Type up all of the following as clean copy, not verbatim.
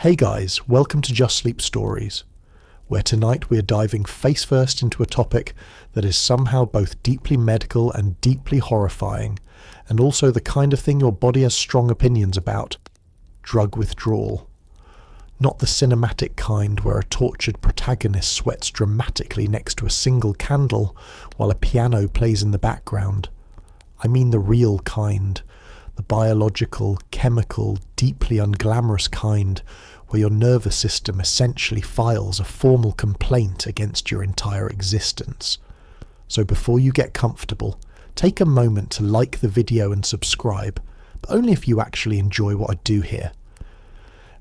Hey guys, welcome to Just Sleep Stories, where tonight we are diving face first into a topic that is somehow both deeply medical and deeply horrifying, and also the kind of thing your body has strong opinions about: drug withdrawal. Not the cinematic kind where a tortured protagonist sweats dramatically next to a single candle while a piano plays in the background. I mean the real kind, the biological, chemical, deeply unglamorous kind where your nervous system essentially files a formal complaint against your entire existence. So before you get comfortable, take a moment to like the video and subscribe, but only if you actually enjoy what I do here.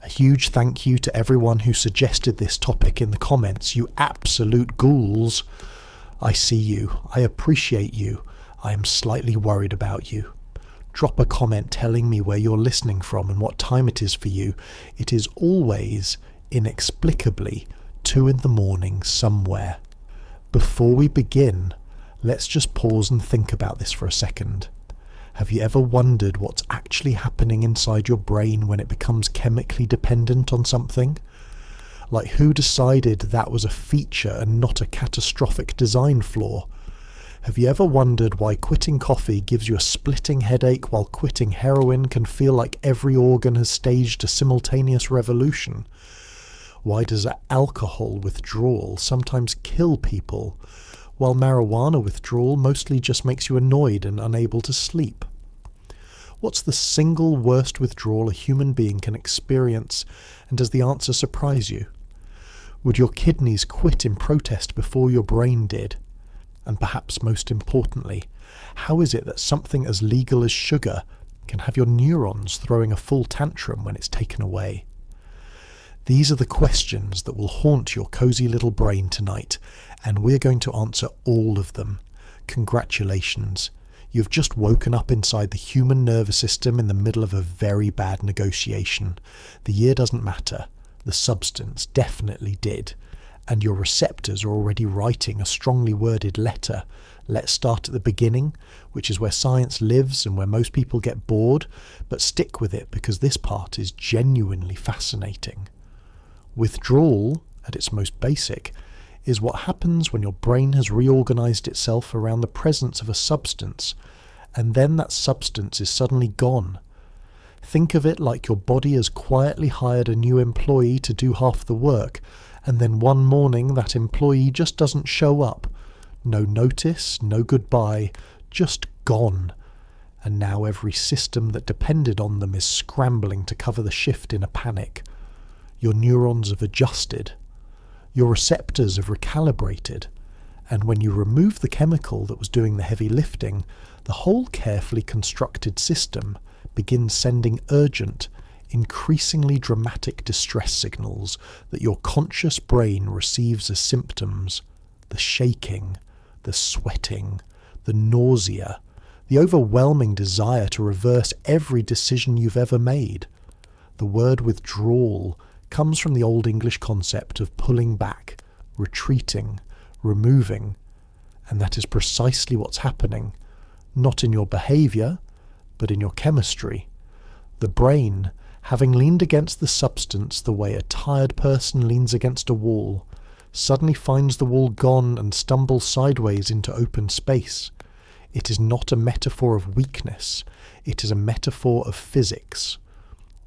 A huge thank you to everyone who suggested this topic in the comments. You absolute ghouls. I see you. I appreciate you. I am slightly worried about you. Drop a comment telling me where you're listening from and what time it is for you. It is always, inexplicably, 2 a.m. somewhere. Before we begin, let's just pause and think about this for a second. Have you ever wondered what's actually happening inside your brain when it becomes chemically dependent on something? Like, who decided that was a feature and not a catastrophic design flaw? Have you ever wondered why quitting coffee gives you a splitting headache while quitting heroin can feel like every organ has staged a simultaneous revolution? Why does alcohol withdrawal sometimes kill people, while marijuana withdrawal mostly just makes you annoyed and unable to sleep? What's the single worst withdrawal a human being can experience, and does the answer surprise you? Would your kidneys quit in protest before your brain did? And perhaps most importantly, how is it that something as legal as sugar can have your neurons throwing a full tantrum when it's taken away? These are the questions that will haunt your cozy little brain tonight, and we're going to answer all of them. Congratulations. You've just woken up inside the human nervous system in the middle of a very bad negotiation. The year doesn't matter. The substance definitely did. And your receptors are already writing a strongly worded letter. Let's start at the beginning, which is where science lives and where most people get bored, but stick with it because this part is genuinely fascinating. Withdrawal, at its most basic, is what happens when your brain has reorganized itself around the presence of a substance, and then that substance is suddenly gone. Think of it like your body has quietly hired a new employee to do half the work, and then one morning that employee just doesn't show up. No notice, no goodbye, just gone. And now every system that depended on them is scrambling to cover the shift in a panic. Your neurons have adjusted. Your receptors have recalibrated. And when you remove the chemical that was doing the heavy lifting, the whole carefully constructed system begins sending urgent, increasingly dramatic distress signals that your conscious brain receives as symptoms: the shaking, the sweating, the nausea, the overwhelming desire to reverse every decision you've ever made. The word withdrawal comes from the Old English concept of pulling back, retreating, removing, and that is precisely what's happening, not in your behaviour, but in your chemistry. The brain, having leaned against the substance the way a tired person leans against a wall, suddenly finds the wall gone and stumbles sideways into open space. It is not a metaphor of weakness, it is a metaphor of physics.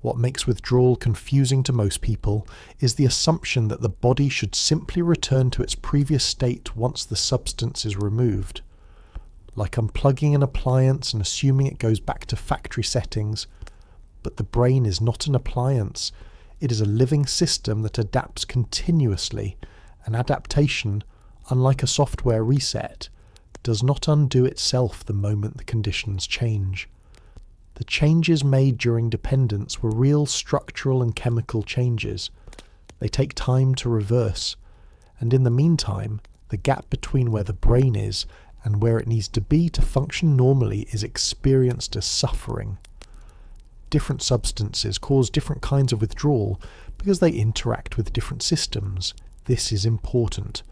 What makes withdrawal confusing to most people is the assumption that the body should simply return to its previous state once the substance is removed. Like unplugging an appliance and assuming it goes back to factory settings. But the brain is not an appliance. It is a living system that adapts continuously, and adaptation, unlike a software reset, does not undo itself the moment the conditions change. The changes made during dependence were real structural and chemical changes. They take time to reverse, and in the meantime, the gap between where the brain is and where it needs to be to function normally is experienced as suffering. Different substances cause different kinds of withdrawal because they interact with different systems. This is important.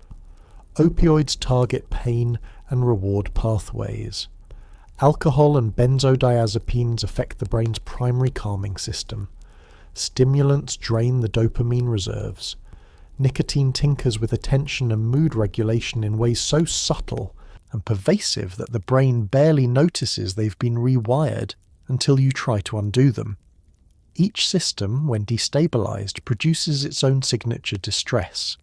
Opioids target pain and reward pathways. Alcohol and benzodiazepines affect the brain's primary calming system. Stimulants drain the dopamine reserves. Nicotine tinkers with attention and mood regulation in ways so subtle and pervasive that the brain barely notices they've been rewired until you try to undo them. Each system, when destabilized, produces its own signature distress,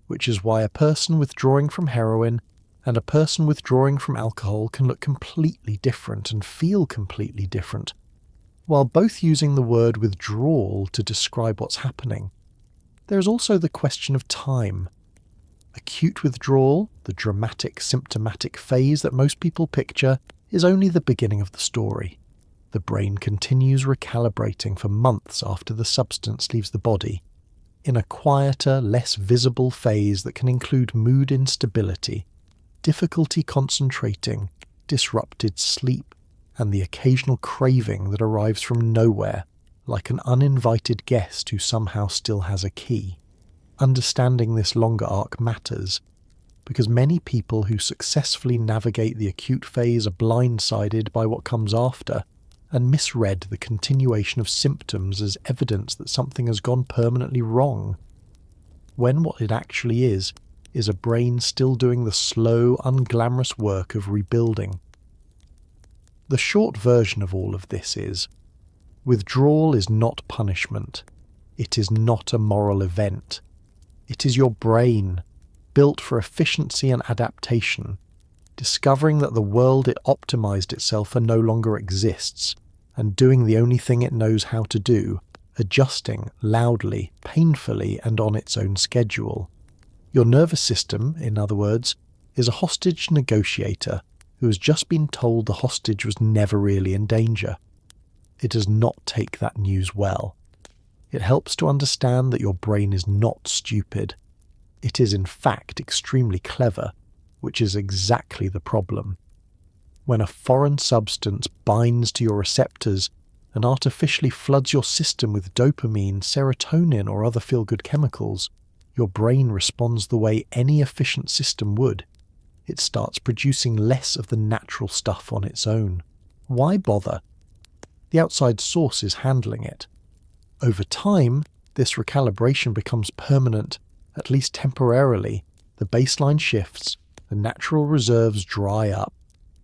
which is why a person withdrawing from heroin and a person withdrawing from alcohol can look completely different and feel completely different, while both using the word withdrawal to describe what's happening. There is also the question of time. Acute withdrawal, the dramatic symptomatic phase that most people picture, is only the beginning of the story. The brain continues recalibrating for months after the substance leaves the body, in a quieter, less visible phase that can include mood instability, difficulty concentrating, disrupted sleep, and the occasional craving that arrives from nowhere, like an uninvited guest who somehow still has a key. Understanding this longer arc matters, because many people who successfully navigate the acute phase are blindsided by what comes after, and misread the continuation of symptoms as evidence that something has gone permanently wrong, when what it actually is a brain still doing the slow, unglamorous work of rebuilding. The short version of all of this is, withdrawal is not punishment. It is not a moral event. It is your brain, built for efficiency and adaptation, discovering that the world it optimized itself for no longer exists, and doing the only thing it knows how to do, adjusting loudly, painfully, and on its own schedule. Your nervous system, in other words, is a hostage negotiator who has just been told the hostage was never really in danger. It does not take that news well. It helps to understand that your brain is not stupid. It is in fact extremely clever, which is exactly the problem. When a foreign substance binds to your receptors and artificially floods your system with dopamine, serotonin, or other feel-good chemicals, your brain responds the way any efficient system would. It starts producing less of the natural stuff on its own. Why bother? The outside source is handling it. Over time, this recalibration becomes permanent, at least temporarily. The baseline shifts, the natural reserves dry up,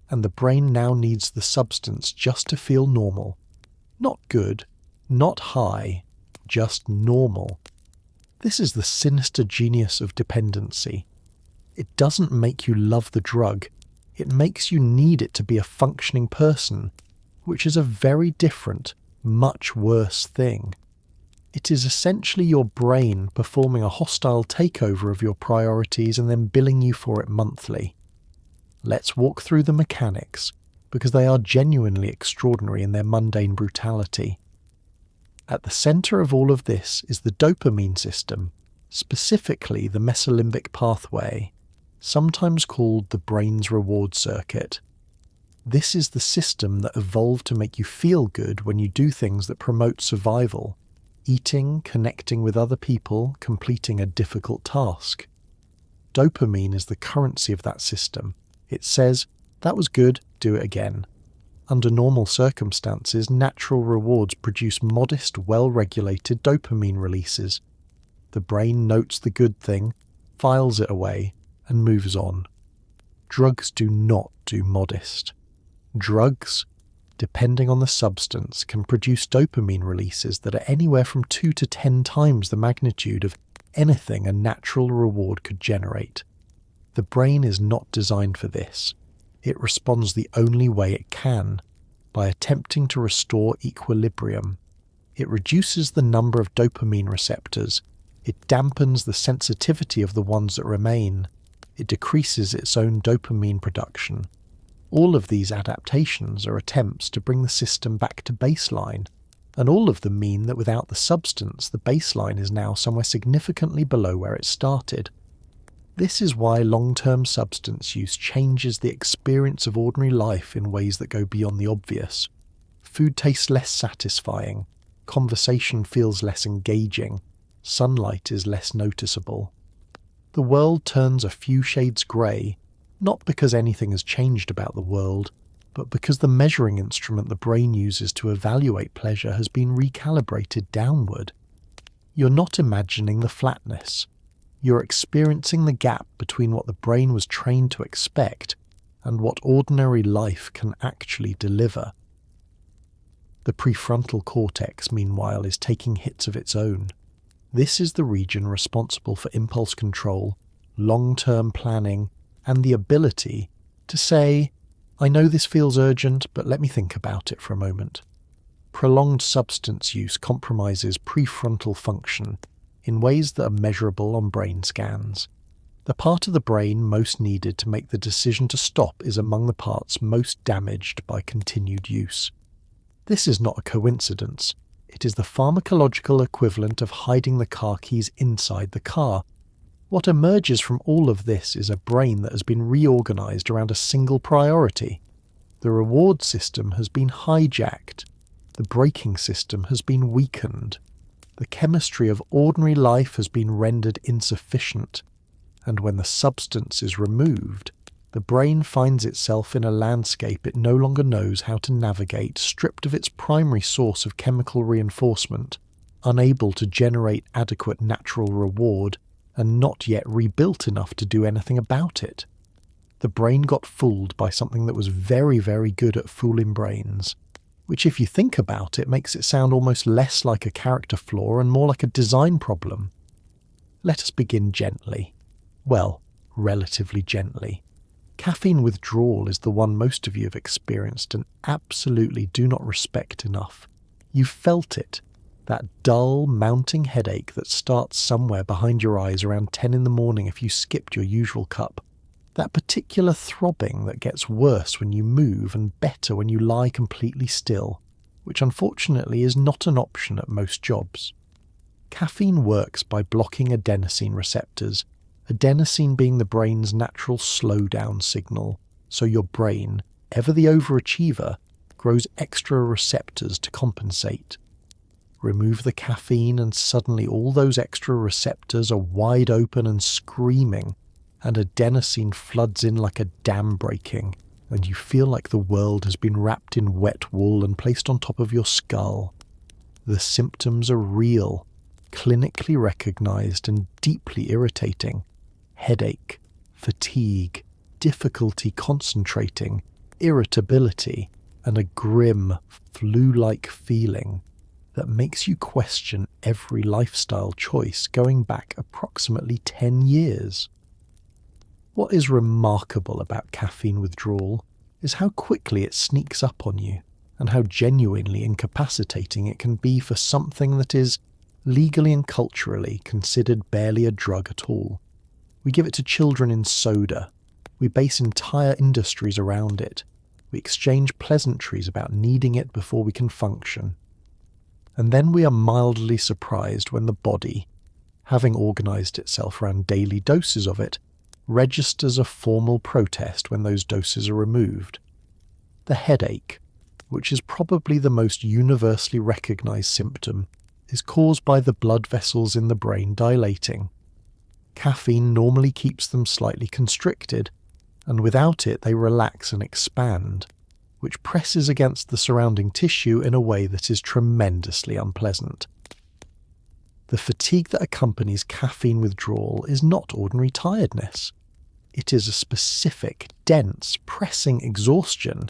and the brain now needs the substance just to feel normal. Not good, not high, just normal. This is the sinister genius of dependency. It doesn't make you love the drug, it makes you need it to be a functioning person, which is a very different, much worse thing. It is essentially your brain performing a hostile takeover of your priorities and then billing you for it monthly. Let's walk through the mechanics, because they are genuinely extraordinary in their mundane brutality. At the center of all of this is the dopamine system, specifically the mesolimbic pathway, sometimes called the brain's reward circuit. This is the system that evolved to make you feel good when you do things that promote survival, eating, connecting with other people, completing a difficult task. Dopamine is the currency of that system. It says, "That was good, do it again." Under normal circumstances, natural rewards produce modest, well-regulated dopamine releases. The brain notes the good thing, files it away, and moves on. Drugs do not do modest. Drugs, depending on the substance, can produce dopamine releases that are anywhere from 2 to 10 times the magnitude of anything a natural reward could generate. The brain is not designed for this. It responds the only way it can, by attempting to restore equilibrium. It reduces the number of dopamine receptors. It dampens the sensitivity of the ones that remain. It decreases its own dopamine production. All of these adaptations are attempts to bring the system back to baseline, and all of them mean that without the substance, the baseline is now somewhere significantly below where it started. This is why long-term substance use changes the experience of ordinary life in ways that go beyond the obvious. Food tastes less satisfying, conversation feels less engaging, sunlight is less noticeable. The world turns a few shades grey, not because anything has changed about the world, but because the measuring instrument the brain uses to evaluate pleasure has been recalibrated downward. You're not imagining the flatness. You're experiencing the gap between what the brain was trained to expect and what ordinary life can actually deliver. The prefrontal cortex, meanwhile, is taking hits of its own. This is the region responsible for impulse control, long-term planning, and the ability to say, I know this feels urgent, but let me think about it for a moment. Prolonged substance use compromises prefrontal function in ways that are measurable on brain scans. The part of the brain most needed to make the decision to stop is among the parts most damaged by continued use. This is not a coincidence. It is the pharmacological equivalent of hiding the car keys inside the car. What emerges from all of this is a brain that has been reorganized around a single priority. The reward system has been hijacked. The braking system has been weakened. The chemistry of ordinary life has been rendered insufficient. And when the substance is removed, the brain finds itself in a landscape it no longer knows how to navigate, stripped of its primary source of chemical reinforcement, unable to generate adequate natural reward, and not yet rebuilt enough to do anything about it. The brain got fooled by something that was very, very good at fooling brains, which, if you think about it, makes it sound almost less like a character flaw and more like a design problem. Let us begin gently. Well, relatively gently. Caffeine withdrawal is the one most of you have experienced and absolutely do not respect enough. You felt it, that dull, mounting headache that starts somewhere behind your eyes around 10 in the morning if you skipped your usual cup. That particular throbbing that gets worse when you move and better when you lie completely still, which unfortunately is not an option at most jobs. Caffeine works by blocking adenosine receptors, adenosine being the brain's natural slowdown signal, so your brain, ever the overachiever, grows extra receptors to compensate. Remove the caffeine and suddenly all those extra receptors are wide open and screaming, and adenosine floods in like a dam breaking, and you feel like the world has been wrapped in wet wool and placed on top of your skull. The symptoms are real, clinically recognized and deeply irritating. Headache, fatigue, difficulty concentrating, irritability, and a grim, flu-like feeling that makes you question every lifestyle choice going back approximately 10 years. What is remarkable about caffeine withdrawal is how quickly it sneaks up on you, and how genuinely incapacitating it can be for something that is, legally and culturally, considered barely a drug at all. We give it to children in soda. We base entire industries around it. We exchange pleasantries about needing it before we can function. And then we are mildly surprised when the body, having organised itself around daily doses of it, registers a formal protest when those doses are removed. The headache, which is probably the most universally recognised symptom, is caused by the blood vessels in the brain dilating. Caffeine normally keeps them slightly constricted, and without it they relax and expand, which presses against the surrounding tissue in a way that is tremendously unpleasant. The fatigue that accompanies caffeine withdrawal is not ordinary tiredness. It is a specific, dense, pressing exhaustion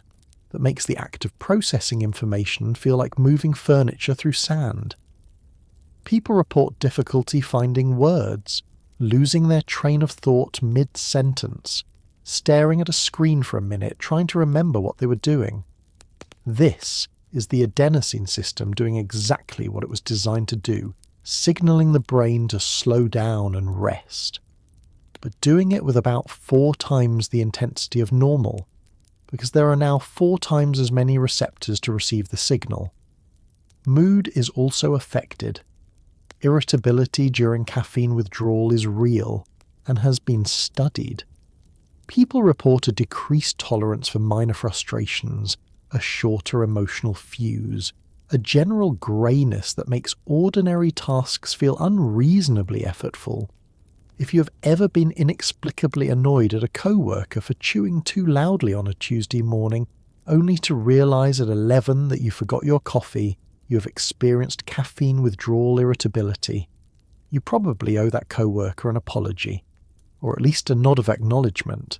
that makes the act of processing information feel like moving furniture through sand. People report difficulty finding words, losing their train of thought mid-sentence, staring at a screen for a minute trying to remember what they were doing. This is the adenosine system doing exactly what it was designed to do, signalling the brain to slow down and rest, but doing it with about 4 times the intensity of normal, because there are now 4 times as many receptors to receive the signal. Mood is also affected. Irritability during caffeine withdrawal is real and has been studied. People report a decreased tolerance for minor frustrations, a shorter emotional fuse, a general greyness that makes ordinary tasks feel unreasonably effortful. If you have ever been inexplicably annoyed at a co-worker for chewing too loudly on a Tuesday morning, only to realize at 11 that you forgot your coffee, you have experienced caffeine withdrawal irritability. You probably owe that coworker an apology, or at least a nod of acknowledgement.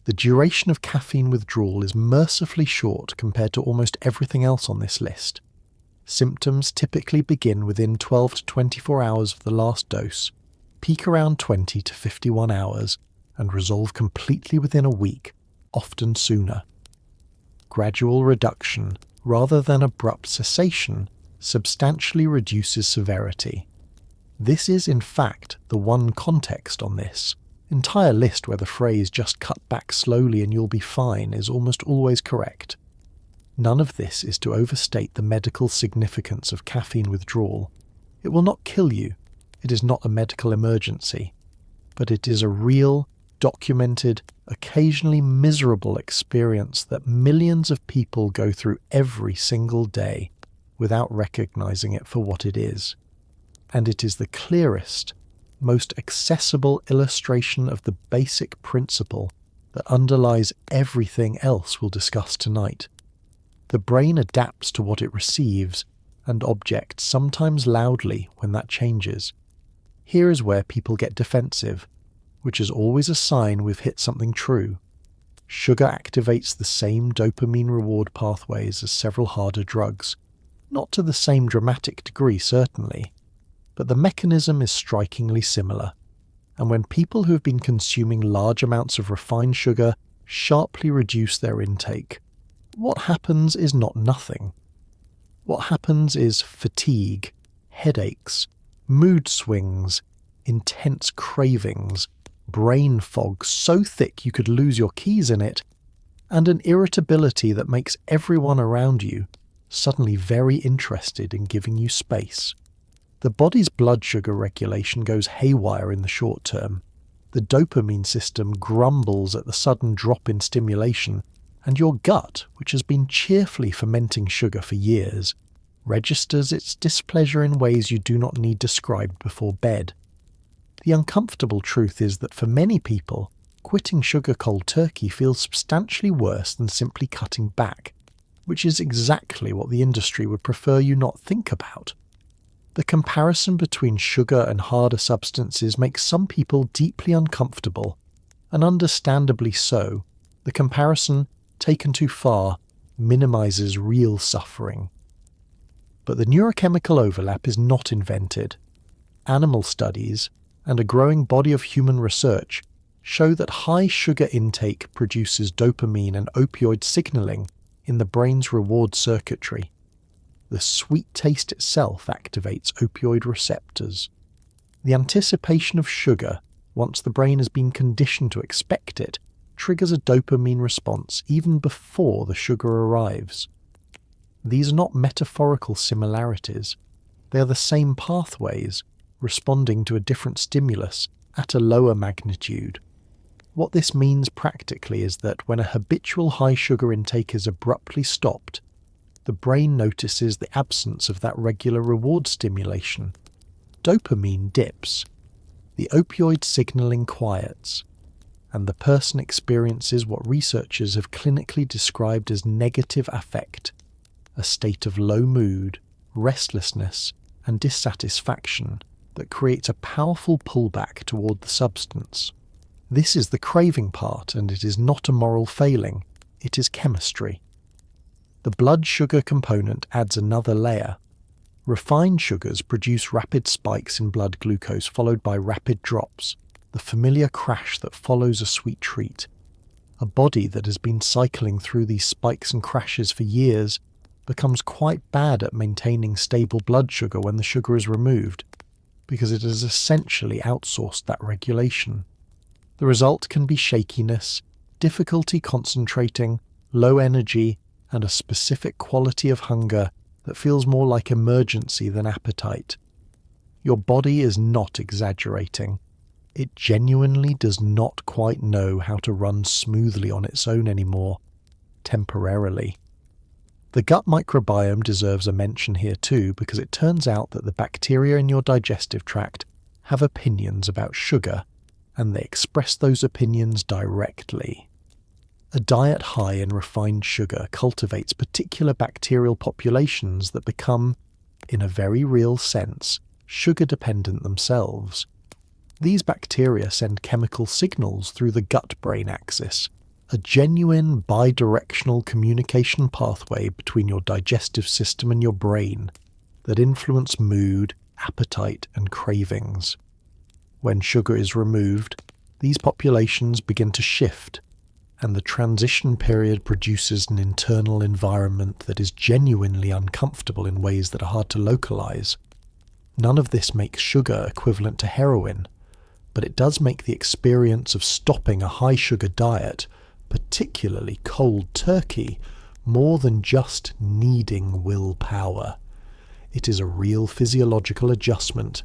The duration of caffeine withdrawal is mercifully short compared to almost everything else on this list. Symptoms typically begin within 12 to 24 hours of the last dose, peak around 20 to 51 hours, and resolve completely within a week, often sooner. Gradual reduction, rather than abrupt cessation, substantially reduces severity. This is, in fact, the one context on this entire list where the phrase "just cut back slowly and you'll be fine" is almost always correct. None of this is to overstate the medical significance of caffeine withdrawal. It will not kill you. It is not a medical emergency. But it is a real, documented, occasionally miserable experience that millions of people go through every single day without recognizing it for what it is. And it is the clearest, most accessible illustration of the basic principle that underlies everything else we'll discuss tonight. The brain adapts to what it receives and objects sometimes loudly when that changes. Here is where people get defensive, which is always a sign we've hit something true. Sugar activates the same dopamine reward pathways as several harder drugs. Not to the same dramatic degree, certainly, but the mechanism is strikingly similar. And when people who have been consuming large amounts of refined sugar sharply reduce their intake, what happens is not nothing. What happens is fatigue, headaches, mood swings, intense cravings, brain fog so thick you could lose your keys in it, and an irritability that makes everyone around you suddenly very interested in giving you space. The body's blood sugar regulation goes haywire in the short term. The dopamine system grumbles at the sudden drop in stimulation, and your gut, which has been cheerfully fermenting sugar for years, registers its displeasure in ways you do not need described before bed. The uncomfortable truth is that for many people, quitting sugar cold turkey feels substantially worse than simply cutting back, which is exactly what the industry would prefer you not think about. The comparison between sugar and harder substances makes some people deeply uncomfortable, and understandably so. The comparison, taken too far, minimizes real suffering. But the neurochemical overlap is not invented. Animal studies, and a growing body of human research, show that high sugar intake produces dopamine and opioid signaling in the brain's reward circuitry. The sweet taste itself activates opioid receptors. The anticipation of sugar, once the brain has been conditioned to expect it, triggers a dopamine response even before the sugar arrives. These are not metaphorical similarities. They are the same pathways, responding to a different stimulus at a lower magnitude. What this means practically is that when a habitual high sugar intake is abruptly stopped, the brain notices the absence of that regular reward stimulation. Dopamine dips, the opioid signaling quiets, and the person experiences what researchers have clinically described as negative affect, a state of low mood, restlessness, and dissatisfaction that creates a powerful pullback toward the substance. This is the craving part, and it is not a moral failing, it is chemistry. The blood sugar component adds another layer. Refined sugars produce rapid spikes in blood glucose followed by rapid drops, the familiar crash that follows a sweet treat. A body that has been cycling through these spikes and crashes for years becomes quite bad at maintaining stable blood sugar when the sugar is removed, because it has essentially outsourced that regulation. The result can be shakiness, difficulty concentrating, low energy, and a specific quality of hunger that feels more like emergency than appetite. Your body is not exaggerating. It genuinely does not quite know how to run smoothly on its own anymore, temporarily. The gut microbiome deserves a mention here too, because it turns out that the bacteria in your digestive tract have opinions about sugar, and they express those opinions directly. A diet high in refined sugar cultivates particular bacterial populations that become, in a very real sense, sugar-dependent themselves. These bacteria send chemical signals through the gut-brain axis, a genuine bidirectional communication pathway between your digestive system and your brain that influence mood, appetite, and cravings. When sugar is removed, these populations begin to shift, and the transition period produces an internal environment that is genuinely uncomfortable in ways that are hard to localize. None of this makes sugar equivalent to heroin, but it does make the experience of stopping a high-sugar diet, particularly cold turkey, more than just needing willpower. It is a real physiological adjustment.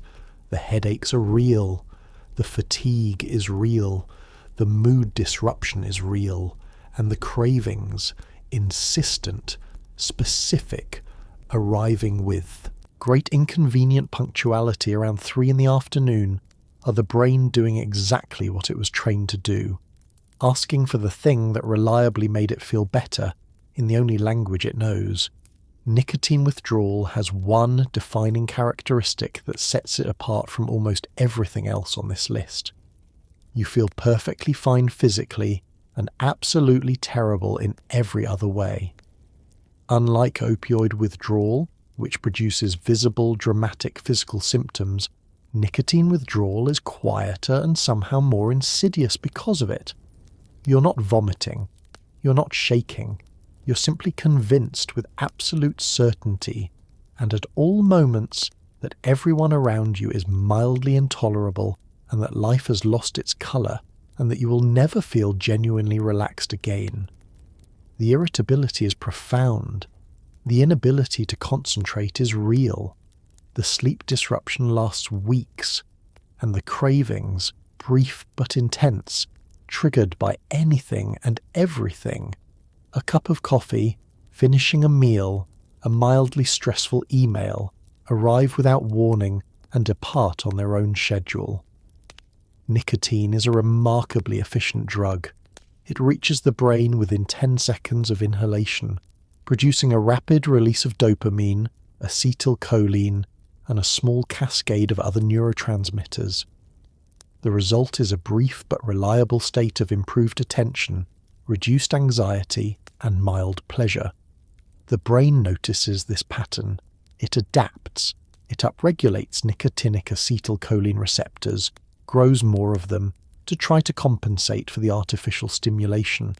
The headaches are real. The fatigue is real. The mood disruption is real. And the cravings, insistent, specific, arriving with great inconvenient punctuality around 3 p.m, are the brain doing exactly what it was trained to do, asking for the thing that reliably made it feel better in the only language it knows. Nicotine withdrawal has one defining characteristic that sets it apart from almost everything else on this list. You feel perfectly fine physically and absolutely terrible in every other way. Unlike opioid withdrawal, which produces visible, dramatic physical symptoms, nicotine withdrawal is quieter and somehow more insidious because of it. You're not vomiting. You're not shaking. You're simply convinced with absolute certainty, and at all moments, that everyone around you is mildly intolerable and that life has lost its colour and that you will never feel genuinely relaxed again. The irritability is profound. The inability to concentrate is real. The sleep disruption lasts weeks, and the cravings, brief but intense, triggered by anything and everything. A cup of coffee, finishing a meal, a mildly stressful email, arrive without warning and depart on their own schedule. Nicotine is a remarkably efficient drug. It reaches the brain within 10 seconds of inhalation, producing a rapid release of dopamine, acetylcholine, and a small cascade of other neurotransmitters. The result is a brief but reliable state of improved attention, reduced anxiety, and mild pleasure. The brain notices this pattern. It adapts. It upregulates nicotinic acetylcholine receptors, grows more of them, to try to compensate for the artificial stimulation.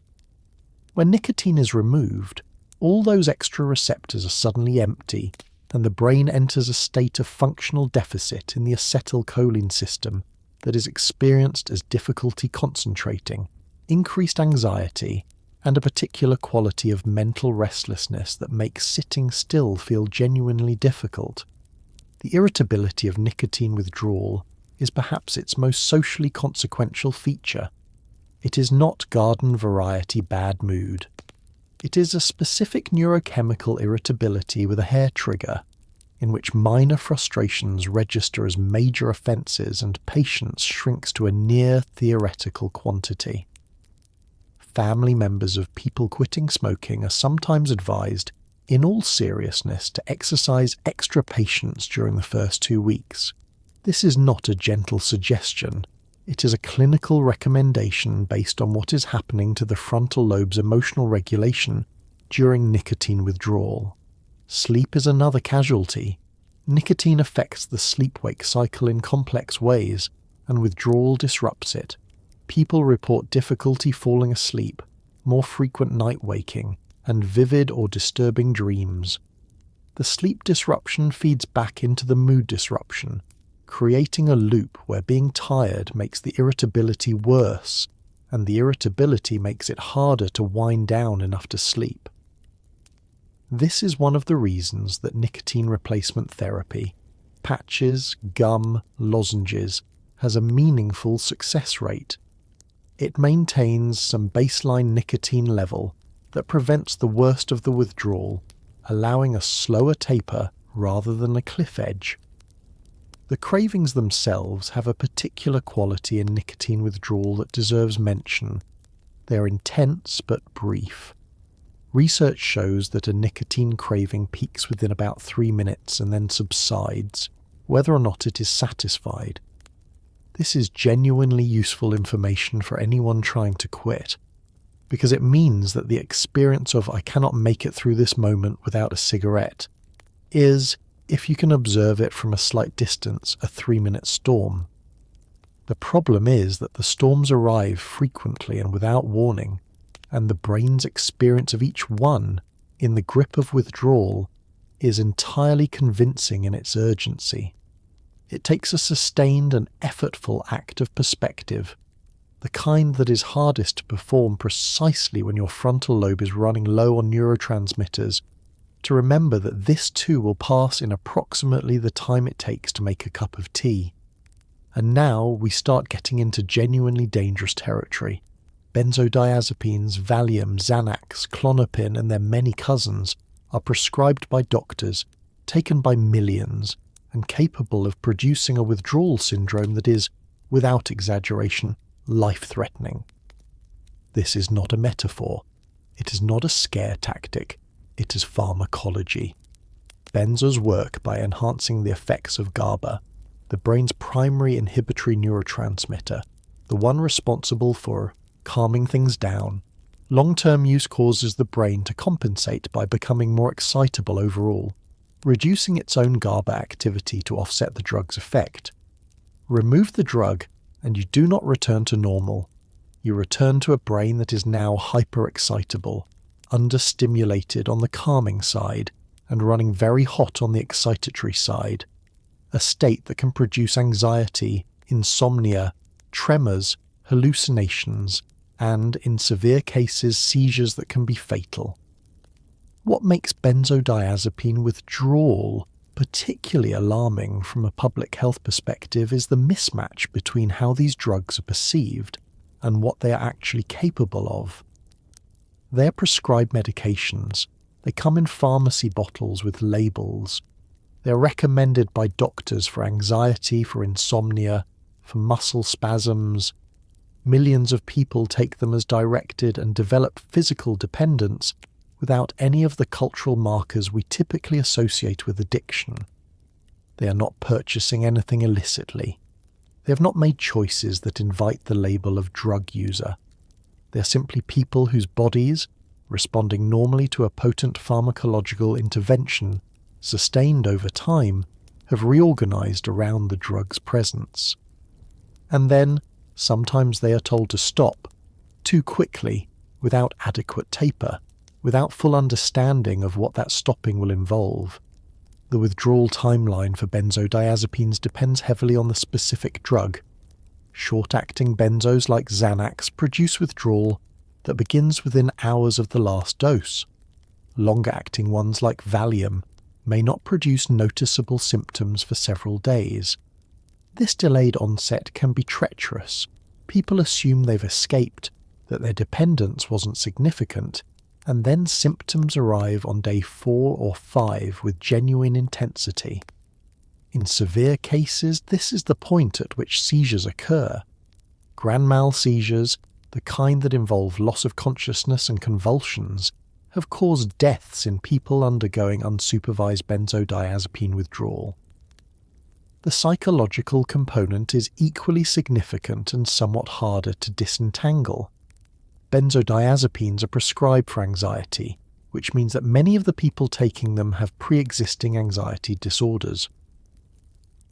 When nicotine is removed, all those extra receptors are suddenly empty, and the brain enters a state of functional deficit in the acetylcholine system that is experienced as difficulty concentrating, increased anxiety, and a particular quality of mental restlessness that makes sitting still feel genuinely difficult. The irritability of nicotine withdrawal is perhaps its most socially consequential feature. It is not garden variety bad mood. It is a specific neurochemical irritability with a hair trigger, in which minor frustrations register as major offences and patience shrinks to a near theoretical quantity. Family members of people quitting smoking are sometimes advised, in all seriousness, to exercise extra patience during the first 2 weeks. This is not a gentle suggestion. It is a clinical recommendation based on what is happening to the frontal lobe's emotional regulation during nicotine withdrawal. Sleep is another casualty. Nicotine affects the sleep-wake cycle in complex ways, and withdrawal disrupts it. People report difficulty falling asleep, more frequent night waking, and vivid or disturbing dreams. The sleep disruption feeds back into the mood disruption, creating a loop where being tired makes the irritability worse, and the irritability makes it harder to wind down enough to sleep. This is one of the reasons that nicotine replacement therapy, patches, gum, lozenges, has a meaningful success rate. It maintains some baseline nicotine level that prevents the worst of the withdrawal, allowing a slower taper rather than a cliff edge. The cravings themselves have a particular quality in nicotine withdrawal that deserves mention. They are intense but brief. Research shows that a nicotine craving peaks within about 3 minutes and then subsides, whether or not it is satisfied. This is genuinely useful information for anyone trying to quit, because it means that the experience of "I cannot make it through this moment without a cigarette" is, if you can observe it from a slight distance, a 3-minute storm. The problem is that the storms arrive frequently and without warning, and the brain's experience of each one, in the grip of withdrawal, is entirely convincing in its urgency. It takes a sustained and effortful act of perspective, the kind that is hardest to perform precisely when your frontal lobe is running low on neurotransmitters, to remember that this too will pass in approximately the time it takes to make a cup of tea. And now we start getting into genuinely dangerous territory. Benzodiazepines, Valium, Xanax, Klonopin and their many cousins are prescribed by doctors, taken by millions, and capable of producing a withdrawal syndrome that is, without exaggeration, life-threatening. This is not a metaphor. It is not a scare tactic. It is pharmacology. Benzos work by enhancing the effects of GABA, the brain's primary inhibitory neurotransmitter, the one responsible for calming things down. Long-term use causes the brain to compensate by becoming more excitable overall, reducing its own GABA activity to offset the drug's effect. Remove the drug, and you do not return to normal. You return to a brain that is now hyper-excitable, understimulated on the calming side, and running very hot on the excitatory side, a state that can produce anxiety, insomnia, tremors, hallucinations, and, in severe cases, seizures that can be fatal. What makes benzodiazepine withdrawal particularly alarming from a public health perspective is the mismatch between how these drugs are perceived and what they are actually capable of. They are prescribed medications. They come in pharmacy bottles with labels. They are recommended by doctors for anxiety, for insomnia, for muscle spasms. Millions of people take them as directed and develop physical dependence without any of the cultural markers we typically associate with addiction. They are not purchasing anything illicitly. They have not made choices that invite the label of drug user. They are simply people whose bodies, responding normally to a potent pharmacological intervention, sustained over time, have reorganized around the drug's presence. And then, sometimes they are told to stop, too quickly, without adequate taper, without full understanding of what that stopping will involve. The withdrawal timeline for benzodiazepines depends heavily on the specific drug. Short-acting benzos like Xanax produce withdrawal that begins within hours of the last dose. Longer-acting ones like Valium may not produce noticeable symptoms for several days. This delayed onset can be treacherous. People assume they've escaped, that their dependence wasn't significant, and then symptoms arrive on day 4 or 5 with genuine intensity. In severe cases, this is the point at which seizures occur. Grand mal seizures, the kind that involve loss of consciousness and convulsions, have caused deaths in people undergoing unsupervised benzodiazepine withdrawal. The psychological component is equally significant and somewhat harder to disentangle. Benzodiazepines are prescribed for anxiety, which means that many of the people taking them have pre-existing anxiety disorders.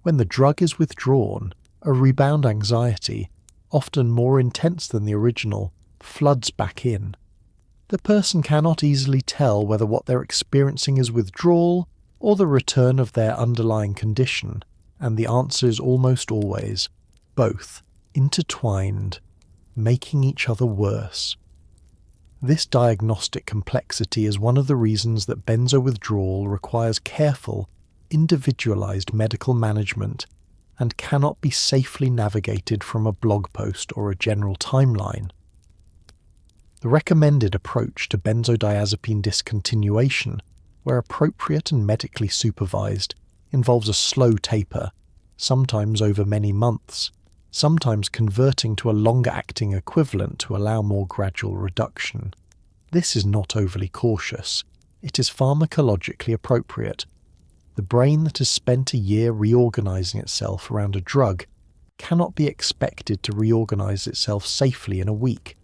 When the drug is withdrawn, a rebound anxiety, often more intense than the original, floods back in. The person cannot easily tell whether what they're experiencing is withdrawal or the return of their underlying condition, and the answer is almost always both, intertwined, making each other worse. This diagnostic complexity is one of the reasons that benzo withdrawal requires careful, individualized medical management and cannot be safely navigated from a blog post or a general timeline. The recommended approach to benzodiazepine discontinuation, where appropriate and medically supervised, involves a slow taper, sometimes over many months, sometimes converting to a longer-acting equivalent to allow more gradual reduction. This is not overly cautious. It is pharmacologically appropriate. The brain that has spent a year reorganizing itself around a drug cannot be expected to reorganize itself safely in a week.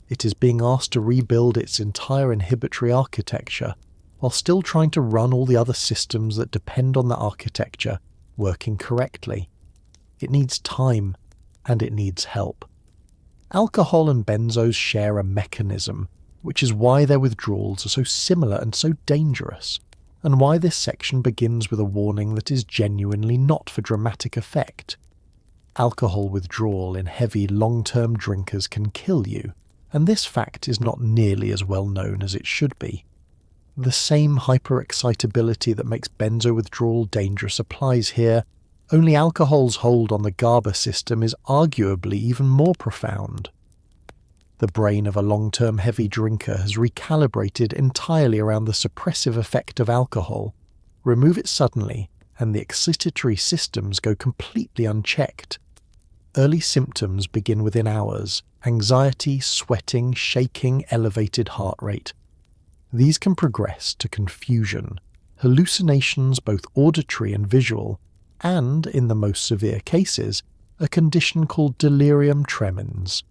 It is being asked to rebuild its entire inhibitory architecture while still trying to run all the other systems that depend on the architecture working correctly. It needs time, and it needs help. Alcohol and benzos share a mechanism, which is why their withdrawals are so similar and so dangerous, and why this section begins with a warning that is genuinely not for dramatic effect. Alcohol withdrawal in heavy, long-term drinkers can kill you, and this fact is not nearly as well known as it should be. The same hyperexcitability that makes benzo withdrawal dangerous applies here, only alcohol's hold on the GABA system is arguably even more profound. The brain of a long-term heavy drinker has recalibrated entirely around the suppressive effect of alcohol. Remove it suddenly, and the excitatory systems go completely unchecked. Early symptoms begin within hours: anxiety, sweating, shaking, elevated heart rate. These can progress to confusion, hallucinations both auditory and visual, and, in the most severe cases, a condition called delirium tremens,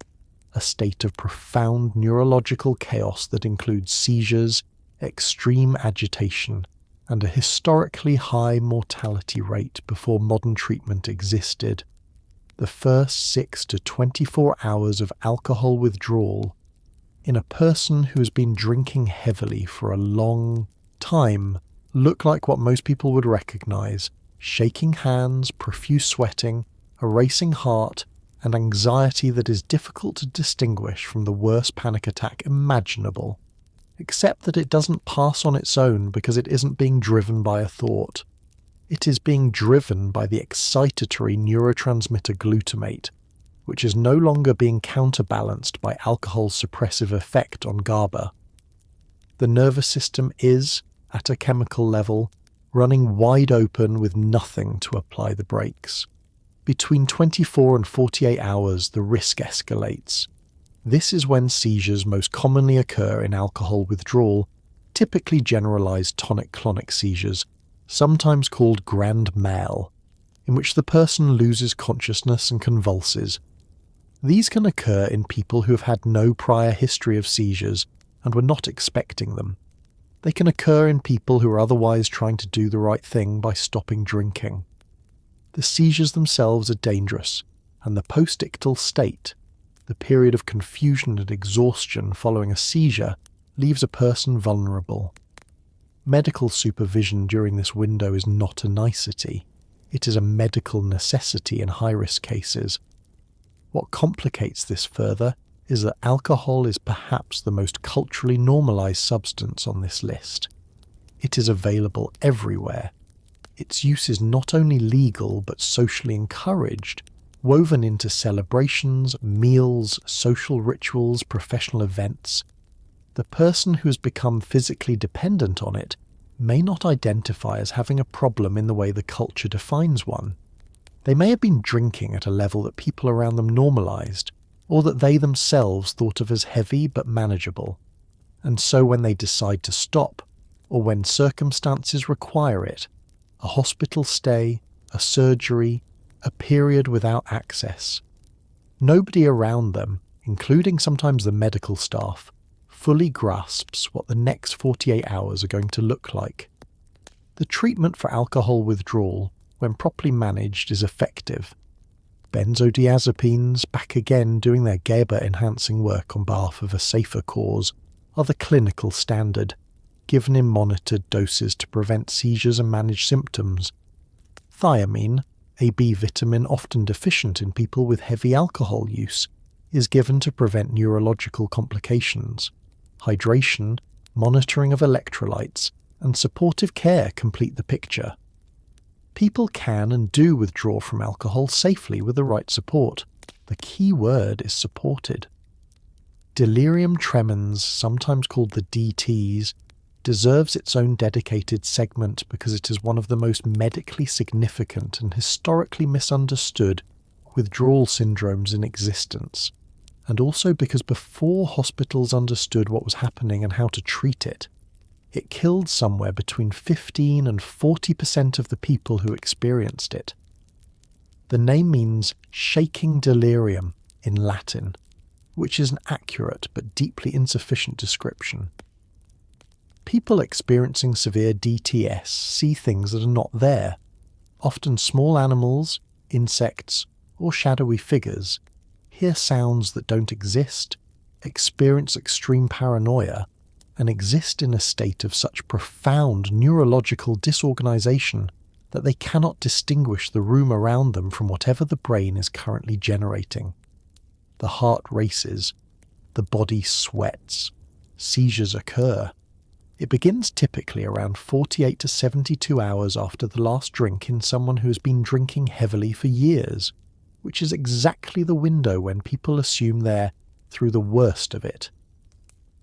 a state of profound neurological chaos that includes seizures, extreme agitation, and a historically high mortality rate before modern treatment existed. The first 6 to 24 hours of alcohol withdrawal in a person who has been drinking heavily for a long time look like what most people would recognize: shaking hands, profuse sweating, a racing heart, and anxiety that is difficult to distinguish from the worst panic attack imaginable, except that it doesn't pass on its own because it isn't being driven by a thought. It is being driven by the excitatory neurotransmitter glutamate, which is no longer being counterbalanced by alcohol's suppressive effect on GABA. The nervous system is, at a chemical level, running wide open with nothing to apply the brakes. Between 24 and 48 hours, the risk escalates. This is when seizures most commonly occur in alcohol withdrawal, typically generalized tonic-clonic seizures, sometimes called grand mal, in which the person loses consciousness and convulses. These can occur in people who have had no prior history of seizures and were not expecting them. They can occur in people who are otherwise trying to do the right thing by stopping drinking. The seizures themselves are dangerous, and the postictal state, the period of confusion and exhaustion following a seizure, leaves a person vulnerable. Medical supervision during this window is not a nicety. It is a medical necessity in high-risk cases. What complicates this further is that alcohol is perhaps the most culturally normalized substance on this list. It is available everywhere. Its use is not only legal but socially encouraged, woven into celebrations, meals, social rituals, professional events. The person who has become physically dependent on it may not identify as having a problem in the way the culture defines one. They may have been drinking at a level that people around them normalized, or that they themselves thought of as heavy but manageable. And so when they decide to stop, or when circumstances require it, a hospital stay, a surgery, a period without access, nobody around them, including sometimes the medical staff, fully grasps what the next 48 hours are going to look like. The treatment for alcohol withdrawal, when properly managed, is effective. Benzodiazepines, back again doing their GABA-enhancing work on behalf of a safer cause, are the clinical standard, given in monitored doses to prevent seizures and manage symptoms. Thiamine, a B vitamin often deficient in people with heavy alcohol use, is given to prevent neurological complications. Hydration, monitoring of electrolytes, and supportive care complete the picture. People can and do withdraw from alcohol safely with the right support. The key word is supported. Delirium tremens, sometimes called the DTs, deserves its own dedicated segment because it is one of the most medically significant and historically misunderstood withdrawal syndromes in existence, and also because before hospitals understood what was happening and how to treat it, it killed somewhere between 15 and 40% of the people who experienced it. The name means shaking delirium in Latin, which is an accurate but deeply insufficient description. People experiencing severe DTS see things that are not there, often small animals, insects, or shadowy figures, hear sounds that don't exist, experience extreme paranoia, and exist in a state of such profound neurological disorganization that they cannot distinguish the room around them from whatever the brain is currently generating. The heart races, the body sweats, seizures occur. It begins typically around 48 to 72 hours after the last drink in someone who has been drinking heavily for years, which is exactly the window when people assume they're through the worst of it.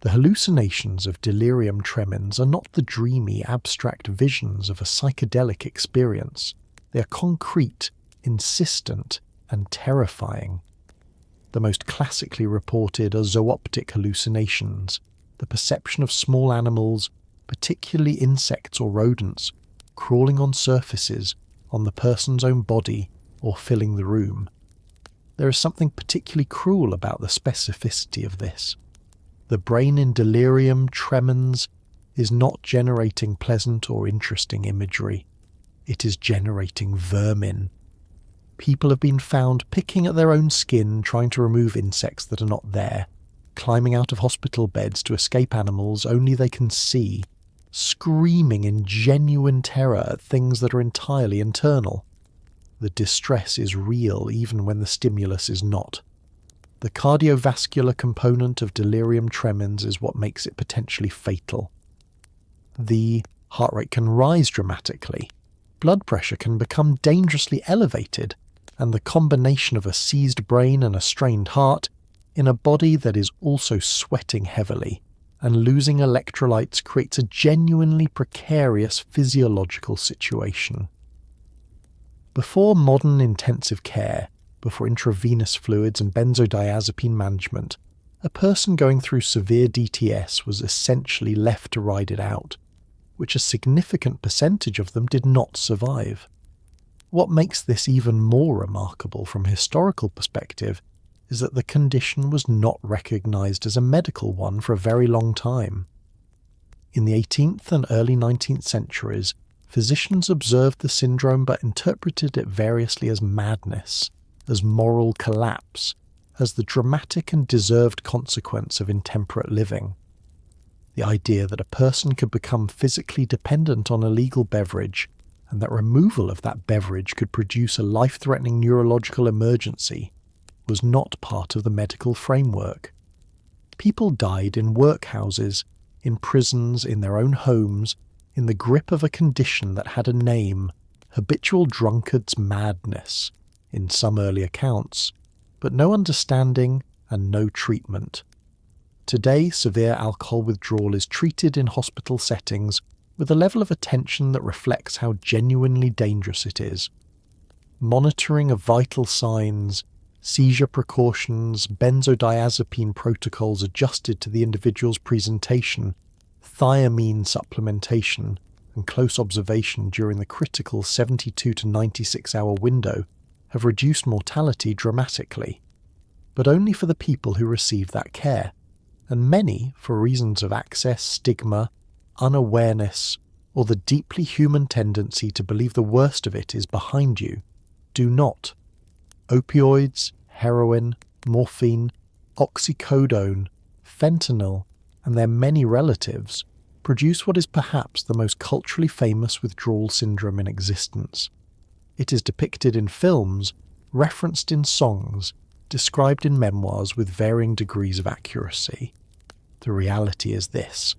The hallucinations of delirium tremens are not the dreamy, abstract visions of a psychedelic experience. They are concrete, insistent, and terrifying. The most classically reported are zooptic hallucinations, the perception of small animals, particularly insects or rodents, crawling on surfaces, on the person's own body, or filling the room. There is something particularly cruel about the specificity of this. The brain in delirium tremens is not generating pleasant or interesting imagery. It is generating vermin. People have been found picking at their own skin, trying to remove insects that are not there, climbing out of hospital beds to escape animals only they can see, screaming in genuine terror at things that are entirely internal. The distress is real even when the stimulus is not. The cardiovascular component of delirium tremens is what makes it potentially fatal. The heart rate can rise dramatically, blood pressure can become dangerously elevated, and the combination of a seized brain and a strained heart in a body that is also sweating heavily and losing electrolytes creates a genuinely precarious physiological situation. Before modern intensive care, before intravenous fluids and benzodiazepine management, a person going through severe DTS was essentially left to ride it out, which a significant percentage of them did not survive. What makes this even more remarkable from a historical perspective is that the condition was not recognized as a medical one for a very long time. In the 18th and early 19th centuries, physicians observed the syndrome but interpreted it variously as madness, as moral collapse, as the dramatic and deserved consequence of intemperate living. The idea that a person could become physically dependent on a legal beverage, and that removal of that beverage could produce a life-threatening neurological emergency, was not part of the medical framework. People died in workhouses, in prisons, in their own homes, in the grip of a condition that had a name, habitual drunkard's madness, in some early accounts, but no understanding and no treatment. Today, severe alcohol withdrawal is treated in hospital settings with a level of attention that reflects how genuinely dangerous it is. Monitoring of vital signs, seizure precautions, benzodiazepine protocols adjusted to the individual's presentation, thiamine supplementation, and close observation during the critical 72 to 96-hour window have reduced mortality dramatically, but only for the people who receive that care, and many, for reasons of access, stigma, unawareness, or the deeply human tendency to believe the worst of it is behind you, do not. Opioids, heroin, morphine, oxycodone, fentanyl, and their many relatives produce what is perhaps the most culturally famous withdrawal syndrome in existence. It is depicted in films, referenced in songs, described in memoirs with varying degrees of accuracy. The reality is this: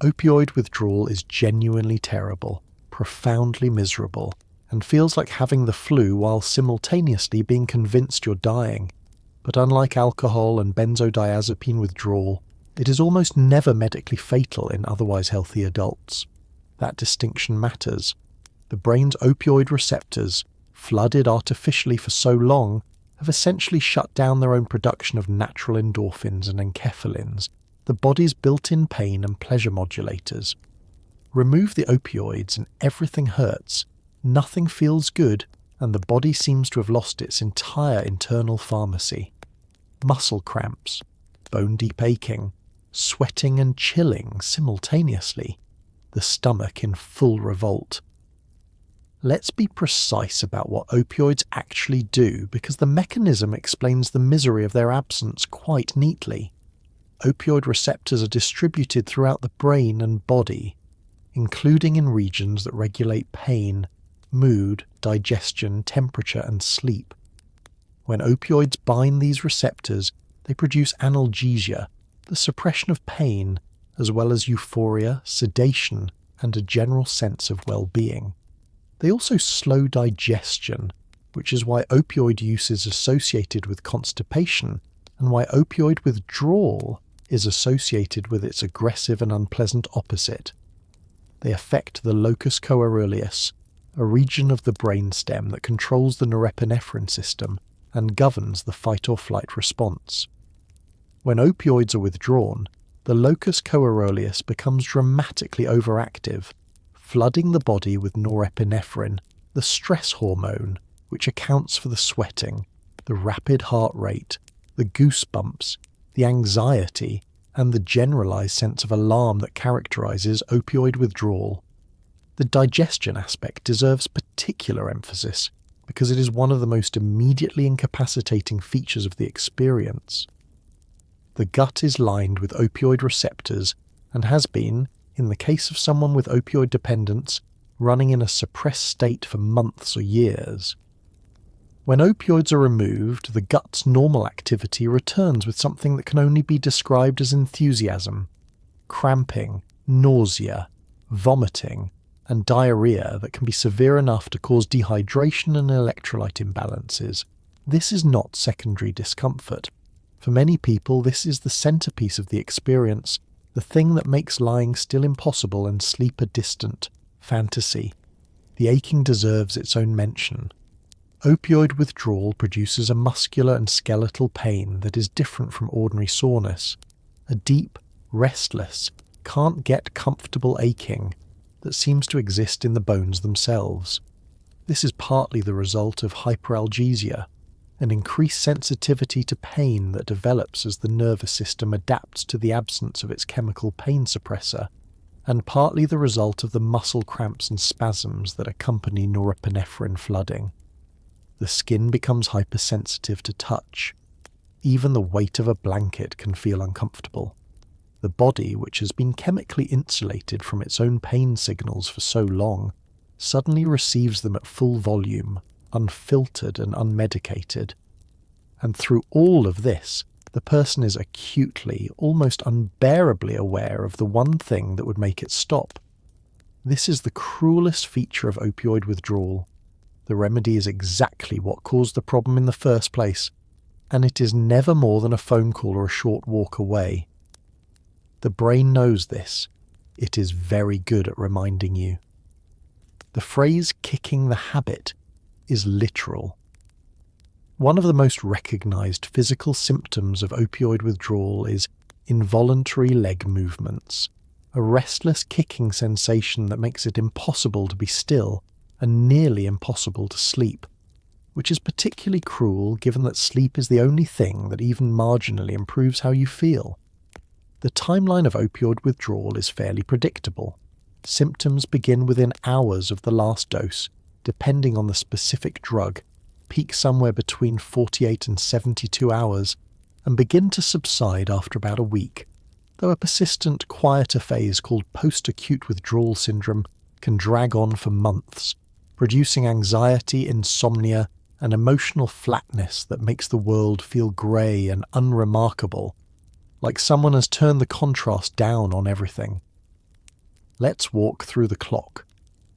opioid withdrawal is genuinely terrible, profoundly miserable, and feels like having the flu while simultaneously being convinced you're dying. But unlike alcohol and benzodiazepine withdrawal, it is almost never medically fatal in otherwise healthy adults. That distinction matters. The brain's opioid receptors, flooded artificially for so long, have essentially shut down their own production of natural endorphins and enkephalins, the body's built-in pain and pleasure modulators. Remove the opioids and everything hurts, nothing feels good, and the body seems to have lost its entire internal pharmacy. Muscle cramps, bone-deep aching, sweating and chilling simultaneously, the stomach in full revolt. Let's be precise about what opioids actually do, because the mechanism explains the misery of their absence quite neatly. Opioid receptors are distributed throughout the brain and body, including in regions that regulate pain, mood, digestion, temperature, and sleep. When opioids bind these receptors, they produce analgesia, the suppression of pain, as well as euphoria, sedation, and a general sense of well-being. They also slow digestion, which is why opioid use is associated with constipation, and why opioid withdrawal is associated with its aggressive and unpleasant opposite. They affect the locus coeruleus, a region of the brainstem that controls the norepinephrine system and governs the fight-or-flight response. When opioids are withdrawn, the locus coeruleus becomes dramatically overactive, flooding the body with norepinephrine, the stress hormone which accounts for the sweating, the rapid heart rate, the goosebumps, the anxiety, and the generalized sense of alarm that characterizes opioid withdrawal. The digestion aspect deserves particular emphasis because it is one of the most immediately incapacitating features of the experience. The gut is lined with opioid receptors and has been, in the case of someone with opioid dependence, running in a suppressed state for months or years. When opioids are removed, the gut's normal activity returns with something that can only be described as enthusiasm, cramping, nausea, vomiting, and diarrhea that can be severe enough to cause dehydration and electrolyte imbalances. This is not secondary discomfort. For many people, this is the centerpiece of the experience, the thing that makes lying still impossible and sleep a distant fantasy. The aching deserves its own mention. Opioid withdrawal produces a muscular and skeletal pain that is different from ordinary soreness, a deep, restless, can't get comfortable aching that seems to exist in the bones themselves. This is partly the result of hyperalgesia, an increased sensitivity to pain that develops as the nervous system adapts to the absence of its chemical pain suppressor, and partly the result of the muscle cramps and spasms that accompany norepinephrine flooding. The skin becomes hypersensitive to touch. Even the weight of a blanket can feel uncomfortable. The body, which has been chemically insulated from its own pain signals for so long, suddenly receives them at full volume, unfiltered and unmedicated. And through all of this, the person is acutely, almost unbearably aware of the one thing that would make it stop. This is the cruelest feature of opioid withdrawal. The remedy is exactly what caused the problem in the first place, and it is never more than a phone call or a short walk away. The brain knows this. It is very good at reminding you. The phrase "kicking the habit" is literal. One of the most recognized physical symptoms of opioid withdrawal is involuntary leg movements, a restless kicking sensation that makes it impossible to be still and nearly impossible to sleep, which is particularly cruel given that sleep is the only thing that even marginally improves how you feel. The timeline of opioid withdrawal is fairly predictable. Symptoms begin within hours of the last dose, depending on the specific drug, peak somewhere between 48 and 72 hours, and begin to subside after about a week, though a persistent, quieter phase called post-acute withdrawal syndrome can drag on for months, producing anxiety, insomnia, and emotional flatness that makes the world feel grey and unremarkable, like someone has turned the contrast down on everything. Let's walk through the clock,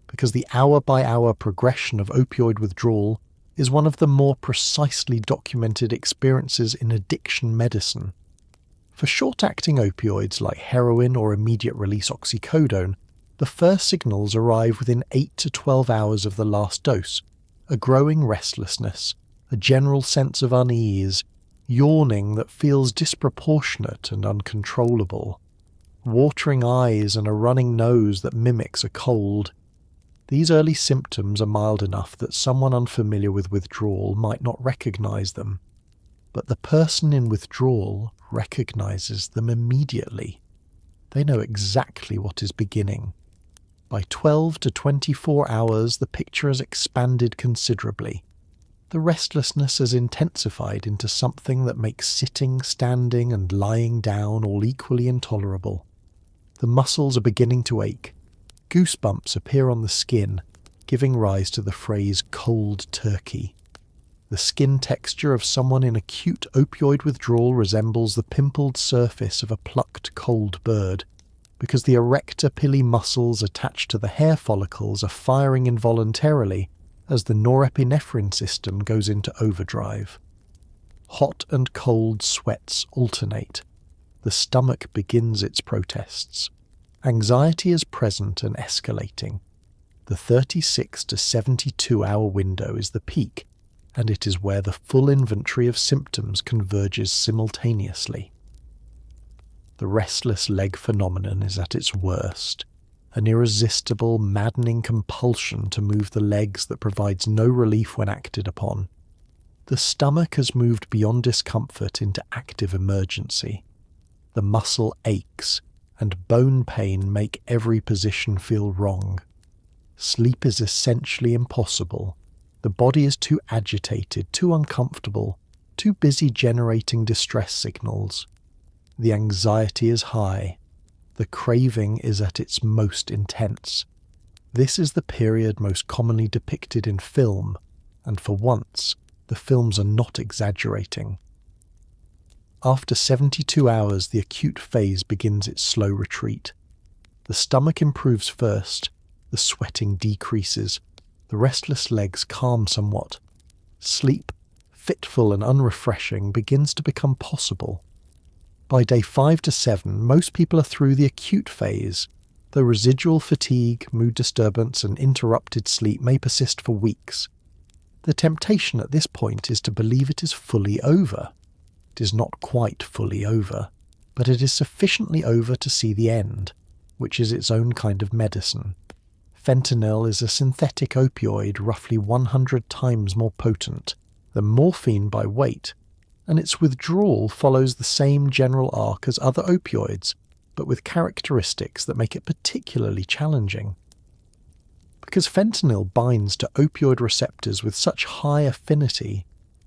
because the hour-by-hour progression of opioid withdrawal is one of the more precisely documented experiences in addiction medicine. For short-acting opioids like heroin or immediate-release oxycodone, the first signals arrive within 8 to 12 hours of the last dose, a growing restlessness, a general sense of unease, yawning that feels disproportionate and uncontrollable, watering eyes and a running nose that mimics a cold. These early symptoms are mild enough that someone unfamiliar with withdrawal might not recognize them, but the person in withdrawal recognizes them immediately. They know exactly what is beginning. By 12 to 24 hours, the picture has expanded considerably. The restlessness has intensified into something that makes sitting, standing, and lying down all equally intolerable. The muscles are beginning to ache. Goosebumps appear on the skin, giving rise to the phrase cold turkey. The skin texture of someone in acute opioid withdrawal resembles the pimpled surface of a plucked cold bird, because the erector pili muscles attached to the hair follicles are firing involuntarily as the norepinephrine system goes into overdrive. Hot and cold sweats alternate. The stomach begins its protests. Anxiety is present and escalating. The 36 to 72-hour window is the peak, and it is where the full inventory of symptoms converges simultaneously. The restless leg phenomenon is at its worst, an irresistible, maddening compulsion to move the legs that provides no relief when acted upon. The stomach has moved beyond discomfort into active emergency. The muscle aches, and bone pain make every position feel wrong. Sleep is essentially impossible. The body is too agitated, too uncomfortable, too busy generating distress signals. The anxiety is high. The craving is at its most intense. This is the period most commonly depicted in film, and for once, the films are not exaggerating. After 72 hours, the acute phase begins its slow retreat. The stomach improves first, the sweating decreases, the restless legs calm somewhat. Sleep, fitful and unrefreshing, begins to become possible. By day 5 to 7, most people are through the acute phase, though residual fatigue, mood disturbance, and interrupted sleep may persist for weeks. The temptation at this point is to believe it is fully over. It is not quite fully over, but it is sufficiently over to see the end, which is its own kind of medicine. Fentanyl is a synthetic opioid roughly 100 times more potent than morphine by weight, and its withdrawal follows the same general arc as other opioids, but with characteristics that make it particularly challenging. Because fentanyl binds to opioid receptors with such high affinity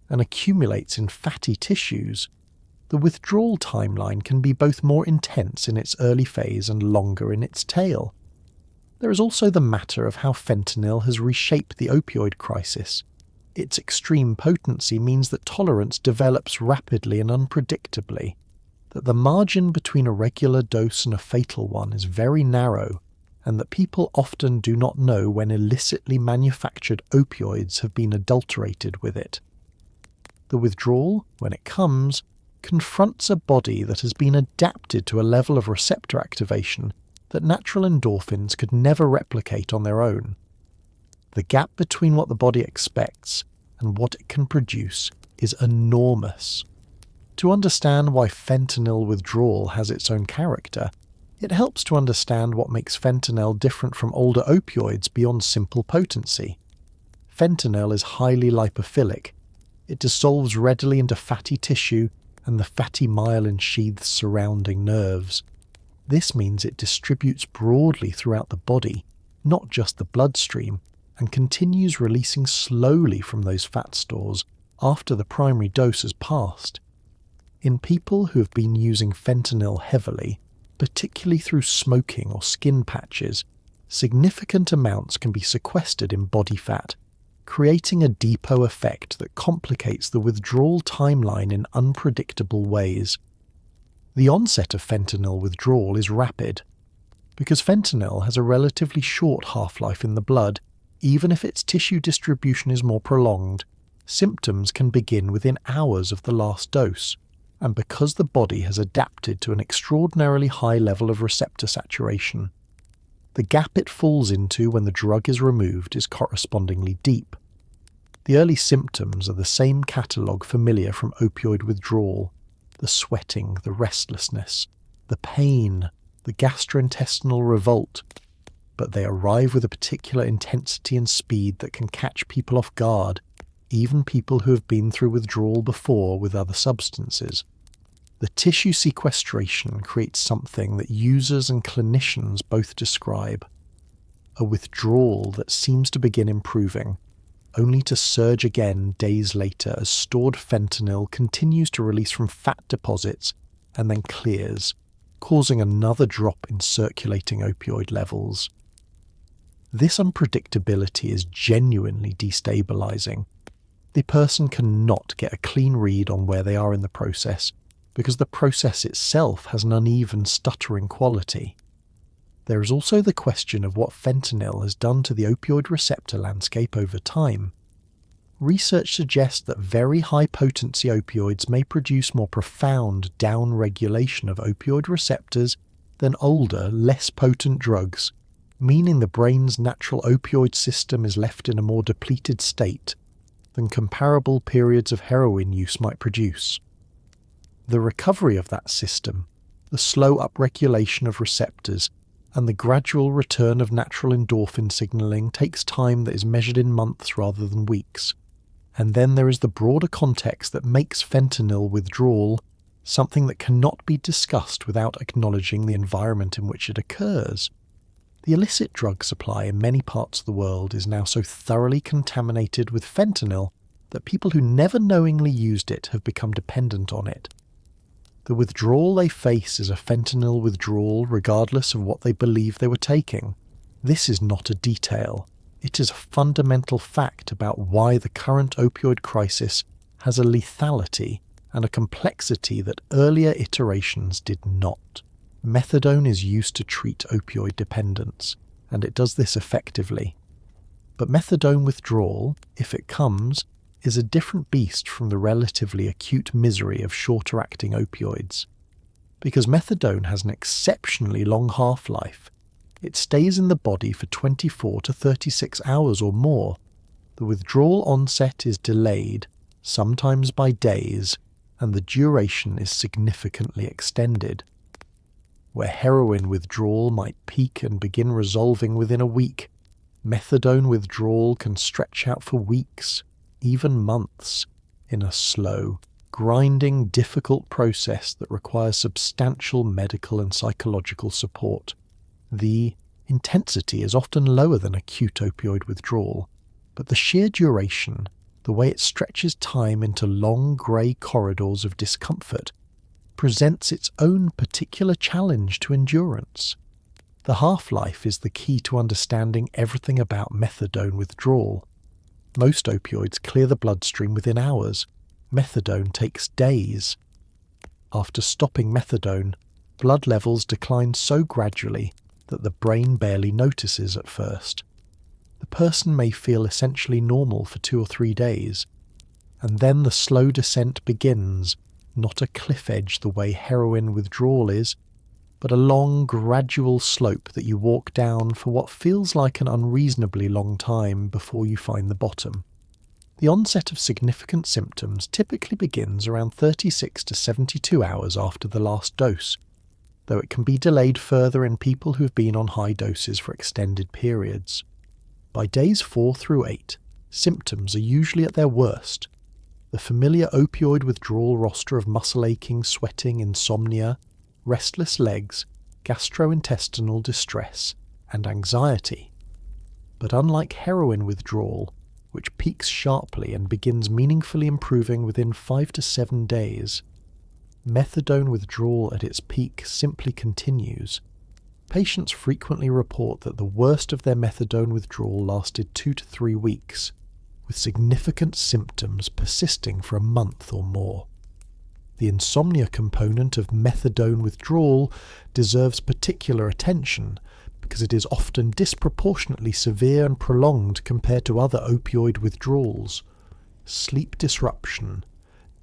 and accumulates in fatty tissues, the withdrawal timeline can be both more intense in its early phase and longer in its tail. There is also the matter of how fentanyl has reshaped the opioid crisis. Its extreme potency means that tolerance develops rapidly and unpredictably, that the margin between a regular dose and a fatal one is very narrow, and that people often do not know when illicitly manufactured opioids have been adulterated with it. The withdrawal, when it comes, confronts a body that has been adapted to a level of receptor activation that natural endorphins could never replicate on their own. The gap between what the body expects and what it can produce is enormous. To understand why fentanyl withdrawal has its own character, it helps to understand what makes fentanyl different from older opioids beyond simple potency. Fentanyl is highly lipophilic. It dissolves readily into fatty tissue and the fatty myelin sheaths surrounding nerves. This means it distributes broadly throughout the body, not just the bloodstream, and continues releasing slowly from those fat stores after the primary dose has passed. In people who have been using fentanyl heavily, particularly through smoking or skin patches, significant amounts can be sequestered in body fat, creating a depot effect that complicates the withdrawal timeline in unpredictable ways. The onset of fentanyl withdrawal is rapid. Because fentanyl has a relatively short half-life in the blood, even if its tissue distribution is more prolonged, symptoms can begin within hours of the last dose, and because the body has adapted to an extraordinarily high level of receptor saturation. The gap it falls into when the drug is removed is correspondingly deep. The early symptoms are the same catalogue familiar from opioid withdrawal: the sweating, the restlessness, the pain, the gastrointestinal revolt, but they arrive with a particular intensity and speed that can catch people off guard, even people who have been through withdrawal before with other substances. The tissue sequestration creates something that users and clinicians both describe: a withdrawal that seems to begin improving, only to surge again days later as stored fentanyl continues to release from fat deposits and then clears, causing another drop in circulating opioid levels. This unpredictability is genuinely destabilizing. The person cannot get a clean read on where they are in the process, because the process itself has an uneven, stuttering quality. There is also the question of what fentanyl has done to the opioid receptor landscape over time. Research suggests that very high-potency opioids may produce more profound down-regulation of opioid receptors than older, less potent drugs, meaning the brain's natural opioid system is left in a more depleted state than comparable periods of heroin use might produce. The recovery of that system, the slow upregulation of receptors, and the gradual return of natural endorphin signaling takes time that is measured in months rather than weeks. And then there is the broader context that makes fentanyl withdrawal something that cannot be discussed without acknowledging the environment in which it occurs. The illicit drug supply in many parts of the world is now so thoroughly contaminated with fentanyl that people who never knowingly used it have become dependent on it. The withdrawal they face is a fentanyl withdrawal regardless of what they believe they were taking. This is not a detail. It is a fundamental fact about why the current opioid crisis has a lethality and a complexity that earlier iterations did not. Methadone is used to treat opioid dependence, and it does this effectively. But methadone withdrawal, if it comes, is a different beast from the relatively acute misery of shorter-acting opioids. Because methadone has an exceptionally long half-life, it stays in the body for 24 to 36 hours or more. The withdrawal onset is delayed, sometimes by days, and the duration is significantly extended. Where heroin withdrawal might peak and begin resolving within a week, methadone withdrawal can stretch out for weeks, even months, in a slow, grinding, difficult process that requires substantial medical and psychological support. The intensity is often lower than acute opioid withdrawal, but the sheer duration, the way it stretches time into long grey corridors of discomfort, presents its own particular challenge to endurance. The half-life is the key to understanding everything about methadone withdrawal. Most opioids clear the bloodstream within hours. Methadone takes days. After stopping methadone, blood levels decline so gradually that the brain barely notices at first. The person may feel essentially normal for 2 or 3 days, and then the slow descent begins, not a cliff edge the way heroin withdrawal is, but a long, gradual slope that you walk down for what feels like an unreasonably long time before you find the bottom. The onset of significant symptoms typically begins around 36 to 72 hours after the last dose, though it can be delayed further in people who have been on high doses for extended periods. By days 4 through 8, symptoms are usually at their worst. The familiar opioid withdrawal roster of muscle aching, sweating, insomnia, restless legs, gastrointestinal distress, and anxiety. But unlike heroin withdrawal, which peaks sharply and begins meaningfully improving within 5 to 7 days, methadone withdrawal at its peak simply continues. Patients frequently report that the worst of their methadone withdrawal lasted 2 to 3 weeks, with significant symptoms persisting for a month or more. The insomnia component of methadone withdrawal deserves particular attention because it is often disproportionately severe and prolonged compared to other opioid withdrawals. Sleep disruption,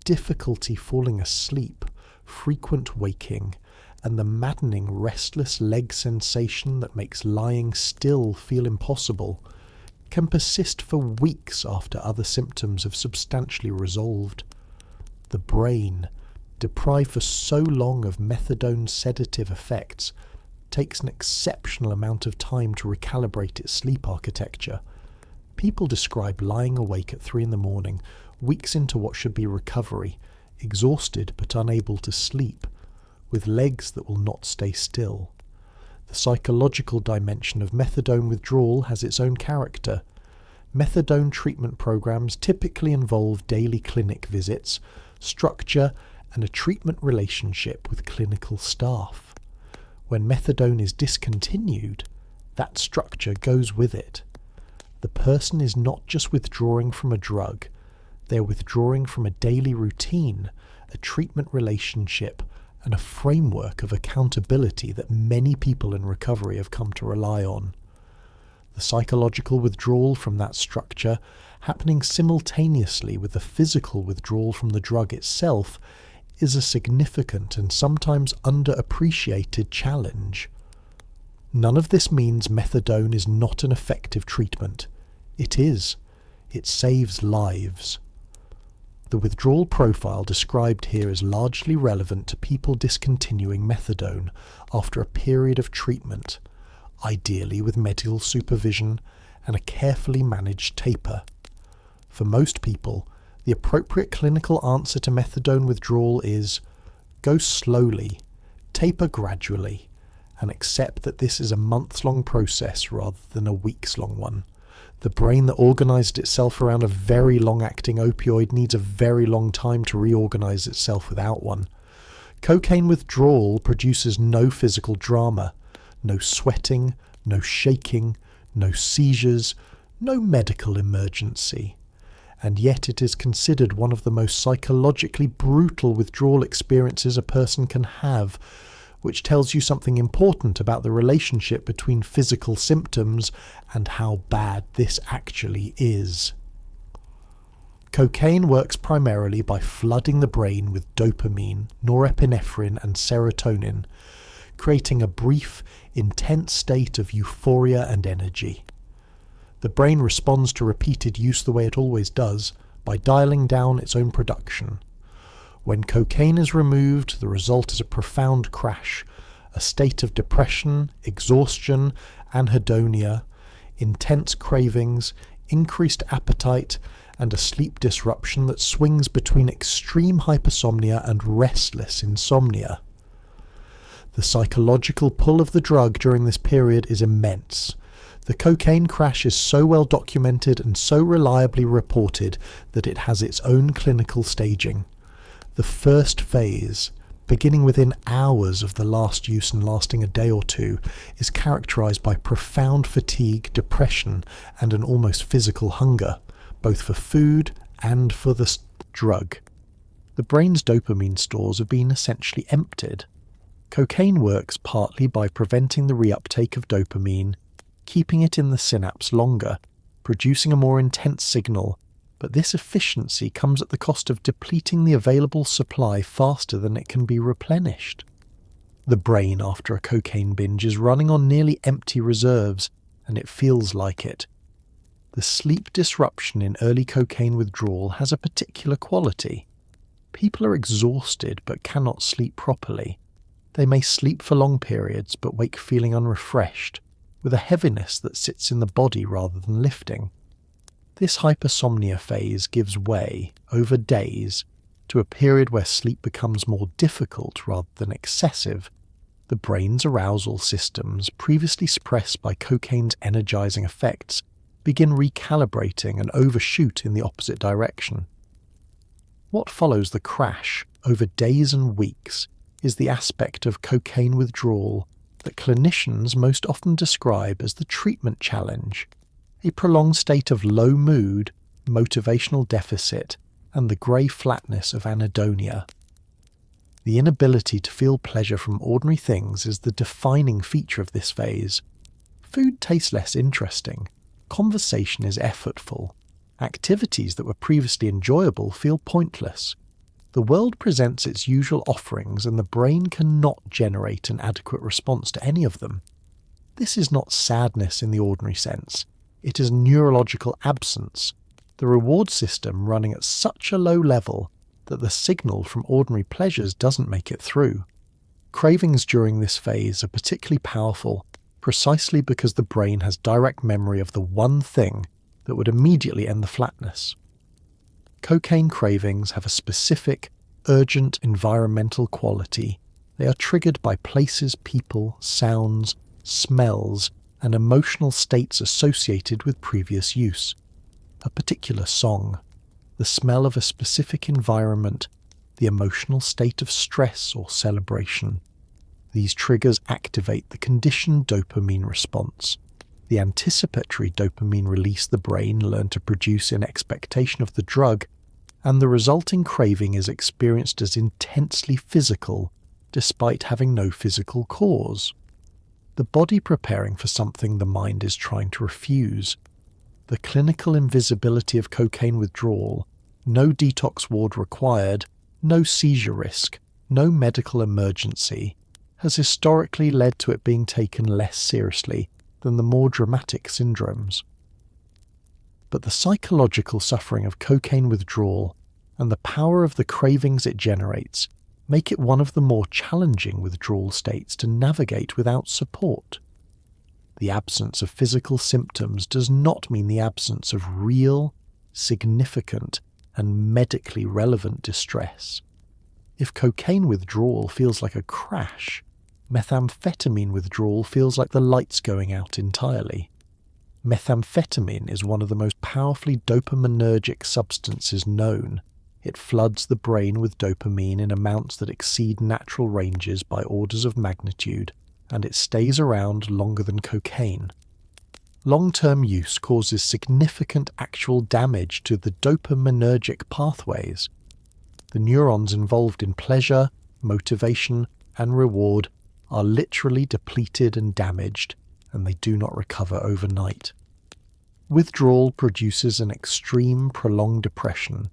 difficulty falling asleep, frequent waking, and the maddening restless leg sensation that makes lying still feel impossible can persist for weeks after other symptoms have substantially resolved. The brain, deprived for so long of methadone's sedative effects, takes an exceptional amount of time to recalibrate its sleep architecture. People describe lying awake at 3 in the morning, weeks into what should be recovery, exhausted but unable to sleep, with legs that will not stay still. The psychological dimension of methadone withdrawal has its own character. Methadone treatment programs typically involve daily clinic visits, structure, and a treatment relationship with clinical staff. When methadone is discontinued, that structure goes with it. The person is not just withdrawing from a drug, they're withdrawing from a daily routine, a treatment relationship, and a framework of accountability that many people in recovery have come to rely on. The psychological withdrawal from that structure, happening simultaneously with the physical withdrawal from the drug itself, is a significant and sometimes underappreciated challenge. None of this means methadone is not an effective treatment. It is. It saves lives. The withdrawal profile described here is largely relevant to people discontinuing methadone after a period of treatment, ideally with medical supervision and a carefully managed taper. For most people, the appropriate clinical answer to methadone withdrawal is go slowly, taper gradually, and accept that this is a months-long process rather than a weeks-long one. The brain that organised itself around a very long-acting opioid needs a very long time to reorganise itself without one. Cocaine withdrawal produces no physical drama, no sweating, no shaking, no seizures, no medical emergency. And yet it is considered one of the most psychologically brutal withdrawal experiences a person can have, which tells you something important about the relationship between physical symptoms and how bad this actually is. Cocaine works primarily by flooding the brain with dopamine, norepinephrine, and serotonin, creating a brief, intense state of euphoria and energy. The brain responds to repeated use the way it always does, by dialing down its own production. When cocaine is removed, the result is a profound crash, a state of depression, exhaustion, anhedonia, intense cravings, increased appetite, and a sleep disruption that swings between extreme hypersomnia and restless insomnia. The psychological pull of the drug during this period is immense. The cocaine crash is so well documented and so reliably reported that it has its own clinical staging. The first phase, beginning within hours of the last use and lasting a day or two, is characterized by profound fatigue, depression, and an almost physical hunger, both for food and for the drug. The brain's dopamine stores have been essentially emptied. Cocaine works partly by preventing the reuptake of dopamine, keeping it in the synapse longer, producing a more intense signal, but this efficiency comes at the cost of depleting the available supply faster than it can be replenished. The brain after a cocaine binge is running on nearly empty reserves, and it feels like it. The sleep disruption in early cocaine withdrawal has a particular quality. People are exhausted but cannot sleep properly. They may sleep for long periods but wake feeling unrefreshed, with a heaviness that sits in the body rather than lifting. This hypersomnia phase gives way, over days, to a period where sleep becomes more difficult rather than excessive. The brain's arousal systems, previously suppressed by cocaine's energizing effects, begin recalibrating and overshoot in the opposite direction. What follows the crash, over days and weeks, is the aspect of cocaine withdrawal that clinicians most often describe as the treatment challenge, a prolonged state of low mood, motivational deficit, and the grey flatness of anhedonia. The inability to feel pleasure from ordinary things is the defining feature of this phase. Food tastes less interesting, conversation is effortful, activities that were previously enjoyable feel pointless. The world presents its usual offerings and the brain cannot generate an adequate response to any of them. This is not sadness in the ordinary sense. It is neurological absence, the reward system running at such a low level that the signal from ordinary pleasures doesn't make it through. Cravings during this phase are particularly powerful precisely because the brain has direct memory of the one thing that would immediately end the flatness. Cocaine cravings have a specific, urgent environmental quality. They are triggered by places, people, sounds, smells, and emotional states associated with previous use. A particular song, the smell of a specific environment, the emotional state of stress or celebration. These triggers activate the conditioned dopamine response, the anticipatory dopamine release the brain learned to produce in expectation of the drug, and the resulting craving is experienced as intensely physical, despite having no physical cause. The body preparing for something the mind is trying to refuse. The clinical invisibility of cocaine withdrawal, no detox ward required, no seizure risk, no medical emergency, has historically led to it being taken less seriously than the more dramatic syndromes. But the psychological suffering of cocaine withdrawal and the power of the cravings it generates make it one of the more challenging withdrawal states to navigate without support. The absence of physical symptoms does not mean the absence of real, significant, and medically relevant distress. If cocaine withdrawal feels like a crash, methamphetamine withdrawal feels like the lights going out entirely. Methamphetamine is one of the most powerfully dopaminergic substances known. It floods the brain with dopamine in amounts that exceed natural ranges by orders of magnitude, and it stays around longer than cocaine. Long-term use causes significant actual damage to the dopaminergic pathways. The neurons involved in pleasure, motivation, and reward are literally depleted and damaged, and they do not recover overnight. Withdrawal produces an extreme, prolonged depression,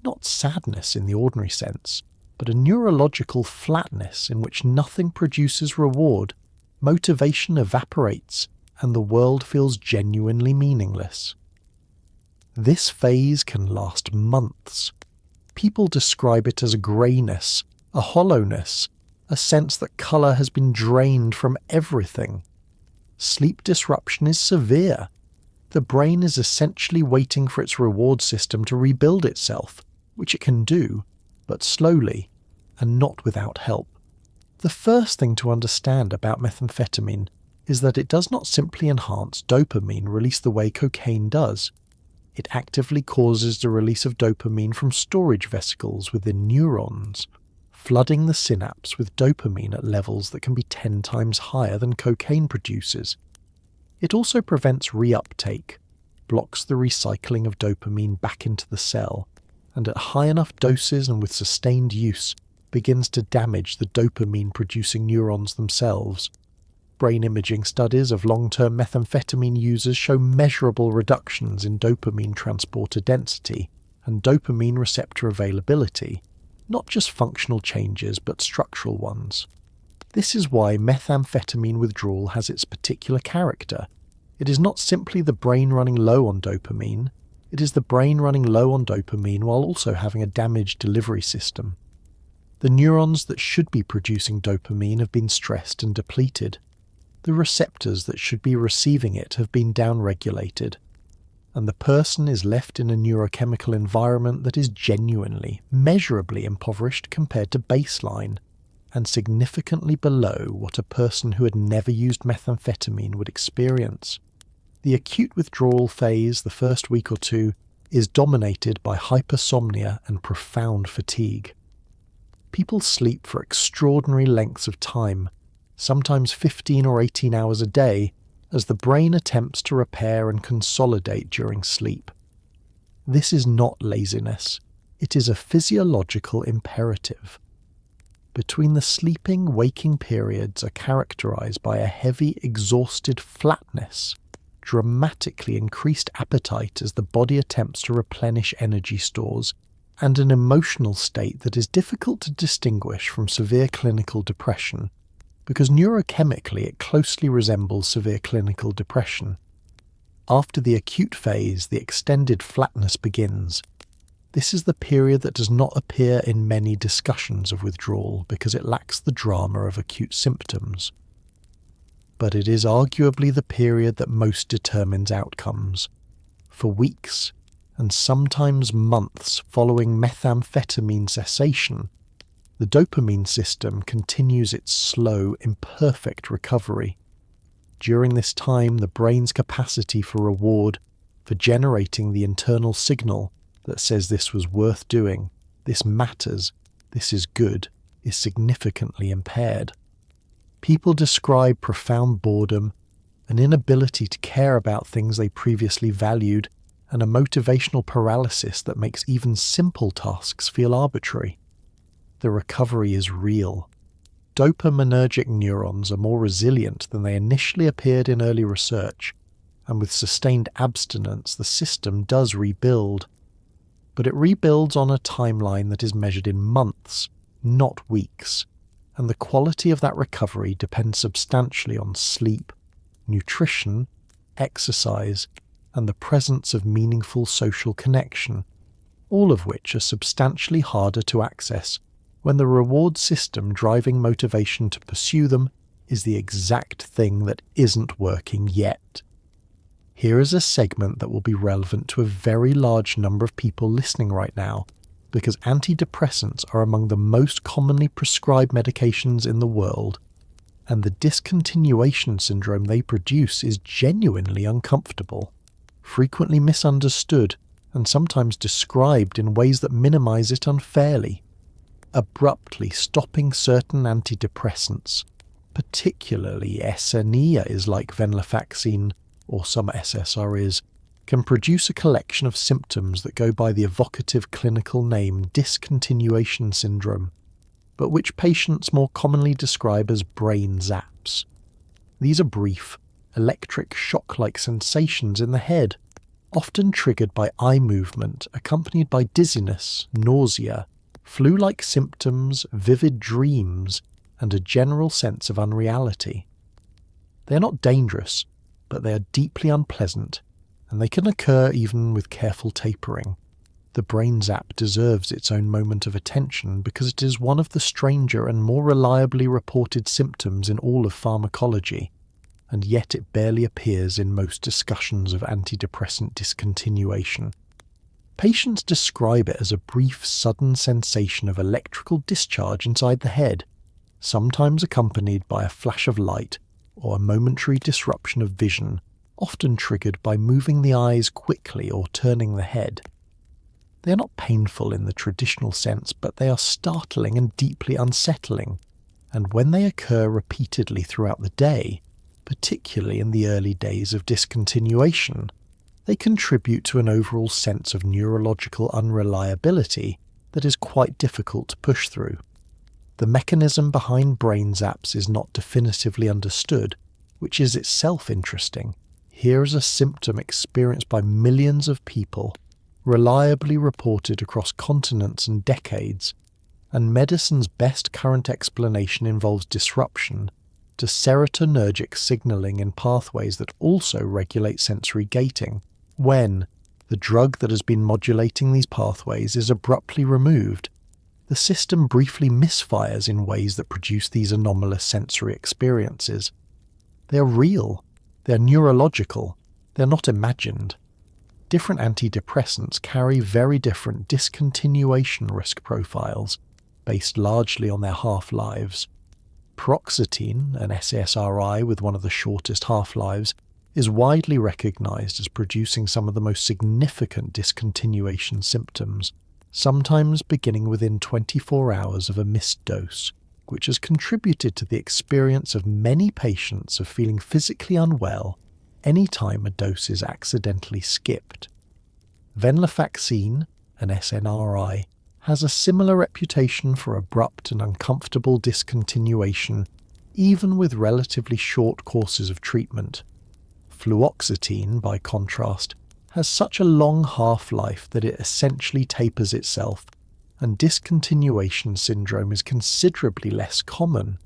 not sadness in the ordinary sense, but a neurological flatness in which nothing produces reward, motivation evaporates, and the world feels genuinely meaningless. This phase can last months. People describe it as a greyness, a hollowness, a sense that colour has been drained from everything. Sleep disruption is severe. The brain is essentially waiting for its reward system to rebuild itself, which it can do, but slowly, and not without help. The first thing to understand about methamphetamine is that it does not simply enhance dopamine release the way cocaine does. It actively causes the release of dopamine from storage vesicles within neurons, flooding the synapse with dopamine at levels that can be 10 times higher than cocaine produces. It also prevents reuptake, blocks the recycling of dopamine back into the cell, and at high enough doses and with sustained use, begins to damage the dopamine-producing neurons themselves. Brain imaging studies of long-term methamphetamine users show measurable reductions in dopamine transporter density and dopamine receptor availability, not just functional changes but structural ones. This is why methamphetamine withdrawal has its particular character. It is not simply the brain running low on dopamine, it is the brain running low on dopamine while also having a damaged delivery system. The neurons that should be producing dopamine have been stressed and depleted. The receptors that should be receiving it have been downregulated, and the person is left in a neurochemical environment that is genuinely, measurably impoverished compared to baseline, and significantly below what a person who had never used methamphetamine would experience. The acute withdrawal phase, the first week or two, is dominated by hypersomnia and profound fatigue. People sleep for extraordinary lengths of time, sometimes 15 or 18 hours a day, as the brain attempts to repair and consolidate during sleep. This is not laziness, it is a physiological imperative. Between the sleeping-waking periods are characterized by a heavy, exhausted flatness, dramatically increased appetite as the body attempts to replenish energy stores, and an emotional state that is difficult to distinguish from severe clinical depression, because neurochemically it closely resembles severe clinical depression. After the acute phase, the extended flatness begins. This is the period that does not appear in many discussions of withdrawal because it lacks the drama of acute symptoms. But it is arguably the period that most determines outcomes. For weeks, and sometimes months following methamphetamine cessation, the dopamine system continues its slow, imperfect recovery. During this time, the brain's capacity for reward, for generating the internal signal that says this was worth doing, this matters, this is good, is significantly impaired. People describe profound boredom, an inability to care about things they previously valued, and a motivational paralysis that makes even simple tasks feel arbitrary. The recovery is real. Dopaminergic neurons are more resilient than they initially appeared in early research, and with sustained abstinence the system does rebuild. But it rebuilds on a timeline that is measured in months, not weeks, and the quality of that recovery depends substantially on sleep, nutrition, exercise, and the presence of meaningful social connection, all of which are substantially harder to access when the reward system driving motivation to pursue them is the exact thing that isn't working yet. Here is a segment that will be relevant to a very large number of people listening right now, because antidepressants are among the most commonly prescribed medications in the world, and the discontinuation syndrome they produce is genuinely uncomfortable, frequently misunderstood, and sometimes described in ways that minimize it unfairly. Abruptly stopping certain antidepressants, particularly SNRIs like venlafaxine or some SSRIs, can produce a collection of symptoms that go by the evocative clinical name discontinuation syndrome, but which patients more commonly describe as brain zaps. These are brief, electric shock-like sensations in the head, often triggered by eye movement accompanied by dizziness, nausea, flu-like symptoms, vivid dreams, and a general sense of unreality. They are not dangerous, but they are deeply unpleasant, and they can occur even with careful tapering. The brain zap deserves its own moment of attention because it is one of the stranger and more reliably reported symptoms in all of pharmacology, and yet it barely appears in most discussions of antidepressant discontinuation. Patients describe it as a brief, sudden sensation of electrical discharge inside the head, sometimes accompanied by a flash of light or a momentary disruption of vision, often triggered by moving the eyes quickly or turning the head. They are not painful in the traditional sense, but they are startling and deeply unsettling, and when they occur repeatedly throughout the day, particularly in the early days of discontinuation, they contribute to an overall sense of neurological unreliability that is quite difficult to push through. The mechanism behind brain zaps is not definitively understood, which is itself interesting. Here is a symptom experienced by millions of people, reliably reported across continents and decades, and medicine's best current explanation involves disruption to serotonergic signaling in pathways that also regulate sensory gating, when the drug that has been modulating these pathways is abruptly removed. The system briefly misfires in ways that produce these anomalous sensory experiences. They are real, they are neurological, they are not imagined. Different antidepressants carry very different discontinuation risk profiles, based largely on their half-lives. Paroxetine, an SSRI with one of the shortest half-lives, is widely recognized as producing some of the most significant discontinuation symptoms, sometimes beginning within 24 hours of a missed dose, which has contributed to the experience of many patients of feeling physically unwell any time a dose is accidentally skipped. Venlafaxine, an SNRI, has a similar reputation for abrupt and uncomfortable discontinuation, even with relatively short courses of treatment. Fluoxetine, by contrast, has such a long half-life that it essentially tapers itself, and discontinuation syndrome is considerably less common.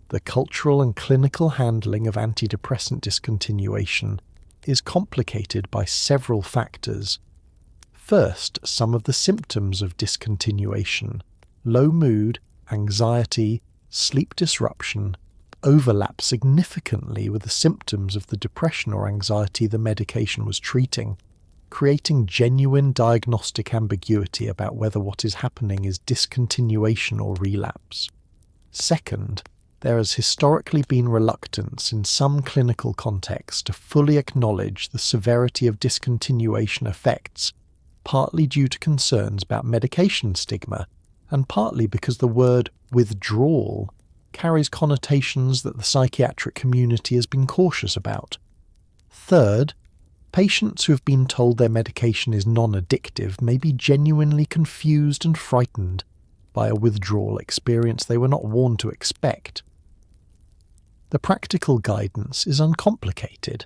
The cultural and clinical handling of antidepressant discontinuation is complicated by several factors. First, some of the symptoms of discontinuation, low mood, anxiety, sleep disruption, overlap significantly with the symptoms of the depression or anxiety the medication was treating, creating genuine diagnostic ambiguity about whether what is happening is discontinuation or relapse. Second, there has historically been reluctance in some clinical contexts to fully acknowledge the severity of discontinuation effects, partly due to concerns about medication stigma, and partly because the word withdrawal carries connotations that the psychiatric community has been cautious about. Third, patients who have been told their medication is non-addictive may be genuinely confused and frightened by a withdrawal experience they were not warned to expect. The practical guidance is uncomplicated.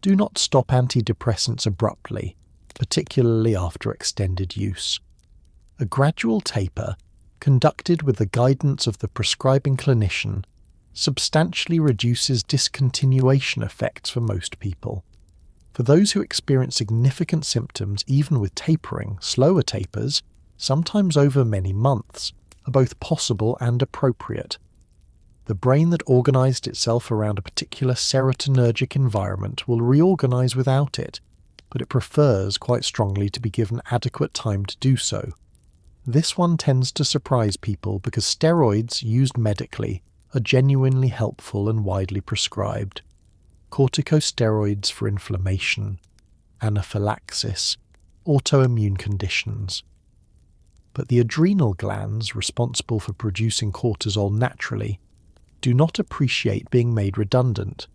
Do not stop antidepressants abruptly, particularly after extended use. A gradual taper, conducted with the guidance of the prescribing clinician, substantially reduces discontinuation effects for most people. For those who experience significant symptoms even with tapering, slower tapers, sometimes over many months, are both possible and appropriate. The brain that organized itself around a particular serotonergic environment will reorganize without it, but it prefers quite strongly to be given adequate time to do so. This one tends to surprise people because steroids used medically are genuinely helpful and widely prescribed. Corticosteroids for inflammation, anaphylaxis, autoimmune conditions. But the adrenal glands responsible for producing cortisol naturally do not appreciate being made redundant.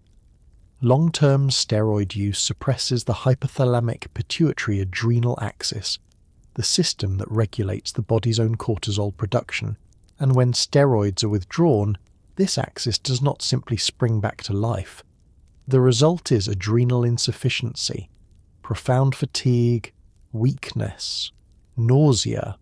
Long-term steroid use suppresses the hypothalamic pituitary adrenal axis, the system that regulates the body's own cortisol production, and when steroids are withdrawn, this axis does not simply spring back to life. The result is adrenal insufficiency, profound fatigue, weakness, nausea,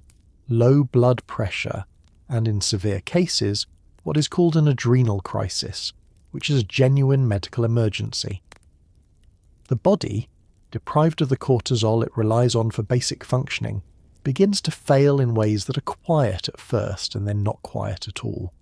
low blood pressure, and in severe cases, what is called an adrenal crisis, which is a genuine medical emergency. The body, deprived of the cortisol it relies on for basic functioning, begins to fail in ways that are quiet at first and then not quiet at all.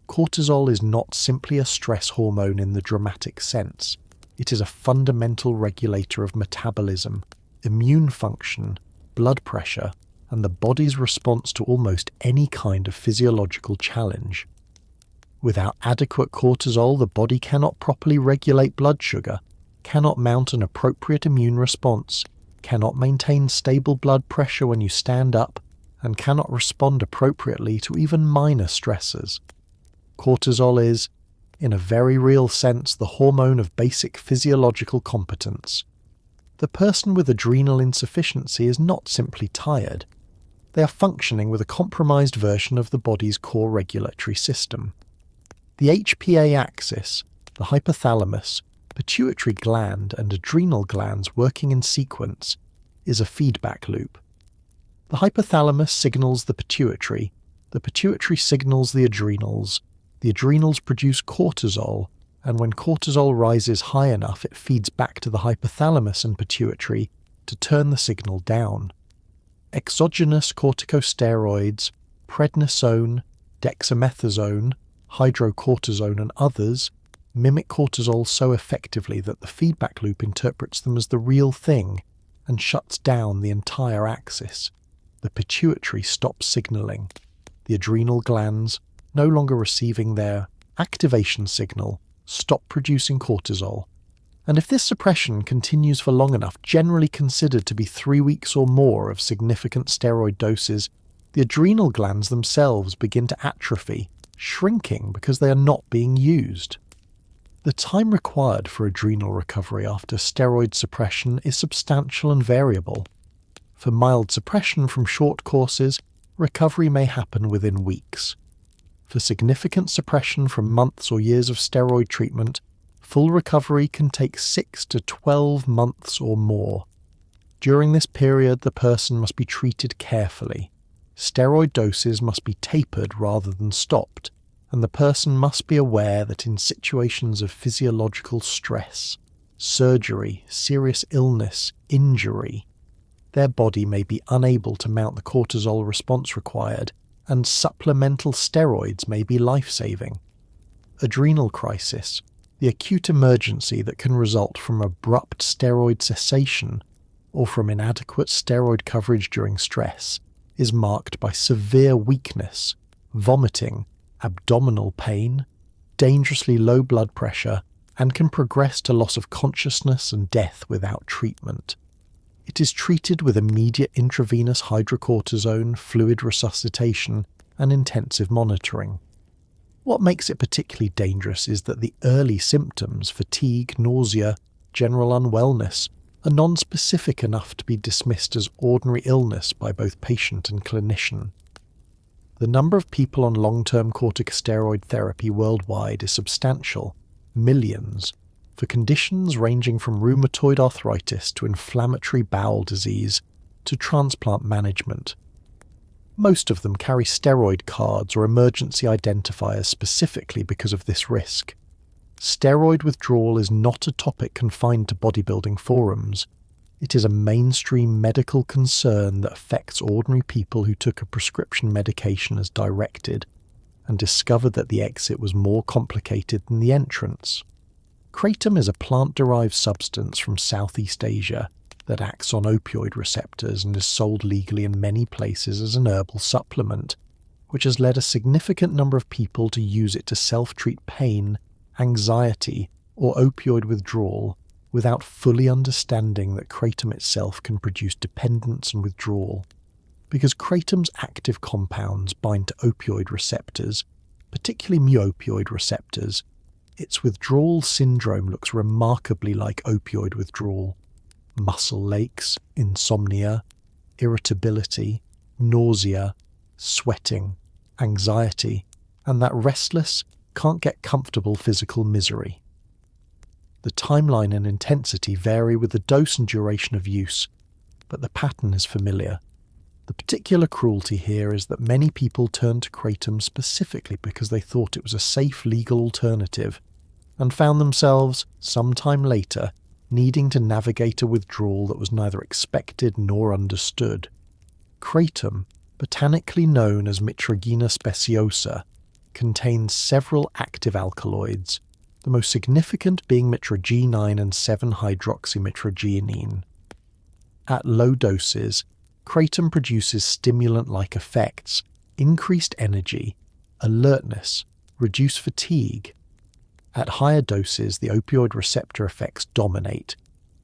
Cortisol is not simply a stress hormone in the dramatic sense. It is a fundamental regulator of metabolism, immune function, blood pressure, and the body's response to almost any kind of physiological challenge. Without adequate cortisol, the body cannot properly regulate blood sugar, cannot mount an appropriate immune response, cannot maintain stable blood pressure when you stand up, and cannot respond appropriately to even minor stressors. Cortisol is, in a very real sense, the hormone of basic physiological competence. The person with adrenal insufficiency is not simply tired. They are functioning with a compromised version of the body's core regulatory system. The HPA axis, the hypothalamus, pituitary gland and adrenal glands working in sequence, is a feedback loop. The hypothalamus signals the pituitary signals the adrenals produce cortisol, and when cortisol rises high enough it feeds back to the hypothalamus and pituitary to turn the signal down. Exogenous corticosteroids, prednisone, dexamethasone, hydrocortisone and others mimic cortisol so effectively that the feedback loop interprets them as the real thing and shuts down the entire axis. The pituitary stops signaling. The adrenal glands, no longer receiving their activation signal, stop producing cortisol. And if this suppression continues for long enough, generally considered to be 3 weeks or more of significant steroid doses, the adrenal glands themselves begin to atrophy, shrinking because they are not being used. The time required for adrenal recovery after steroid suppression is substantial and variable. For mild suppression from short courses, recovery may happen within weeks. For significant suppression from months or years of steroid treatment, full recovery can take 6 to 12 months or more. During this period, the person must be treated carefully. Steroid doses must be tapered rather than stopped, and the person must be aware that in situations of physiological stress, surgery, serious illness, injury, their body may be unable to mount the cortisol response required, and supplemental steroids may be life-saving. Adrenal crisis, the acute emergency that can result from abrupt steroid cessation or from inadequate steroid coverage during stress, is marked by severe weakness, vomiting, abdominal pain, dangerously low blood pressure, and can progress to loss of consciousness and death without treatment. It is treated with immediate intravenous hydrocortisone, fluid resuscitation, and intensive monitoring. What makes it particularly dangerous is that the early symptoms, fatigue, nausea, general unwellness, are non-specific enough to be dismissed as ordinary illness by both patient and clinician. The number of people on long-term corticosteroid therapy worldwide is substantial, millions, for conditions ranging from rheumatoid arthritis to inflammatory bowel disease to transplant management. Most of them carry steroid cards or emergency identifiers specifically because of this risk. Steroid withdrawal is not a topic confined to bodybuilding forums. It is a mainstream medical concern that affects ordinary people who took a prescription medication as directed and discovered that the exit was more complicated than the entrance. Kratom is a plant-derived substance from Southeast Asia that acts on opioid receptors and is sold legally in many places as an herbal supplement, which has led a significant number of people to use it to self-treat pain, anxiety, or opioid withdrawal without fully understanding that kratom itself can produce dependence and withdrawal. Because kratom's active compounds bind to opioid receptors, particularly mu-opioid receptors, its withdrawal syndrome looks remarkably like opioid withdrawal. Muscle aches, insomnia, irritability, nausea, sweating, anxiety, and that restless, can't get comfortable physical misery. The timeline and intensity vary with the dose and duration of use, but the pattern is familiar. The particular cruelty here is that many people turn to kratom specifically because they thought it was a safe legal alternative, and found themselves, sometime later, needing to navigate a withdrawal that was neither expected nor understood. Kratom, botanically known as Mitragina speciosa, contains several active alkaloids, the most significant being mitragynine and 7-hydroxymitragynine. At low doses, kratom produces stimulant-like effects, increased energy, alertness, reduced fatigue. At higher doses, the opioid receptor effects dominate: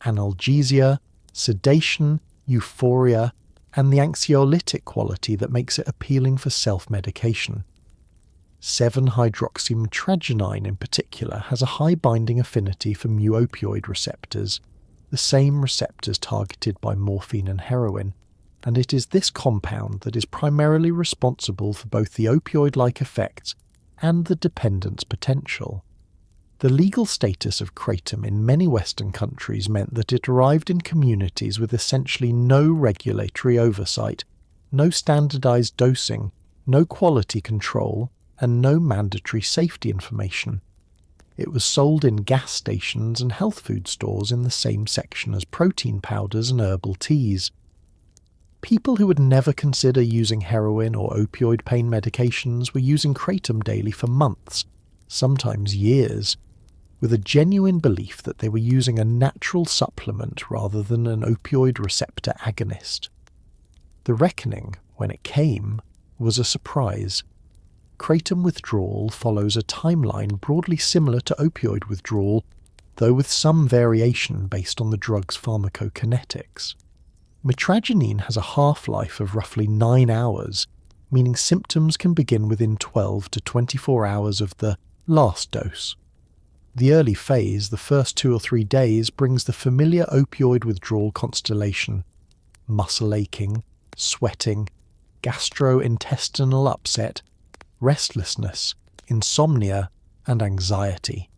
analgesia, sedation, euphoria, and the anxiolytic quality that makes it appealing for self-medication. 7-hydroxymitragynine in particular has a high binding affinity for mu-opioid receptors, the same receptors targeted by morphine and heroin, and it is this compound that is primarily responsible for both the opioid-like effects and the dependence potential. The legal status of kratom in many Western countries meant that it arrived in communities with essentially no regulatory oversight, no standardized dosing, no quality control, and no mandatory safety information. It was sold in gas stations and health food stores in the same section as protein powders and herbal teas. People who would never consider using heroin or opioid pain medications were using kratom daily for months, sometimes years, with a genuine belief that they were using a natural supplement rather than an opioid receptor agonist. The reckoning, when it came, was a surprise. Kratom withdrawal follows a timeline broadly similar to opioid withdrawal, though with some variation based on the drug's pharmacokinetics. Mitragynine has a half-life of roughly 9 hours, meaning symptoms can begin within 12 to 24 hours of the last dose. The early phase, the first 2 or 3 days, brings the familiar opioid withdrawal constellation: muscle aching, sweating, gastrointestinal upset, restlessness, insomnia, and anxiety.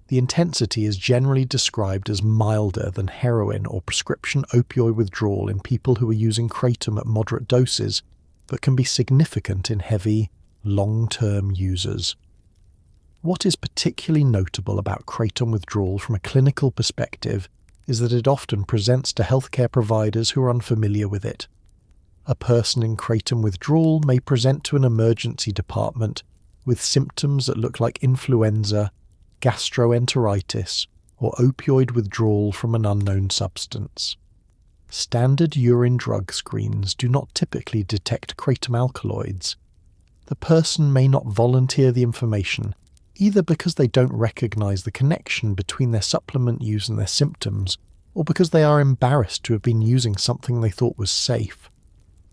The intensity is generally described as milder than heroin or prescription opioid withdrawal in people who are using kratom at moderate doses, but can be significant in heavy, long-term users. What is particularly notable about kratom withdrawal from a clinical perspective is that it often presents to healthcare providers who are unfamiliar with it. A person in kratom withdrawal may present to an emergency department with symptoms that look like influenza, gastroenteritis, or opioid withdrawal from an unknown substance. Standard urine drug screens do not typically detect kratom alkaloids. The person may not volunteer the information, either because they don't recognize the connection between their supplement use and their symptoms, or because they are embarrassed to have been using something they thought was safe.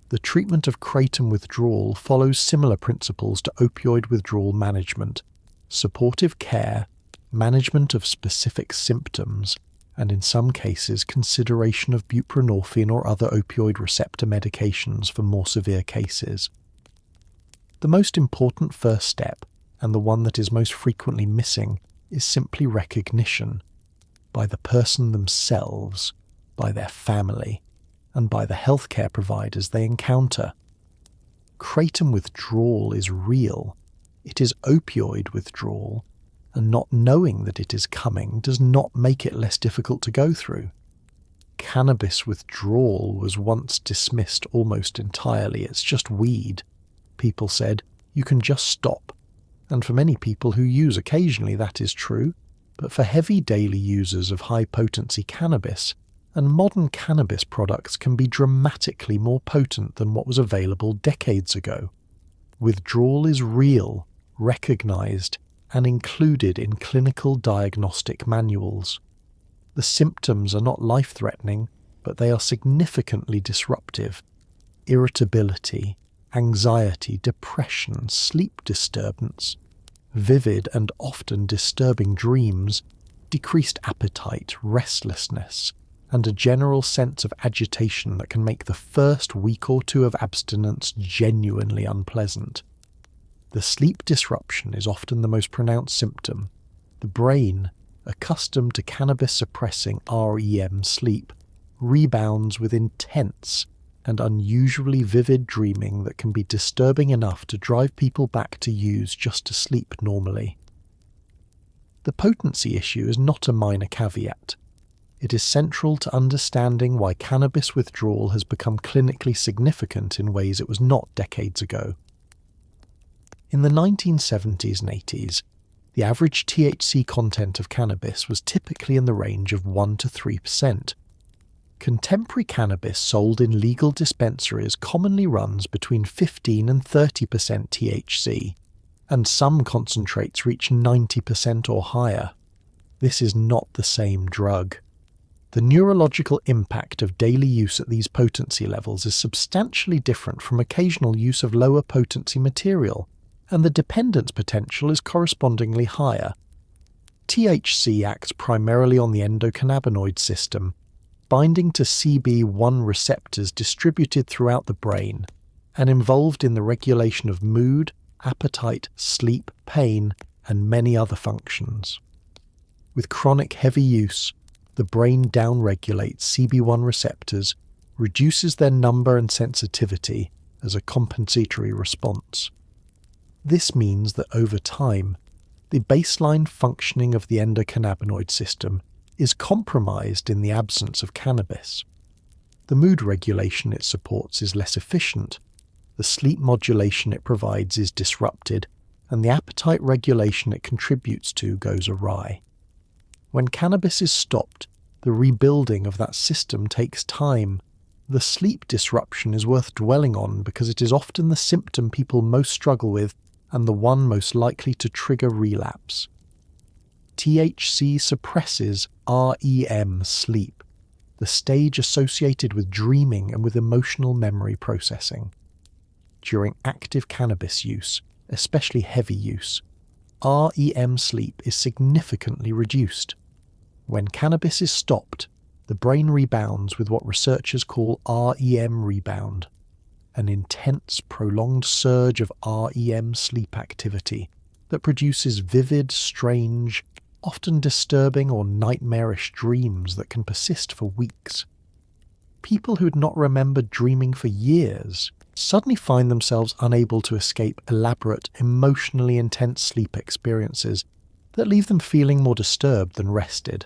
The treatment of kratom withdrawal follows similar principles to opioid withdrawal management: supportive care, management of specific symptoms, and in some cases consideration of buprenorphine or other opioid receptor medications for more severe cases. The most important first step, and the one that is most frequently missing, is simply recognition, by the person themselves, by their family, and by the healthcare providers they encounter. Kratom withdrawal is real. It is opioid withdrawal, and not knowing that it is coming does not make it less difficult to go through. Cannabis withdrawal was once dismissed almost entirely. It's just weed. People said, you can just stop. And for many people who use occasionally, that is true. But for heavy daily users of high-potency cannabis, and modern cannabis products can be dramatically more potent than what was available decades ago. Withdrawal is real, recognized, and included in clinical diagnostic manuals. The symptoms are not life-threatening, but they are significantly disruptive. Irritability, anxiety, depression, sleep disturbance, vivid and often disturbing dreams, decreased appetite, restlessness, and a general sense of agitation that can make the first week or two of abstinence genuinely unpleasant. The sleep disruption is often the most pronounced symptom. The brain, accustomed to cannabis-suppressing REM sleep, rebounds with intense and unusually vivid dreaming that can be disturbing enough to drive people back to use just to sleep normally. The potency issue is not a minor caveat. It is central to understanding why cannabis withdrawal has become clinically significant in ways it was not decades ago. In the 1970s and 80s, the average THC content of cannabis was typically in the range of 1 to 3%. Contemporary cannabis sold in legal dispensaries commonly runs between 15 and 30% THC, and some concentrates reach 90% or higher. This is not the same drug. The neurological impact of daily use at these potency levels is substantially different from occasional use of lower potency material, and the dependence potential is correspondingly higher. THC acts primarily on the endocannabinoid system, binding to CB1 receptors distributed throughout the brain, and involved in the regulation of mood, appetite, sleep, pain, and many other functions. With chronic heavy use, the brain downregulates CB1 receptors, reduces their number and sensitivity as a compensatory response. This means that over time, the baseline functioning of the endocannabinoid system is compromised in the absence of cannabis. The mood regulation it supports is less efficient, the sleep modulation it provides is disrupted, and the appetite regulation it contributes to goes awry. When cannabis is stopped, the rebuilding of that system takes time. The sleep disruption is worth dwelling on because it is often the symptom people most struggle with and the one most likely to trigger relapse. THC suppresses REM sleep, the stage associated with dreaming and with emotional memory processing. During active cannabis use, especially heavy use, REM sleep is significantly reduced. When cannabis is stopped, the brain rebounds with what researchers call REM rebound, an intense, prolonged surge of REM sleep activity that produces vivid, strange, often disturbing or nightmarish dreams that can persist for weeks. People who had not remembered dreaming for years suddenly find themselves unable to escape elaborate, emotionally intense sleep experiences that leave them feeling more disturbed than rested.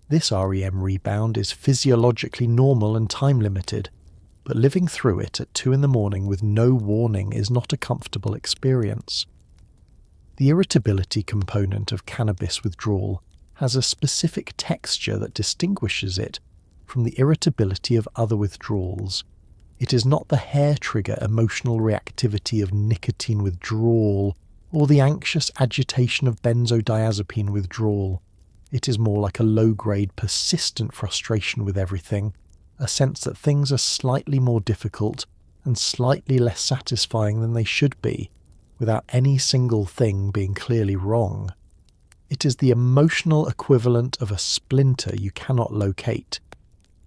This REM rebound is physiologically normal and time-limited, but living through it at 2 a.m. with no warning is not a comfortable experience. The irritability component of cannabis withdrawal has a specific texture that distinguishes it from the irritability of other withdrawals. It is not the hair-trigger emotional reactivity of nicotine withdrawal or the anxious agitation of benzodiazepine withdrawal. It is more like a low-grade, persistent frustration with everything, a sense that things are slightly more difficult and slightly less satisfying than they should be, without any single thing being clearly wrong. It is the emotional equivalent of a splinter you cannot locate.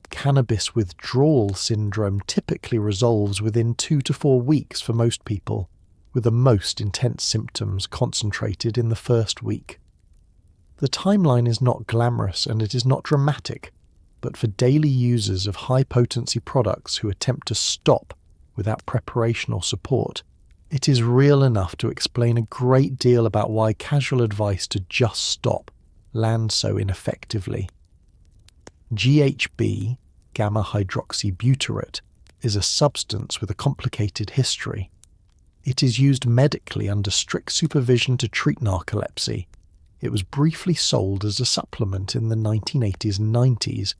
Cannabis withdrawal syndrome typically resolves within 2 to 4 weeks for most people, with the most intense symptoms concentrated in the first week. The timeline is not glamorous and it is not dramatic, but for daily users of high-potency products who attempt to stop without preparation or support, it is real enough to explain a great deal about why casual advice to just stop lands so ineffectively. GHB, gamma-hydroxybutyrate, is a substance with a complicated history. It is used medically under strict supervision to treat narcolepsy. It was briefly sold as a supplement in the 1980s and 90s,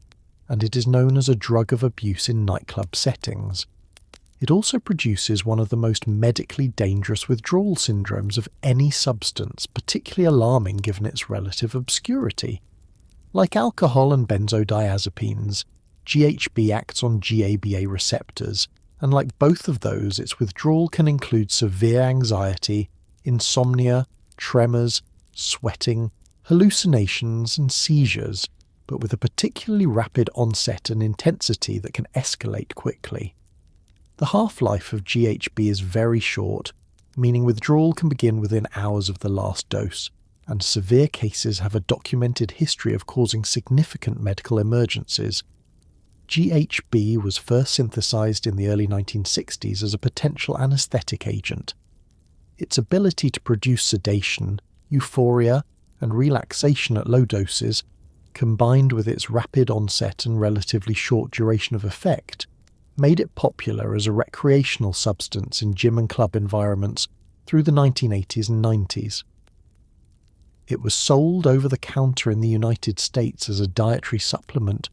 and it is known as a drug of abuse in nightclub settings. It also produces one of the most medically dangerous withdrawal syndromes of any substance, particularly alarming given its relative obscurity. Like alcohol and benzodiazepines, GHB acts on GABA receptors, and like both of those, its withdrawal can include severe anxiety, insomnia, tremors, sweating, hallucinations, and seizures, but with a particularly rapid onset and intensity that can escalate quickly. The half-life of GHB is very short, meaning withdrawal can begin within hours of the last dose, and severe cases have a documented history of causing significant medical emergencies. GHB was first synthesized in the early 1960s as a potential anesthetic agent. Its ability to produce sedation, euphoria, and relaxation at low doses, combined with its rapid onset and relatively short duration of effect, made it popular as a recreational substance in gym and club environments through the 1980s and 90s. It was sold over the counter in the United States as a dietary supplement,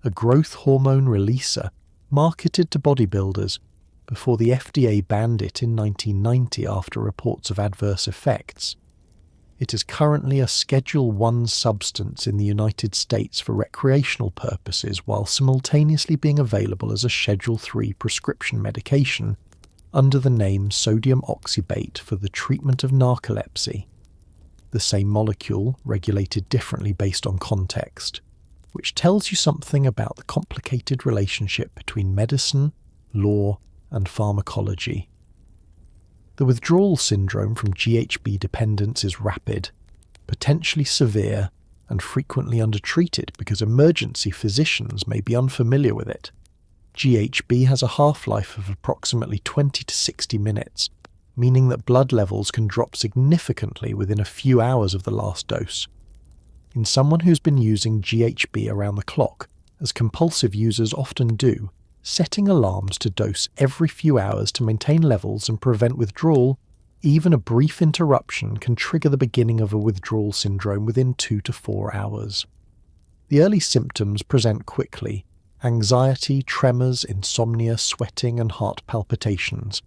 a growth hormone releaser marketed to bodybuilders, before the FDA banned it in 1990 after reports of adverse effects. It is currently a Schedule I substance in the United States for recreational purposes while simultaneously being available as a Schedule III prescription medication under the name sodium oxybate for the treatment of narcolepsy. The same molecule, regulated differently based on context, which tells you something about the complicated relationship between medicine, law, and pharmacology. The withdrawal syndrome from GHB dependence is rapid, potentially severe, and frequently undertreated because emergency physicians may be unfamiliar with it. GHB has a half-life of approximately 20 to 60 minutes, meaning that blood levels can drop significantly within a few hours of the last dose. In someone who's been using GHB around the clock, as compulsive users often do, setting alarms to dose every few hours to maintain levels and prevent withdrawal, even a brief interruption can trigger the beginning of a withdrawal syndrome within 2 to 4 hours. The early symptoms present quickly: anxiety, tremors, insomnia, sweating, and heart palpitations.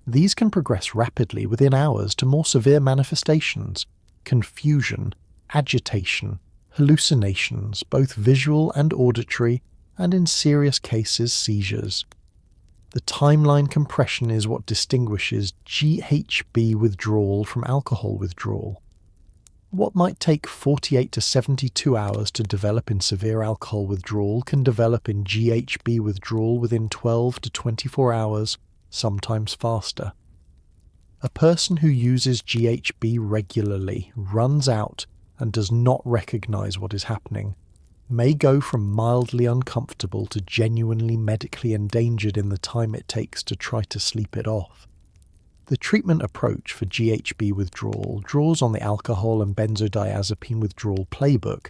These can progress rapidly within hours to more severe manifestations: confusion, agitation, hallucinations, both visual and auditory, and in serious cases, seizures. The timeline compression is what distinguishes GHB withdrawal from alcohol withdrawal. What might take 48 to 72 hours to develop in severe alcohol withdrawal can develop in GHB withdrawal within 12 to 24 hours, sometimes faster. A person who uses GHB regularly runs out and does not recognize what is happening. may go from mildly uncomfortable to genuinely medically endangered in the time it takes to try to sleep it off. The treatment approach for GHB withdrawal draws on the alcohol and benzodiazepine withdrawal playbook,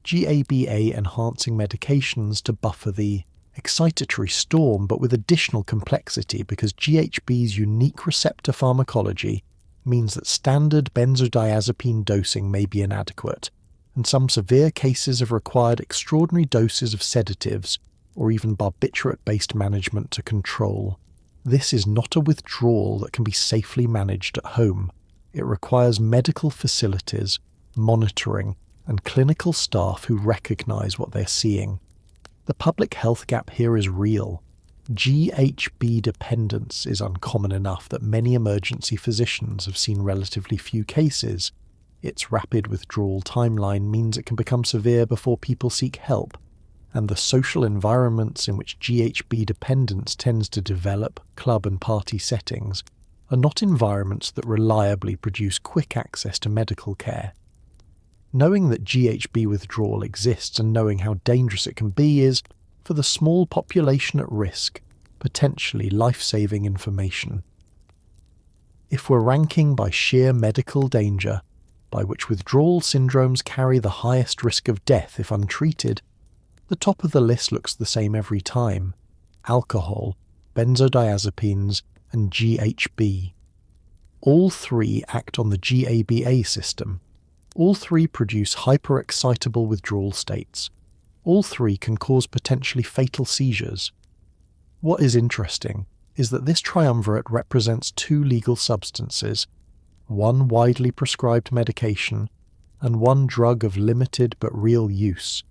GABA enhancing medications to buffer the excitatory storm, but with additional complexity because GHB's unique receptor pharmacology means that standard benzodiazepine dosing may be inadequate, and some severe cases have required extraordinary doses of sedatives or even barbiturate-based management to control. This is not a withdrawal that can be safely managed at home. It requires medical facilities, monitoring, and clinical staff who recognize what they're seeing. The public health gap here is real. GHB dependence is uncommon enough that many emergency physicians have seen relatively few cases. Its rapid withdrawal timeline means it can become severe before people seek help, and the social environments in which GHB dependence tends to develop, club and party settings, are not environments that reliably produce quick access to medical care. Knowing that GHB withdrawal exists and knowing how dangerous it can be is, for the small population at risk, potentially life-saving information. If we're ranking by sheer medical danger, by which withdrawal syndromes carry the highest risk of death if untreated, the top of the list looks the same every time: alcohol, benzodiazepines, and GHB. All three act on the GABA system. All three produce hyperexcitable withdrawal states. All three can cause potentially fatal seizures. What is interesting is that this triumvirate represents two legal substances, one widely prescribed medication and one drug of limited but real use,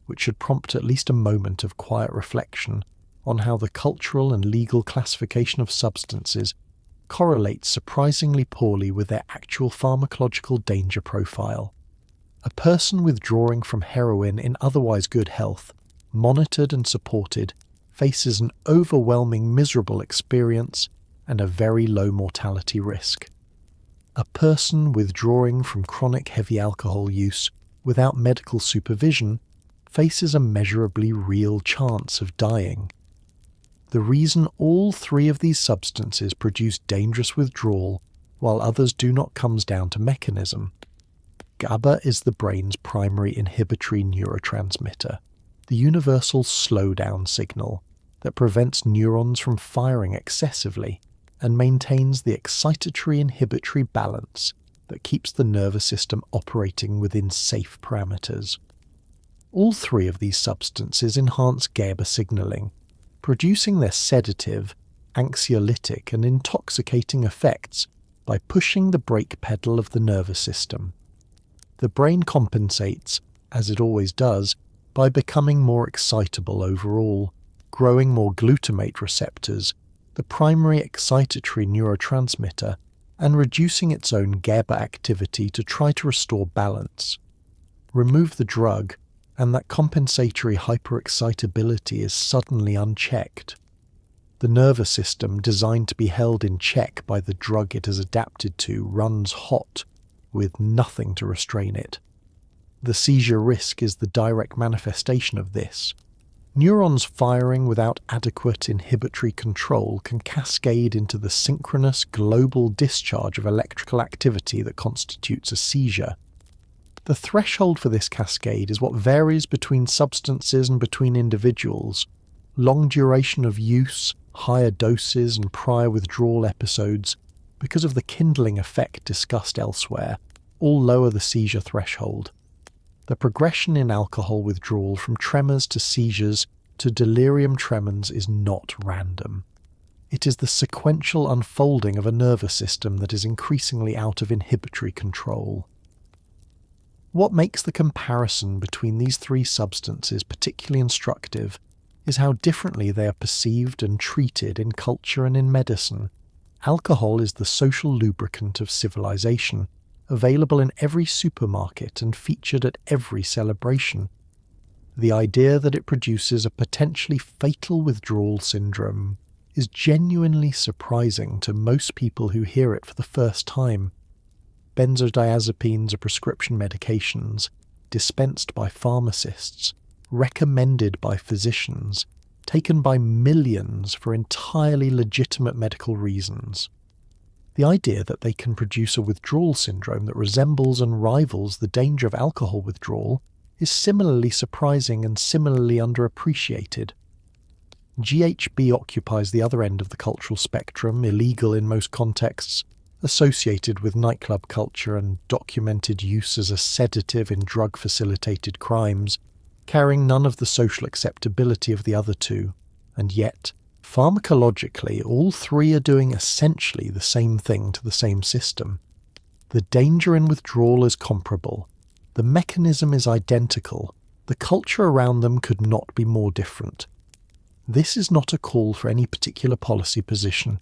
which should prompt at least a moment of quiet reflection on how the cultural and legal classification of substances correlates surprisingly poorly with their actual pharmacological danger profile. A person withdrawing from heroin in otherwise good health, monitored and supported, faces an overwhelming miserable experience and a very low mortality risk. A person withdrawing from chronic heavy alcohol use without medical supervision faces a measurably real chance of dying. The reason all three of these substances produce dangerous withdrawal while others do not comes down to mechanism. GABA is the brain's primary inhibitory neurotransmitter, the universal slowdown signal that prevents neurons from firing excessively and maintains the excitatory-inhibitory balance that keeps the nervous system operating within safe parameters. All three of these substances enhance GABA signaling, producing their sedative, anxiolytic and intoxicating effects by pushing the brake pedal of the nervous system. The brain compensates, as it always does, by becoming more excitable overall, growing more glutamate receptors, the primary excitatory neurotransmitter, and reducing its own GABA activity to try to restore balance. Remove the drug, and that compensatory hyperexcitability is suddenly unchecked. The nervous system, designed to be held in check by the drug it has adapted to, runs hot, with nothing to restrain it. The seizure risk is the direct manifestation of this. Neurons firing without adequate inhibitory control can cascade into the synchronous global discharge of electrical activity that constitutes a seizure. The threshold for this cascade is what varies between substances and between individuals. Long duration of use, higher doses and prior withdrawal episodes, because of the kindling effect discussed elsewhere, all lower the seizure threshold. The progression in alcohol withdrawal from tremors to seizures to delirium tremens is not random. It is the sequential unfolding of a nervous system that is increasingly out of inhibitory control. What makes the comparison between these three substances particularly instructive is how differently they are perceived and treated in culture and in medicine. Alcohol is the social lubricant of civilization, available in every supermarket and featured at every celebration. The idea that it produces a potentially fatal withdrawal syndrome is genuinely surprising to most people who hear it for the first time. Benzodiazepines are prescription medications, dispensed by pharmacists, recommended by physicians, taken by millions for entirely legitimate medical reasons. The idea that they can produce a withdrawal syndrome that resembles and rivals the danger of alcohol withdrawal is similarly surprising and similarly underappreciated. GHB occupies the other end of the cultural spectrum, illegal in most contexts, associated with nightclub culture and documented use as a sedative in drug-facilitated crimes, carrying none of the social acceptability of the other two, and yet, pharmacologically, all three are doing essentially the same thing to the same system. The danger in withdrawal is comparable. The mechanism is identical. The culture around them could not be more different. This is not a call for any particular policy position.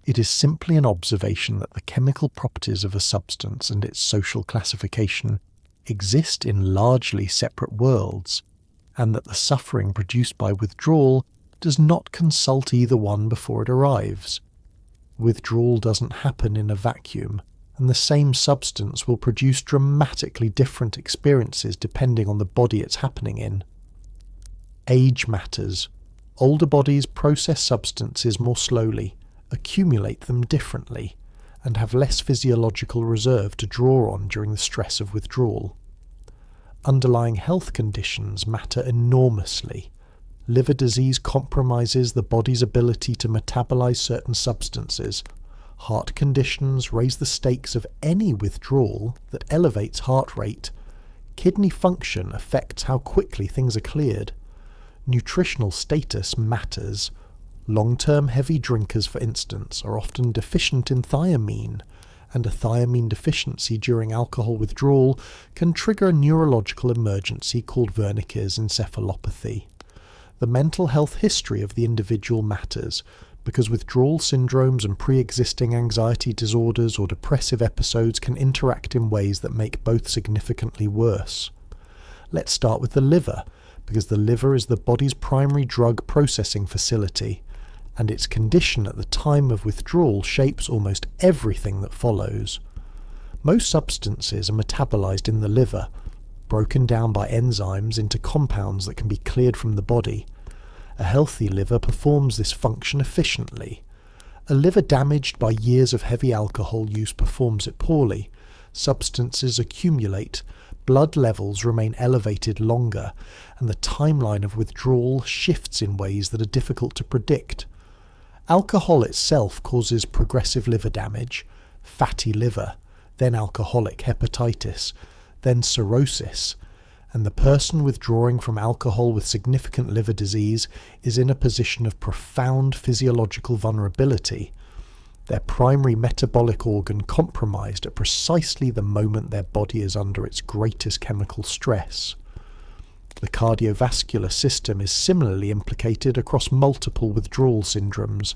It is simply an observation that the chemical properties of a substance and its social classification exist in largely separate worlds, and that the suffering produced by withdrawal does not consult either one before it arrives. Withdrawal doesn't happen in a vacuum, and the same substance will produce dramatically different experiences depending on the body it's happening in. Age matters. Older bodies process substances more slowly, accumulate them differently, and have less physiological reserve to draw on during the stress of withdrawal. Underlying health conditions matter enormously. Liver disease compromises the body's ability to metabolize certain substances. Heart conditions raise the stakes of any withdrawal that elevates heart rate. Kidney function affects how quickly things are cleared. Nutritional status matters. Long-term heavy drinkers, for instance, are often deficient in thiamine, and a thiamine deficiency during alcohol withdrawal can trigger a neurological emergency called Wernicke's encephalopathy. The mental health history of the individual matters, because withdrawal syndromes and pre-existing anxiety disorders or depressive episodes can interact in ways that make both significantly worse. Let's start with the liver, because the liver is the body's primary drug processing facility, and its condition at the time of withdrawal shapes almost everything that follows. Most substances are metabolized in the liver, broken down by enzymes into compounds that can be cleared from the body. A healthy liver performs this function efficiently. A liver damaged by years of heavy alcohol use performs it poorly. Substances accumulate, blood levels remain elevated longer, and the timeline of withdrawal shifts in ways that are difficult to predict. Alcohol itself causes progressive liver damage, fatty liver, then alcoholic hepatitis, then cirrhosis, and the person withdrawing from alcohol with significant liver disease is in a position of profound physiological vulnerability, their primary metabolic organ compromised at precisely the moment their body is under its greatest chemical stress. The cardiovascular system is similarly implicated across multiple withdrawal syndromes.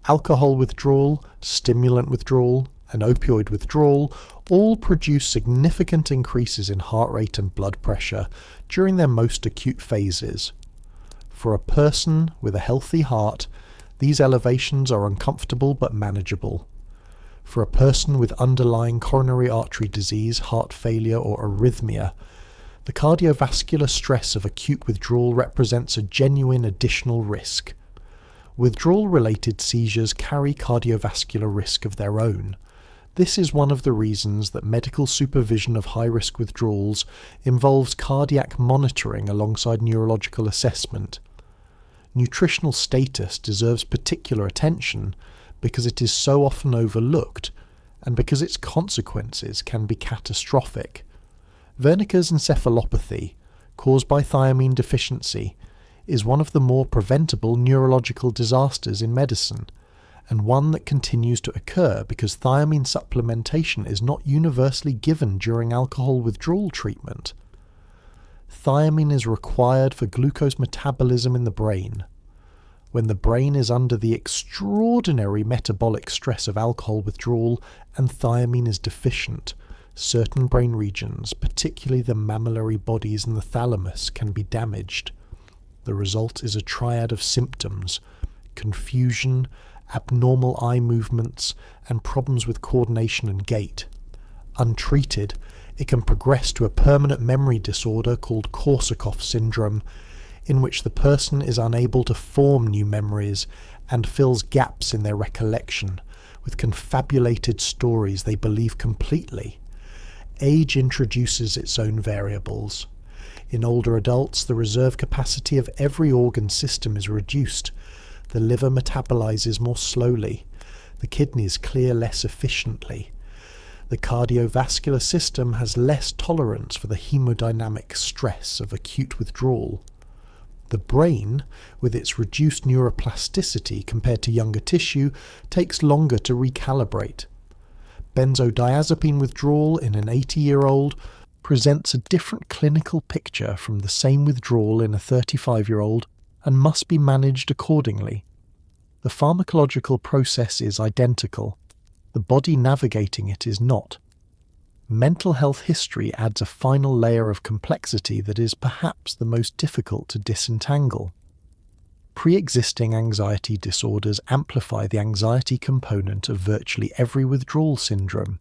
Alcohol withdrawal, stimulant withdrawal, and opioid withdrawal all produce significant increases in heart rate and blood pressure during their most acute phases. For a person with a healthy heart, these elevations are uncomfortable but manageable. For a person with underlying coronary artery disease, heart failure, or arrhythmia, the cardiovascular stress of acute withdrawal represents a genuine additional risk. Withdrawal-related seizures carry cardiovascular risk of their own. This is one of the reasons that medical supervision of high-risk withdrawals involves cardiac monitoring alongside neurological assessment. Nutritional status deserves particular attention because it is so often overlooked and because its consequences can be catastrophic. Wernicke's encephalopathy, caused by thiamine deficiency, is one of the more preventable neurological disasters in medicine, and one that continues to occur because thiamine supplementation is not universally given during alcohol withdrawal treatment. Thiamine is required for glucose metabolism in the brain. When the brain is under the extraordinary metabolic stress of alcohol withdrawal and thiamine is deficient, certain brain regions, particularly the mammillary bodies and the thalamus, can be damaged. The result is a triad of symptoms: confusion, abnormal eye movements, and problems with coordination and gait. Untreated, it can progress to a permanent memory disorder called Korsakoff syndrome, in which the person is unable to form new memories and fills gaps in their recollection with confabulated stories they believe completely. Age introduces its own variables. In older adults, the reserve capacity of every organ system is reduced. The liver metabolizes more slowly. The kidneys clear less efficiently. The cardiovascular system has less tolerance for the hemodynamic stress of acute withdrawal. The brain, with its reduced neuroplasticity compared to younger tissue, takes longer to recalibrate. Benzodiazepine withdrawal in an 80-year-old presents a different clinical picture from the same withdrawal in a 35-year-old and must be managed accordingly. The pharmacological process is identical. The body navigating it is not. Mental health history adds a final layer of complexity that is perhaps the most difficult to disentangle. Pre-existing anxiety disorders amplify the anxiety component of virtually every withdrawal syndrome.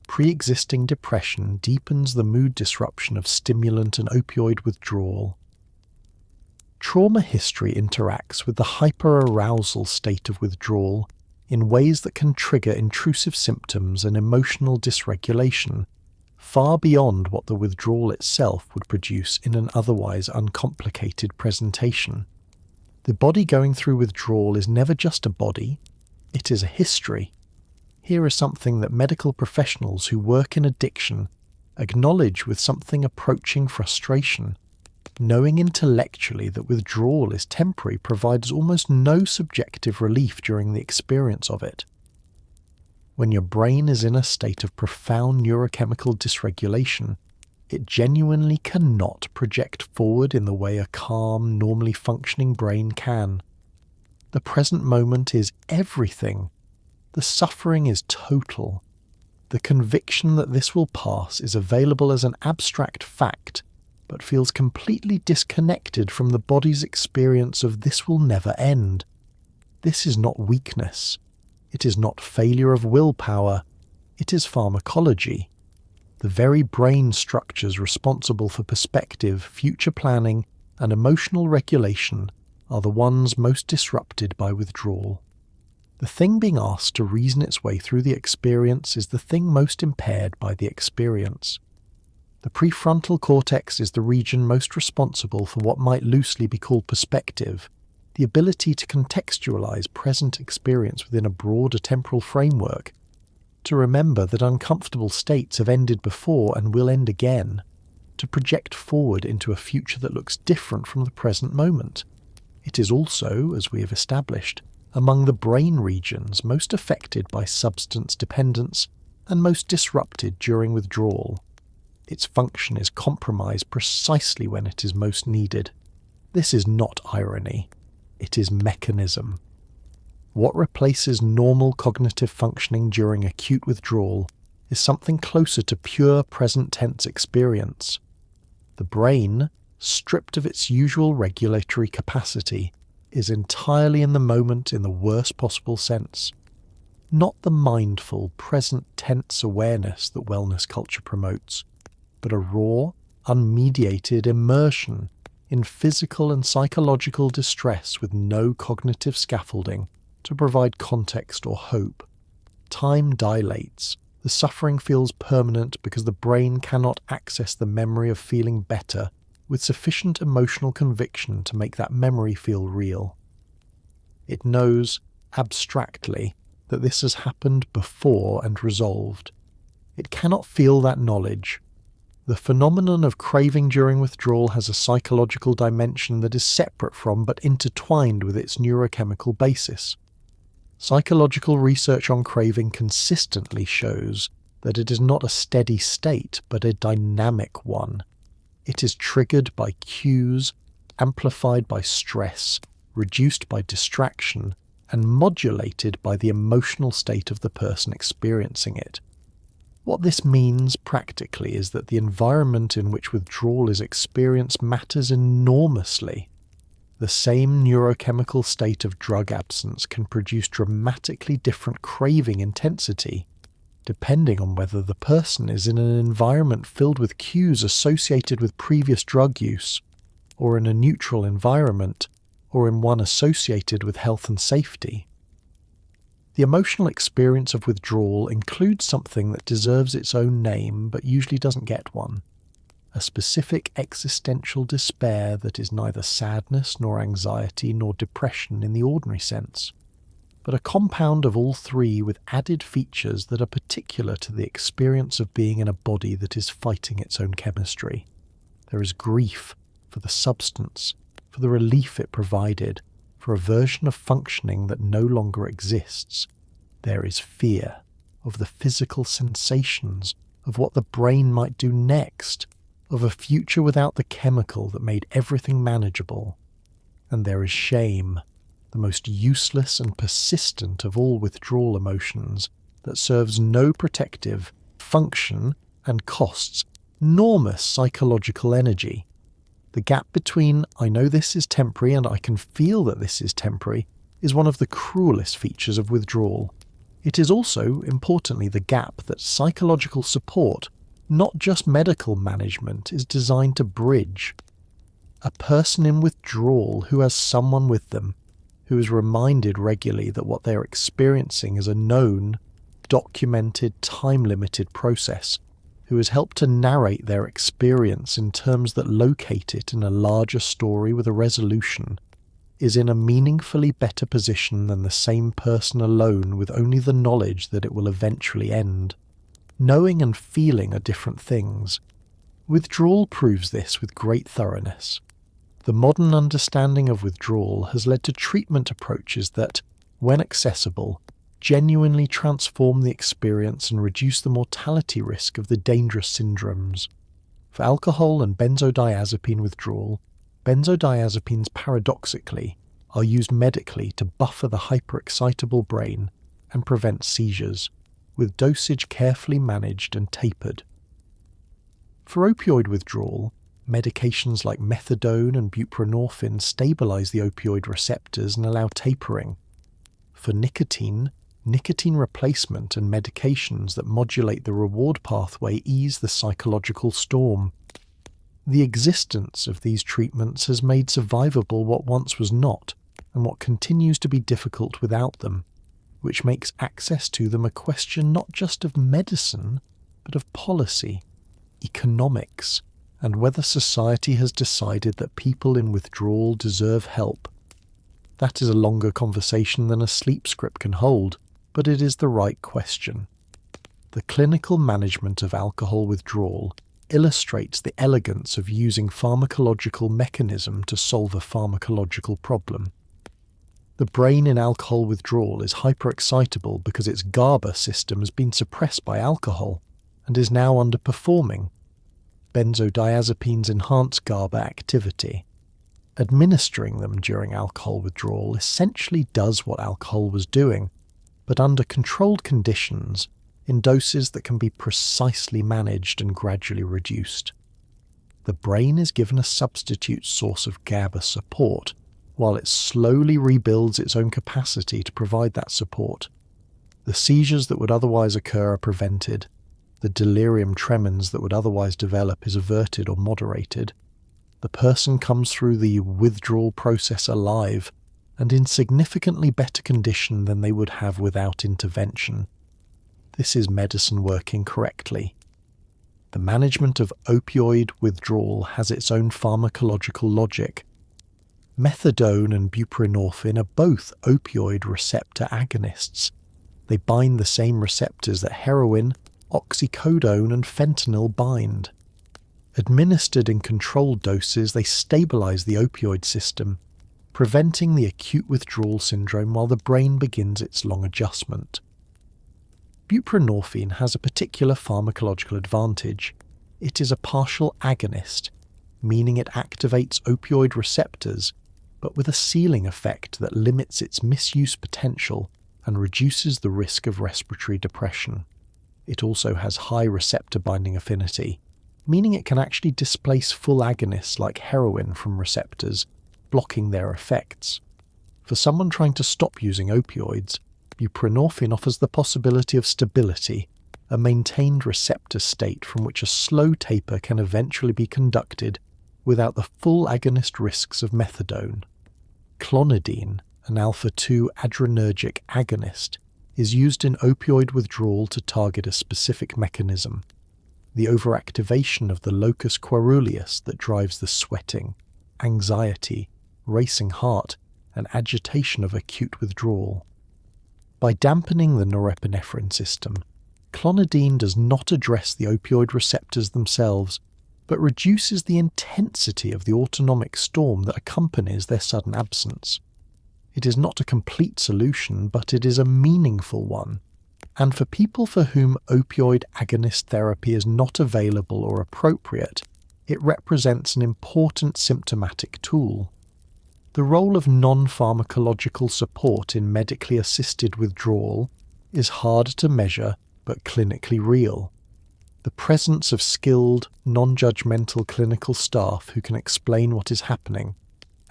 Pre-existing depression deepens the mood disruption of stimulant and opioid withdrawal. Trauma history interacts with the hyperarousal state of withdrawal in ways that can trigger intrusive symptoms and emotional dysregulation, far beyond what the withdrawal itself would produce in an otherwise uncomplicated presentation. The body going through withdrawal is never just a body, it is a history. Here is something that medical professionals who work in addiction acknowledge with something approaching frustration. Knowing intellectually that withdrawal is temporary provides almost no subjective relief during the experience of it. When your brain is in a state of profound neurochemical dysregulation, it genuinely cannot project forward in the way a calm, normally functioning brain can. The present moment is everything. The suffering is total. The conviction that this will pass is available as an abstract fact, but feels completely disconnected from the body's experience of this will never end. This is not weakness. It is not failure of willpower. It is pharmacology. The very brain structures responsible for perspective, future planning, and emotional regulation are the ones most disrupted by withdrawal. The thing being asked to reason its way through the experience is the thing most impaired by the experience. The prefrontal cortex is the region most responsible for what might loosely be called perspective, the ability to contextualize present experience within a broader temporal framework, to remember that uncomfortable states have ended before and will end again, to project forward into a future that looks different from the present moment. It is also, as we have established, among the brain regions most affected by substance dependence and most disrupted during withdrawal. Its function is compromised precisely when it is most needed. This is not irony. It is mechanism. What replaces normal cognitive functioning during acute withdrawal is something closer to pure present tense experience. The brain, stripped of its usual regulatory capacity, is entirely in the moment in the worst possible sense. Not the mindful, present tense awareness that wellness culture promotes, but a raw, unmediated immersion in physical and psychological distress with no cognitive scaffolding to provide context or hope. Time dilates. The suffering feels permanent because the brain cannot access the memory of feeling better with sufficient emotional conviction to make that memory feel real. It knows, abstractly, that this has happened before and resolved. It cannot feel that knowledge. The phenomenon of craving during withdrawal has a psychological dimension that is separate from but intertwined with its neurochemical basis. Psychological research on craving consistently shows that it is not a steady state but a dynamic one. It is triggered by cues, amplified by stress, reduced by distraction, and modulated by the emotional state of the person experiencing it. What this means practically is that the environment in which withdrawal is experienced matters enormously. The same neurochemical state of drug absence can produce dramatically different craving intensity. depending on whether the person is in an environment filled with cues associated with previous drug use, or in a neutral environment, or in one associated with health and safety. The emotional experience of withdrawal includes something that deserves its own name but usually doesn't get one. A specific existential despair that is neither sadness nor anxiety nor depression in the ordinary sense, but a compound of all three with added features that are particular to the experience of being in a body that is fighting its own chemistry. There is grief for the substance, for the relief it provided, for a version of functioning that no longer exists. There is fear of the physical sensations, of what the brain might do next, of a future without the chemical that made everything manageable. And there is shame, the most useless and persistent of all withdrawal emotions, that serves no protective function and costs enormous psychological energy. The gap between I know this is temporary and I can feel that this is temporary is one of the cruelest features of withdrawal. It is also, importantly, the gap that psychological support, not just medical management, is designed to bridge. A person in withdrawal who has someone with them, who is reminded regularly that what they are experiencing is a known, documented, time-limited process, who is helped to narrate their experience in terms that locate it in a larger story with a resolution, is in a meaningfully better position than the same person alone with only the knowledge that it will eventually end. Knowing and feeling are different things. Withdrawal proves this with great thoroughness. The modern understanding of withdrawal has led to treatment approaches that, when accessible, genuinely transform the experience and reduce the mortality risk of the dangerous syndromes. For alcohol and benzodiazepine withdrawal, benzodiazepines paradoxically are used medically to buffer the hyperexcitable brain and prevent seizures, with dosage carefully managed and tapered. For opioid withdrawal, medications like methadone and buprenorphine stabilize the opioid receptors and allow tapering. For nicotine replacement and medications that modulate the reward pathway ease the psychological storm. The existence of these treatments has made survivable what once was not, and what continues to be difficult without them, which makes access to them a question not just of medicine, but of policy, economics, and whether society has decided that people in withdrawal deserve help. That is a longer conversation than a sleep script can hold, but it is the right question. The clinical management of alcohol withdrawal illustrates the elegance of using pharmacological mechanism to solve a pharmacological problem. The brain in alcohol withdrawal is hyperexcitable because its GABA system has been suppressed by alcohol and is now underperforming. Benzodiazepines enhance GABA activity. Administering them during alcohol withdrawal essentially does what alcohol was doing, but under controlled conditions, in doses that can be precisely managed and gradually reduced. The brain is given a substitute source of GABA support, while it slowly rebuilds its own capacity to provide that support. The seizures that would otherwise occur are prevented. The delirium tremens that would otherwise develop is averted or moderated. The person comes through the withdrawal process alive, and in significantly better condition than they would have without intervention. This is medicine working correctly. The management of opioid withdrawal has its own pharmacological logic. Methadone and buprenorphine are both opioid receptor agonists. They bind the same receptors that heroin, oxycodone and fentanyl bind. Administered in controlled doses, they stabilize the opioid system, preventing the acute withdrawal syndrome while the brain begins its long adjustment. Buprenorphine has a particular pharmacological advantage. It is a partial agonist, meaning it activates opioid receptors, but with a ceiling effect that limits its misuse potential and reduces the risk of respiratory depression. It also has high receptor binding affinity, meaning it can actually displace full agonists like heroin from receptors, blocking their effects. For someone trying to stop using opioids, buprenorphine offers the possibility of stability, a maintained receptor state from which a slow taper can eventually be conducted without the full agonist risks of methadone. Clonidine, an alpha-2 adrenergic agonist, is used in opioid withdrawal to target a specific mechanism, the overactivation of the locus coeruleus that drives the sweating, anxiety, racing heart, and agitation of acute withdrawal. By dampening the norepinephrine system, clonidine does not address the opioid receptors themselves, but reduces the intensity of the autonomic storm that accompanies their sudden absence. It is not a complete solution, but it is a meaningful one, and for people for whom opioid agonist therapy is not available or appropriate, it represents an important symptomatic tool. The role of non-pharmacological support in medically assisted withdrawal is hard to measure but clinically real. The presence of skilled, non-judgmental clinical staff who can explain what is happening,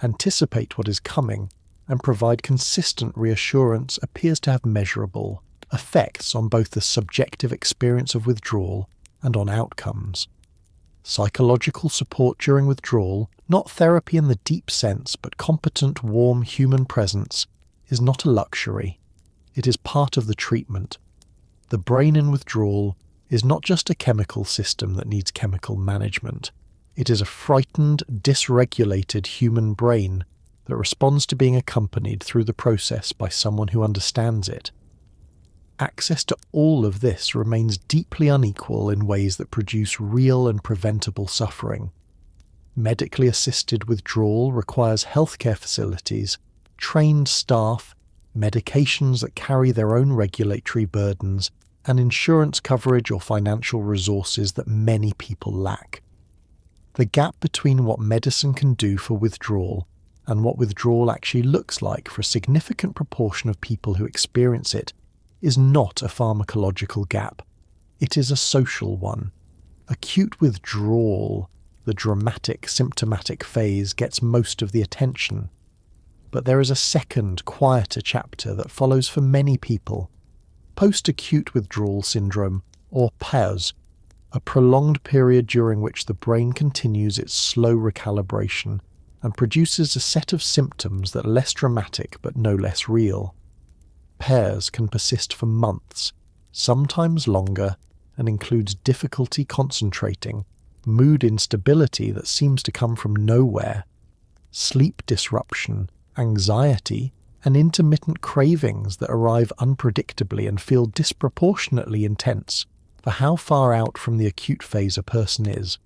anticipate what is coming, and provide consistent reassurance appears to have measurable effects on both the subjective experience of withdrawal and on outcomes. Psychological support during withdrawal, not therapy in the deep sense but competent, warm human presence, is not a luxury. It is part of the treatment. The brain in withdrawal is not just a chemical system that needs chemical management. It is a frightened, dysregulated human brain that responds to being accompanied through the process by someone who understands it. Access to all of this remains deeply unequal in ways that produce real and preventable suffering. Medically assisted withdrawal requires healthcare facilities, trained staff, medications that carry their own regulatory burdens, and insurance coverage or financial resources that many people lack. The gap between what medicine can do for withdrawal and what withdrawal actually looks like for a significant proportion of people who experience it is not a pharmacological gap. It is a social one. Acute withdrawal, the dramatic symptomatic phase, gets most of the attention. But there is a second, quieter chapter that follows for many people. Post-acute withdrawal syndrome, or PAS, a prolonged period during which the brain continues its slow recalibration and produces a set of symptoms that are less dramatic but no less real. PAS can persist for months, sometimes longer, and includes difficulty concentrating, mood instability that seems to come from nowhere, sleep disruption, anxiety, and intermittent cravings that arrive unpredictably and feel disproportionately intense for how far out from the acute phase a person is.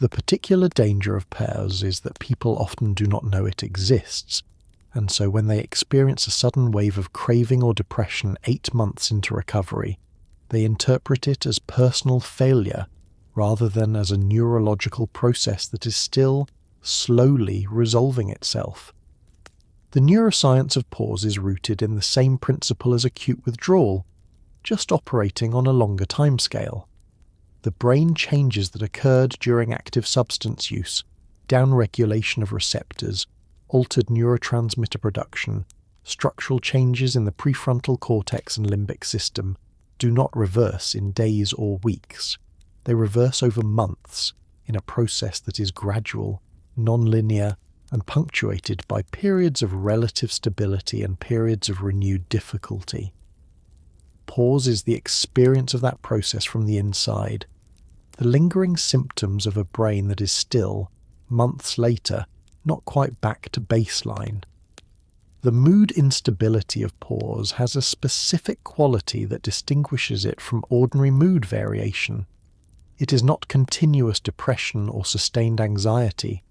The particular danger of PAS is that people often do not know it exists, and so when they experience a sudden wave of craving or depression 8 months into recovery, they interpret it as personal failure rather than as a neurological process that is still slowly resolving itself. The neuroscience of pause is rooted in the same principle as acute withdrawal, just operating on a longer timescale. The brain changes that occurred during active substance use, downregulation of receptors, altered neurotransmitter production, structural changes in the prefrontal cortex and limbic system, do not reverse in days or weeks. They reverse over months in a process that is gradual, non-linear, and punctuated by periods of relative stability and periods of renewed difficulty. Pause is the experience of that process from the inside, the lingering symptoms of a brain that is still, months later, not quite back to baseline. The mood instability of pause has a specific quality that distinguishes it from ordinary mood variation. It is not continuous depression or sustained anxiety.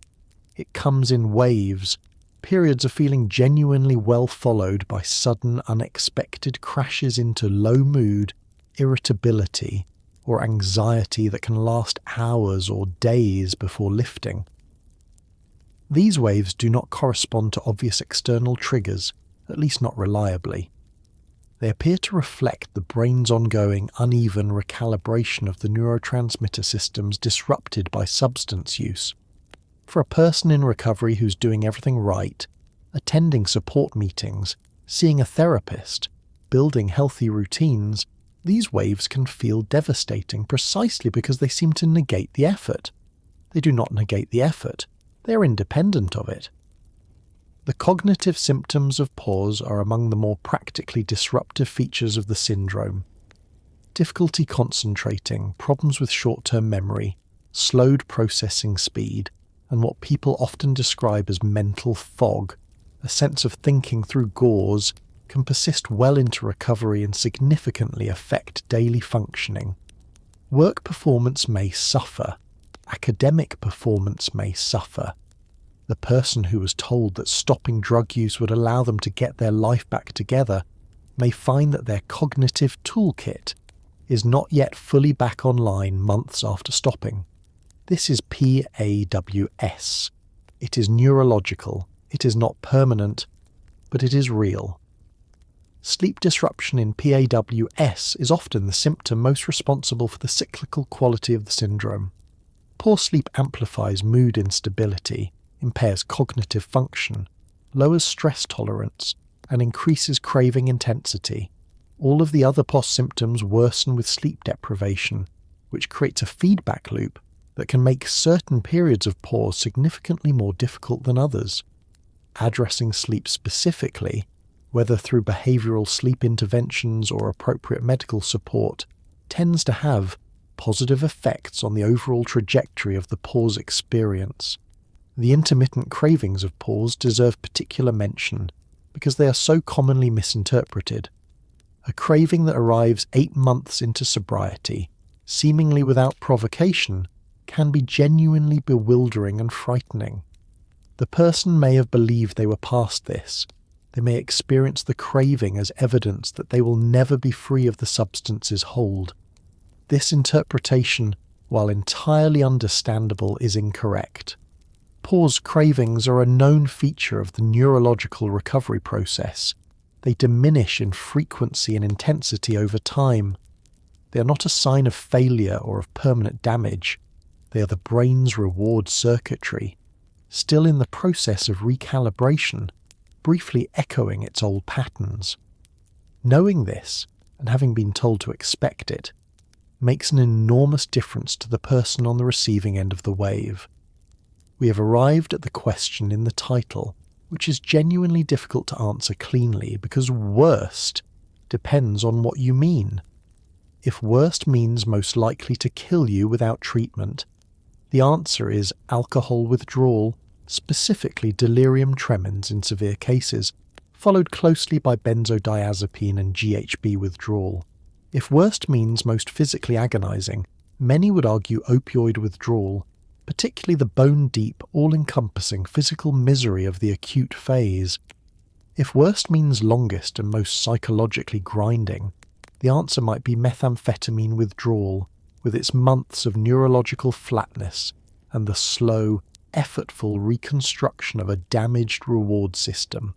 It comes in waves, periods of feeling genuinely well followed by sudden, unexpected crashes into low mood, irritability, or anxiety that can last hours or days before lifting. These waves do not correspond to obvious external triggers, at least not reliably. They appear to reflect the brain's ongoing uneven recalibration of the neurotransmitter systems disrupted by substance use. For a person in recovery who's doing everything right, attending support meetings, seeing a therapist, building healthy routines, These waves can feel devastating precisely because they seem to negate the effort. They do not negate the effort, they are independent of it. The cognitive symptoms of pause are among the more practically disruptive features of the syndrome. Difficulty concentrating, problems with short-term memory, slowed processing speed, and what people often describe as mental fog, a sense of thinking through gauze, can persist well into recovery and significantly affect daily functioning. Work performance may suffer. Academic performance may suffer. The person who was told that stopping drug use would allow them to get their life back together may find that their cognitive toolkit is not yet fully back online months after stopping. This is PAWS. It is neurological. It is not permanent, but it is real. Sleep disruption in PAWS is often the symptom most responsible for the cyclical quality of the syndrome. Poor sleep amplifies mood instability, impairs cognitive function, lowers stress tolerance, and increases craving intensity. All of the other POS symptoms worsen with sleep deprivation, which creates a feedback loop that can make certain periods of pause significantly more difficult than others. Addressing sleep specifically, whether through behavioral sleep interventions or appropriate medical support, tends to have positive effects on the overall trajectory of the pause experience. The intermittent cravings of pause deserve particular mention because they are so commonly misinterpreted. A craving that arrives 8 months into sobriety, seemingly without provocation, can be genuinely bewildering and frightening. The person may have believed they were past this. They may experience the craving as evidence that they will never be free of the substance's hold. This interpretation, while entirely understandable, is incorrect. Pause cravings are a known feature of the neurological recovery process. They diminish in frequency and intensity over time. They are not a sign of failure or of permanent damage. They are the brain's reward circuitry, still in the process of recalibration, briefly echoing its old patterns. Knowing this, and having been told to expect it, makes an enormous difference to the person on the receiving end of the wave. We have arrived at the question in the title, which is genuinely difficult to answer cleanly because worst depends on what you mean. If worst means most likely to kill you without treatment, the answer is alcohol withdrawal, specifically delirium tremens in severe cases, followed closely by benzodiazepine and GHB withdrawal. If worst means most physically agonizing, many would argue opioid withdrawal, particularly the bone-deep, all-encompassing physical misery of the acute phase. If worst means longest and most psychologically grinding, the answer might be methamphetamine withdrawal, with its months of neurological flatness and the slow, effortful reconstruction of a damaged reward system.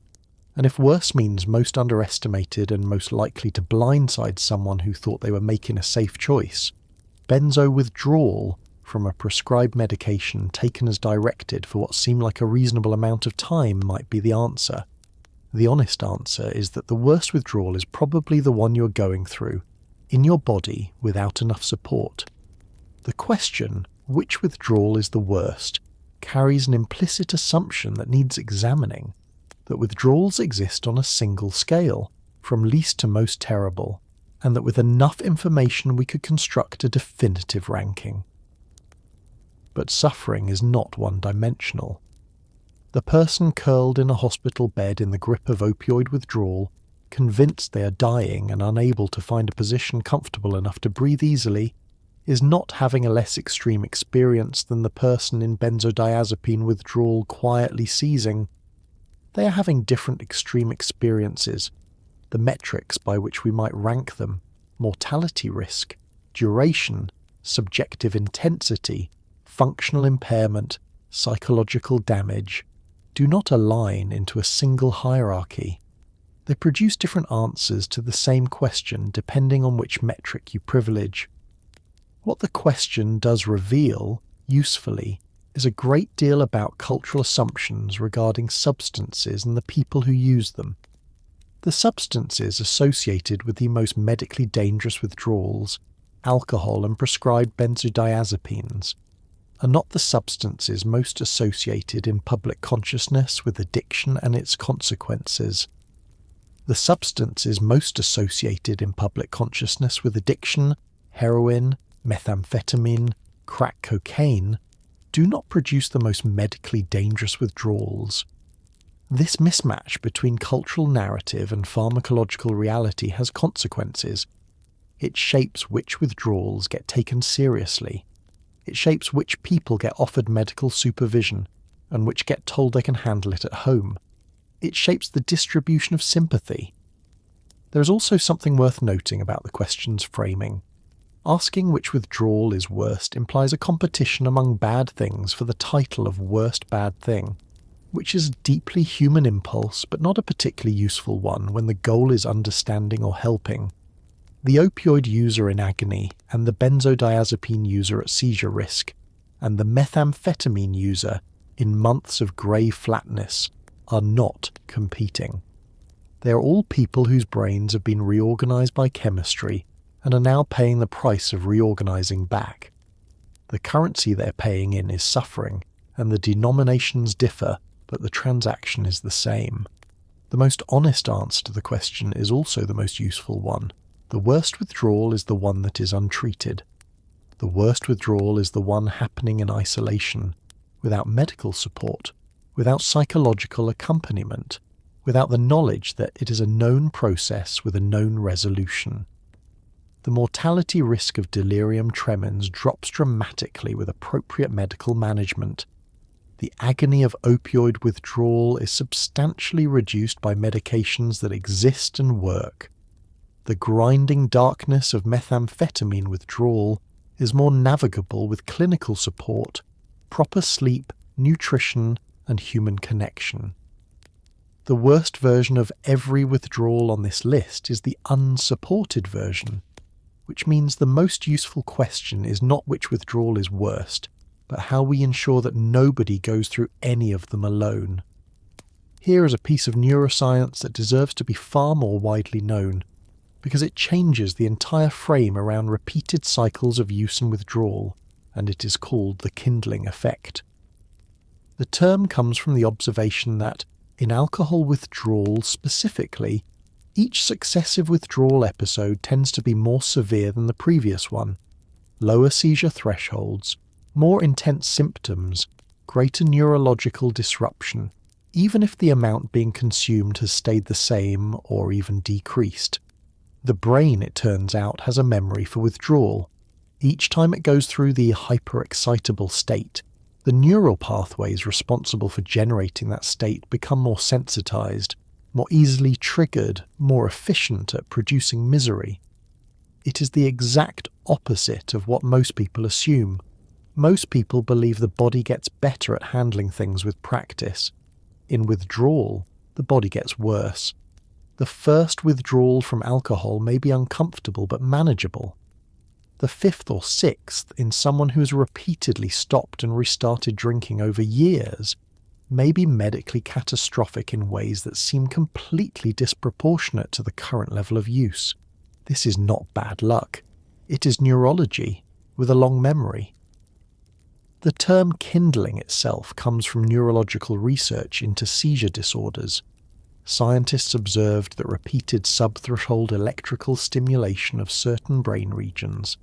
And if worse means most underestimated and most likely to blindside someone who thought they were making a safe choice, benzo withdrawal from a prescribed medication taken as directed for what seemed like a reasonable amount of time might be the answer. The honest answer is that the worst withdrawal is probably the one you're going through, in your body without enough support. The question, which withdrawal is the worst, carries an implicit assumption that needs examining, that withdrawals exist on a single scale, from least to most terrible, and that with enough information we could construct a definitive ranking. But suffering is not one-dimensional. The person curled in a hospital bed in the grip of opioid withdrawal, convinced they are dying and unable to find a position comfortable enough to breathe easily, is not having a less extreme experience than the person in benzodiazepine withdrawal quietly seizing. They are having different extreme experiences. The metrics by which we might rank them, mortality risk, duration, subjective intensity, functional impairment, psychological damage, do not align into a single hierarchy. They produce different answers to the same question depending on which metric you privilege. What the question does reveal, usefully, is a great deal about cultural assumptions regarding substances and the people who use them. The substances associated with the most medically dangerous withdrawals, alcohol and prescribed benzodiazepines, are not the substances most associated in public consciousness with addiction and its consequences. The substances most associated in public consciousness with addiction, heroin, methamphetamine, crack cocaine, do not produce the most medically dangerous withdrawals. This mismatch between cultural narrative and pharmacological reality has consequences. It shapes which withdrawals get taken seriously. It shapes which people get offered medical supervision and which get told they can handle it at home. It shapes the distribution of sympathy. There is also something worth noting about the question's framing. Asking which withdrawal is worst implies a competition among bad things for the title of worst bad thing, which is a deeply human impulse but not a particularly useful one when the goal is understanding or helping. The opioid user in agony and the benzodiazepine user at seizure risk, and the methamphetamine user in months of grey flatness, are not competing. They are all people whose brains have been reorganized by chemistry and are now paying the price of reorganizing back. The currency they're paying in is suffering, and the denominations differ, but the transaction is the same. The most honest answer to the question is also the most useful one. The worst withdrawal is the one that is untreated. The worst withdrawal is the one happening in isolation, without medical support, without psychological accompaniment, without the knowledge that it is a known process with a known resolution. The mortality risk of delirium tremens drops dramatically with appropriate medical management. The agony of opioid withdrawal is substantially reduced by medications that exist and work. The grinding darkness of methamphetamine withdrawal is more navigable with clinical support, proper sleep, nutrition, and human connection. The worst version of every withdrawal on this list is the unsupported version, which means the most useful question is not which withdrawal is worst, but how we ensure that nobody goes through any of them alone. Here is a piece of neuroscience that deserves to be far more widely known, because it changes the entire frame around repeated cycles of use and withdrawal, and it is called the kindling effect. The term comes from the observation that, in alcohol withdrawal specifically, each successive withdrawal episode tends to be more severe than the previous one. Lower seizure thresholds, more intense symptoms, greater neurological disruption, even if the amount being consumed has stayed the same or even decreased. The brain, it turns out, has a memory for withdrawal. Each time it goes through the hyperexcitable state, the neural pathways responsible for generating that state become more sensitized, more easily triggered, more efficient at producing misery. It is the exact opposite of what most people assume. Most people believe the body gets better at handling things with practice. In withdrawal, the body gets worse. The first withdrawal from alcohol may be uncomfortable but manageable. The fifth or sixth in someone who has repeatedly stopped and restarted drinking over years may be medically catastrophic in ways that seem completely disproportionate to the current level of use. This is not bad luck. It is neurology, with a long memory. The term kindling itself comes from neurological research into seizure disorders. Scientists observed that repeated subthreshold electrical stimulation of certain brain regions,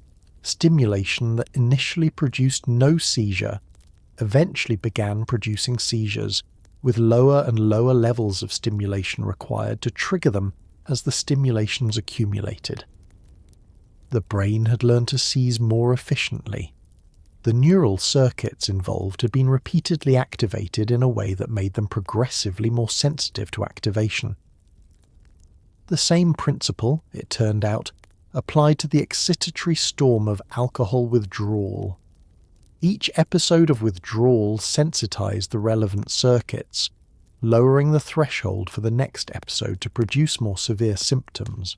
stimulation that initially produced no seizure, eventually began producing seizures, with lower and lower levels of stimulation required to trigger them as the stimulations accumulated. The brain had learned to seize more efficiently. The neural circuits involved had been repeatedly activated in a way that made them progressively more sensitive to activation. The same principle, it turned out, applied to the excitatory storm of alcohol withdrawal. Each episode of withdrawal sensitized the relevant circuits, lowering the threshold for the next episode to produce more severe symptoms.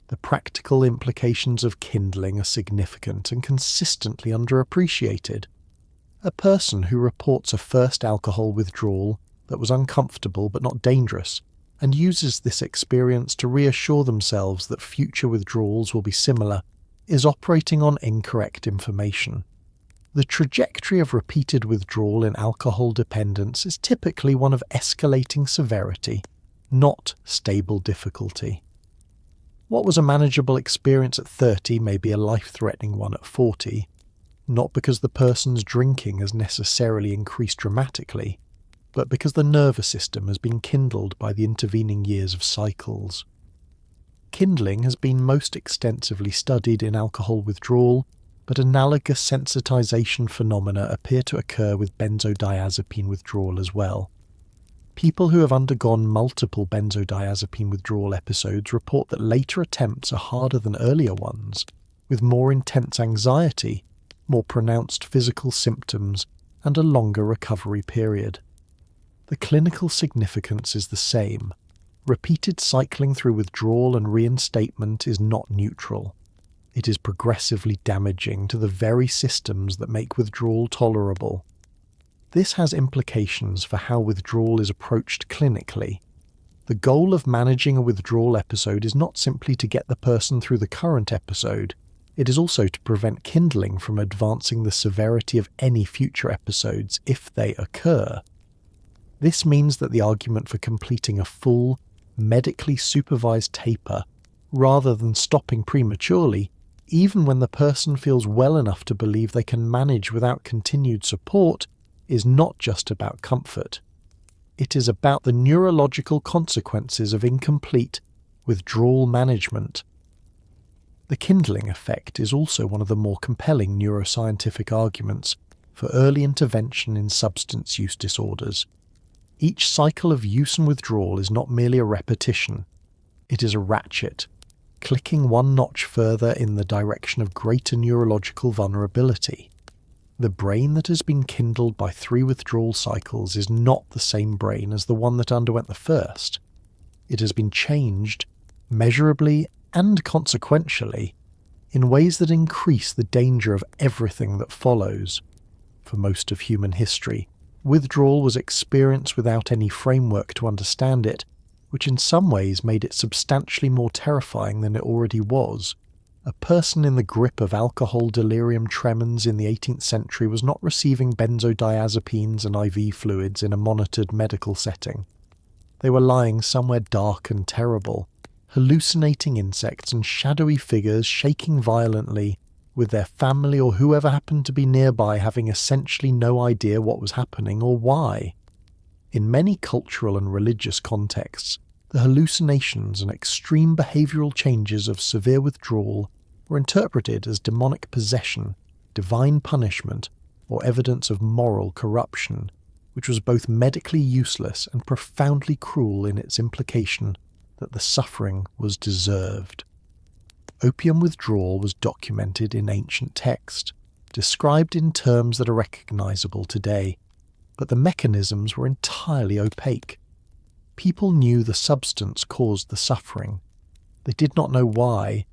The practical implications of kindling are significant and consistently underappreciated. A person who reports a first alcohol withdrawal that was uncomfortable but not dangerous and uses this experience to reassure themselves that future withdrawals will be similar, is operating on incorrect information. The trajectory of repeated withdrawal in alcohol dependence is typically one of escalating severity, not stable difficulty. What was a manageable experience at 30 may be a life-threatening one at 40, not because the person's drinking has necessarily increased dramatically, but because the nervous system has been kindled by the intervening years of cycles. Kindling has been most extensively studied in alcohol withdrawal, but analogous sensitization phenomena appear to occur with benzodiazepine withdrawal as well. People who have undergone multiple benzodiazepine withdrawal episodes report that later attempts are harder than earlier ones, with more intense anxiety, more pronounced physical symptoms, and a longer recovery period. The clinical significance is the same. Repeated cycling through withdrawal and reinstatement is not neutral. It is progressively damaging to the very systems that make withdrawal tolerable. This has implications for how withdrawal is approached clinically. The goal of managing a withdrawal episode is not simply to get the person through the current episode, it is also to prevent kindling from advancing the severity of any future episodes if they occur. This means that the argument for completing a full, medically supervised taper, rather than stopping prematurely, even when the person feels well enough to believe they can manage without continued support, is not just about comfort. It is about the neurological consequences of incomplete withdrawal management. The kindling effect is also one of the more compelling neuroscientific arguments for early intervention in substance use disorders. Each cycle of use and withdrawal is not merely a repetition, it is a ratchet, clicking one notch further in the direction of greater neurological vulnerability. The brain that has been kindled by 3 withdrawal cycles is not the same brain as the one that underwent the first. It has been changed, measurably and consequentially, in ways that increase the danger of everything that follows. For most of human history, withdrawal was experienced without any framework to understand it, which in some ways made it substantially more terrifying than it already was. A person in the grip of alcohol delirium tremens in the 18th century was not receiving benzodiazepines and IV fluids in a monitored medical setting. They were lying somewhere dark and terrible, hallucinating insects and shadowy figures shaking violently, with their family or whoever happened to be nearby having essentially no idea what was happening or why. In many cultural and religious contexts, the hallucinations and extreme behavioural changes of severe withdrawal were interpreted as demonic possession, divine punishment, or evidence of moral corruption, which was both medically useless and profoundly cruel in its implication that the suffering was deserved. Opium withdrawal was documented in ancient text, described in terms that are recognisable today, but the mechanisms were entirely opaque. People knew the substance caused the suffering. They did not know why,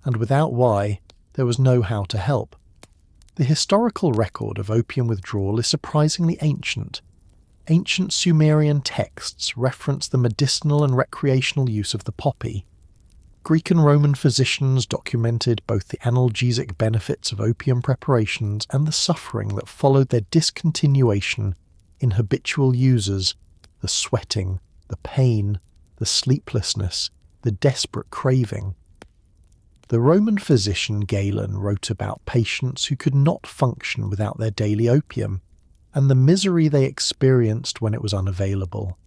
and without why, there was no how to help. The historical record of opium withdrawal is surprisingly ancient. Ancient Sumerian texts reference the medicinal and recreational use of the poppy. Greek and Roman physicians documented both the analgesic benefits of opium preparations and the suffering that followed their discontinuation in habitual users, the sweating, the pain, the sleeplessness, the desperate craving. The Roman physician Galen wrote about patients who could not function without their daily opium, and the misery they experienced when it was unavailable.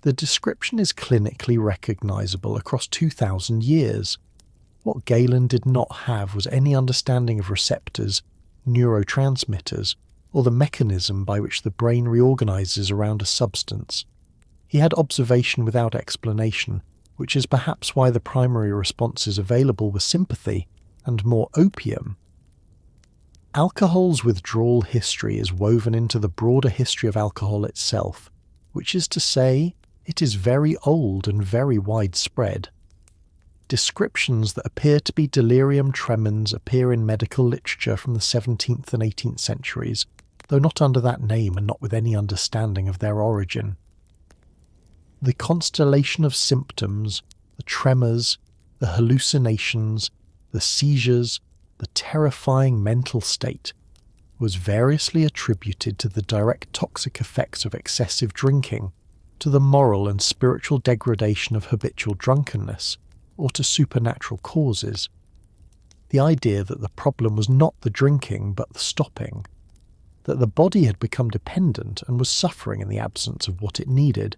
The description is clinically recognisable across 2,000 years. What Galen did not have was any understanding of receptors, neurotransmitters, or the mechanism by which the brain reorganises around a substance. He had observation without explanation, which is perhaps why the primary responses available were sympathy and more opium. Alcohol's withdrawal history is woven into the broader history of alcohol itself, which is to say, it is very old and very widespread. Descriptions that appear to be delirium tremens appear in medical literature from the 17th and 18th centuries, though not under that name and not with any understanding of their origin. The constellation of symptoms, the tremors, the hallucinations, the seizures, the terrifying mental state, was variously attributed to the direct toxic effects of excessive drinking, to the moral and spiritual degradation of habitual drunkenness, or to supernatural causes. The idea that the problem was not the drinking but the stopping, that the body had become dependent and was suffering in the absence of what it needed,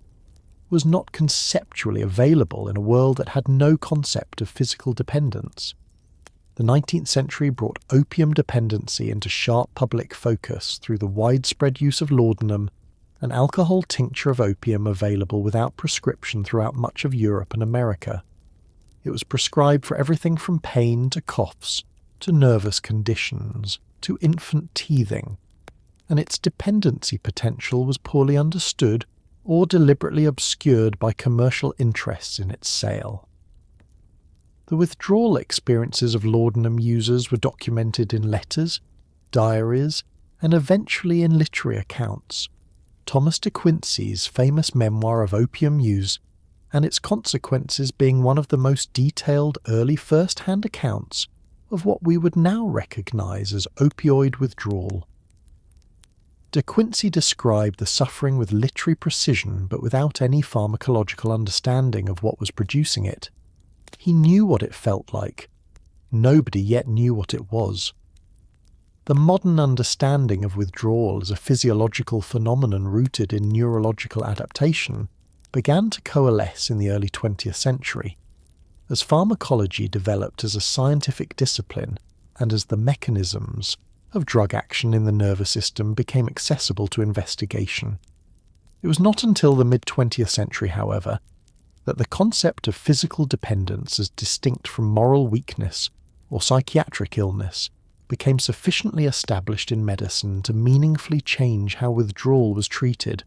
was not conceptually available in a world that had no concept of physical dependence. The 19th century brought opium dependency into sharp public focus through the widespread use of laudanum, an alcohol tincture of opium available without prescription throughout much of Europe and America. It was prescribed for everything from pain to coughs, to nervous conditions, to infant teething, and its dependency potential was poorly understood or deliberately obscured by commercial interests in its sale. The withdrawal experiences of laudanum users were documented in letters, diaries, and eventually in literary accounts. Thomas de Quincey's famous memoir of opium use and its consequences being one of the most detailed early first-hand accounts of what we would now recognise as opioid withdrawal. De Quincey described the suffering with literary precision but without any pharmacological understanding of what was producing it. He knew what it felt like. Nobody yet knew what it was. The modern understanding of withdrawal as a physiological phenomenon rooted in neurological adaptation began to coalesce in the early 20th century, as pharmacology developed as a scientific discipline and as the mechanisms of drug action in the nervous system became accessible to investigation. It was not until the mid-20th century, however, that the concept of physical dependence as distinct from moral weakness or psychiatric illness became sufficiently established in medicine to meaningfully change how withdrawal was treated.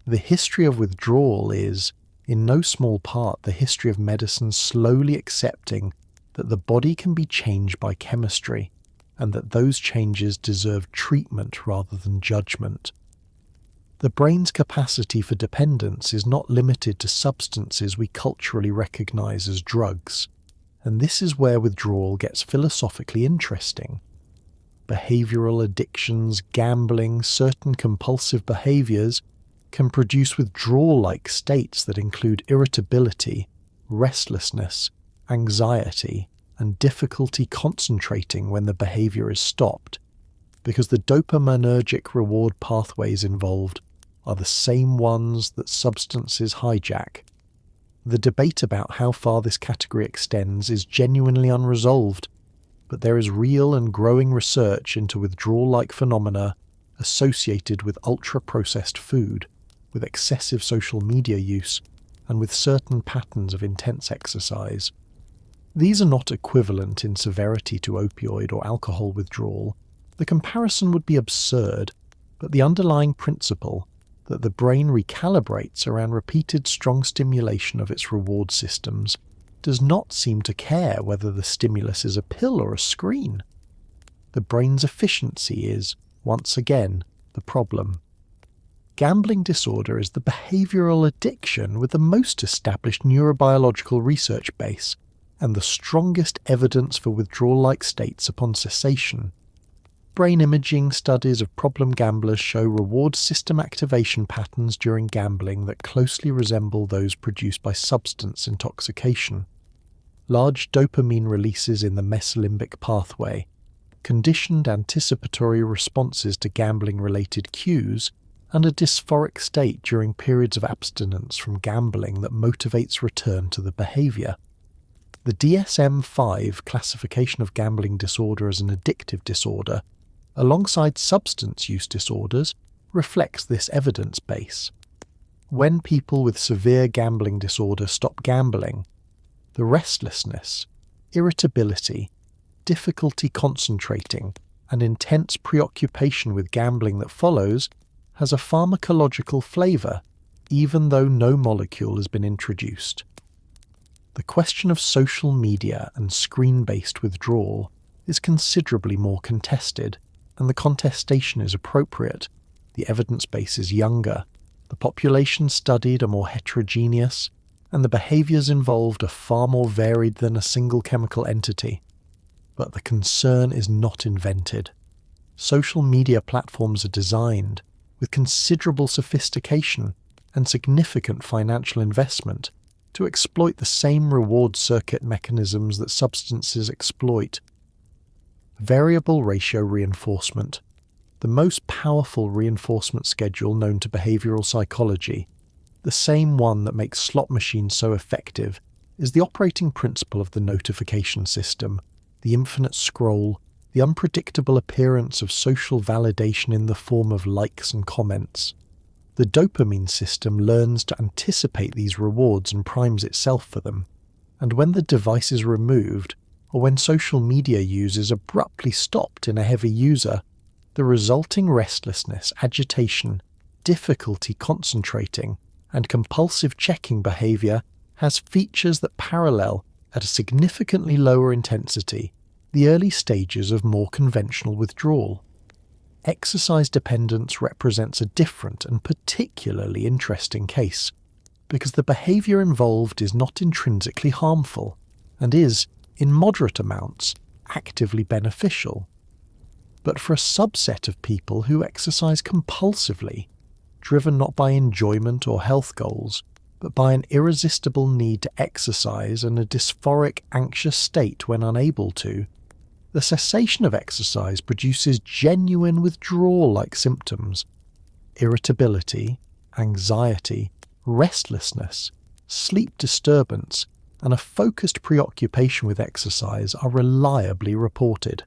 The history of withdrawal is, in no small part, the history of medicine slowly accepting that the body can be changed by chemistry, and that those changes deserve treatment rather than judgment. The brain's capacity for dependence is not limited to substances we culturally recognise as drugs, and this is where withdrawal gets philosophically interesting. Behavioural addictions, gambling, certain compulsive behaviours can produce withdrawal-like states that include irritability, restlessness, anxiety, and difficulty concentrating when the behaviour is stopped, because the dopaminergic reward pathways involved are the same ones that substances hijack. The debate about how far this category extends is genuinely unresolved, but there is real and growing research into withdrawal-like phenomena associated with ultra-processed food, with excessive social media use, and with certain patterns of intense exercise. These are not equivalent in severity to opioid or alcohol withdrawal. The comparison would be absurd, but the underlying principle that the brain recalibrates around repeated strong stimulation of its reward systems does not seem to care whether the stimulus is a pill or a screen. The brain's efficiency is, once again, the problem. Gambling disorder is the behavioural addiction with the most established neurobiological research base and the strongest evidence for withdrawal-like states upon cessation. Brain imaging studies of problem gamblers show reward system activation patterns during gambling that closely resemble those produced by substance intoxication. Large dopamine releases in the mesolimbic pathway, conditioned anticipatory responses to gambling-related cues, and a dysphoric state during periods of abstinence from gambling that motivates return to the behaviour. The DSM-5 classification of gambling disorder as an addictive disorder, alongside substance use disorders, reflects this evidence base. When people with severe gambling disorder stop gambling, the restlessness, irritability, difficulty concentrating, and intense preoccupation with gambling that follows has a pharmacological flavour, even though no molecule has been introduced. The question of social media and screen-based withdrawal is considerably more contested, and the contestation is appropriate. The evidence base is younger, The population studied are more heterogeneous, and the behaviours involved are far more varied than a single chemical entity. But the concern is not invented. Social media platforms are designed with considerable sophistication and significant financial investment to exploit the same reward circuit mechanisms that substances exploit. Variable ratio reinforcement, the most powerful reinforcement schedule known to behavioral psychology, the same one that makes slot machines so effective, is the operating principle of the notification system, the infinite scroll, the unpredictable appearance of social validation in the form of likes and comments. The dopamine system learns to anticipate these rewards and primes itself for them, and when the device is removed, or when social media use is abruptly stopped in a heavy user, the resulting restlessness, agitation, difficulty concentrating, and compulsive checking behaviour has features that parallel, at a significantly lower intensity, the early stages of more conventional withdrawal. Exercise dependence represents a different and particularly interesting case, because the behaviour involved is not intrinsically harmful, and is, in moderate amounts, actively beneficial. But for a subset of people who exercise compulsively, driven not by enjoyment or health goals, but by an irresistible need to exercise and a dysphoric, anxious state when unable to, the cessation of exercise produces genuine withdrawal-like symptoms. Irritability, anxiety, restlessness, sleep disturbance, and a focused preoccupation with exercise are reliably reported.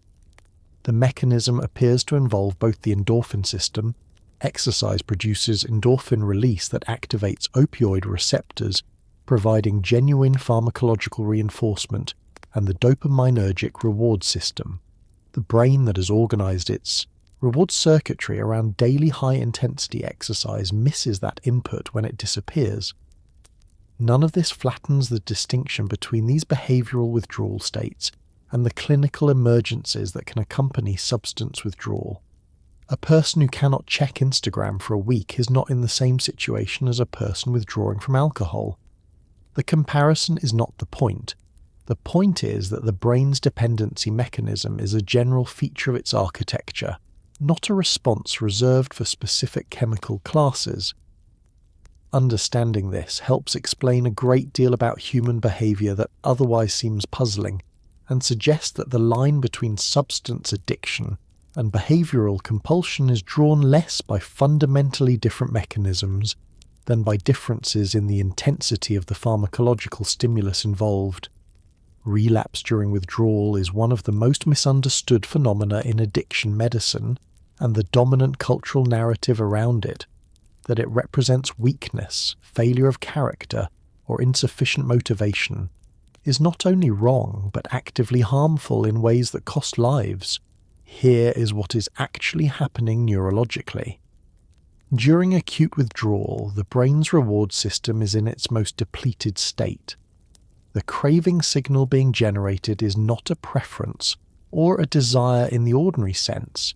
The mechanism appears to involve both the endorphin system. Exercise produces endorphin release that activates opioid receptors, providing genuine pharmacological reinforcement, and the dopaminergic reward system, the brain that has organized its reward circuitry around daily high-intensity exercise misses that input when it disappears. None of this flattens the distinction between these behavioral withdrawal states and the clinical emergencies that can accompany substance withdrawal. A person who cannot check Instagram for a week is not in the same situation as a person withdrawing from alcohol. The comparison is not the point. The point is that the brain's dependency mechanism is a general feature of its architecture, not a response reserved for specific chemical classes. Understanding this helps explain a great deal about human behavior that otherwise seems puzzling, and suggests that the line between substance addiction and behavioral compulsion is drawn less by fundamentally different mechanisms than by differences in the intensity of the pharmacological stimulus involved. Relapse during withdrawal is one of the most misunderstood phenomena in addiction medicine, and the dominant cultural narrative around it, that it represents weakness, failure of character, or insufficient motivation, is not only wrong but actively harmful in ways that cost lives. Here is what is actually happening neurologically. During acute withdrawal, the brain's reward system is in its most depleted state. The craving signal being generated is not a preference or a desire in the ordinary sense.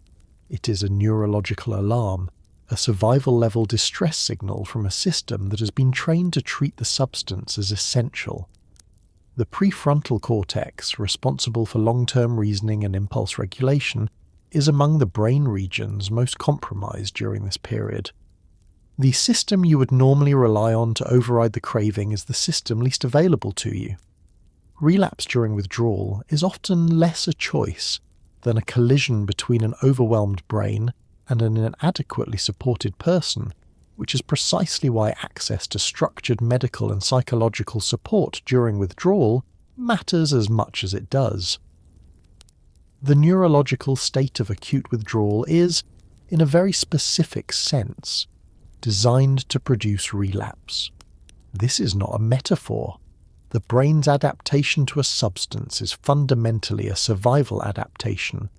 It is a neurological alarm, a survival-level distress signal from a system that has been trained to treat the substance as essential. The prefrontal cortex, responsible for long-term reasoning and impulse regulation, is among the brain regions most compromised during this period. The system you would normally rely on to override the craving is the system least available to you. Relapse during withdrawal is often less a choice than a collision between an overwhelmed brain and an inadequately supported person, which is precisely why access to structured medical and psychological support during withdrawal matters as much as it does. The neurological state of acute withdrawal is, in a very specific sense, designed to produce relapse. This is not a metaphor. The brain's adaptation to a substance is fundamentally a survival adaptation.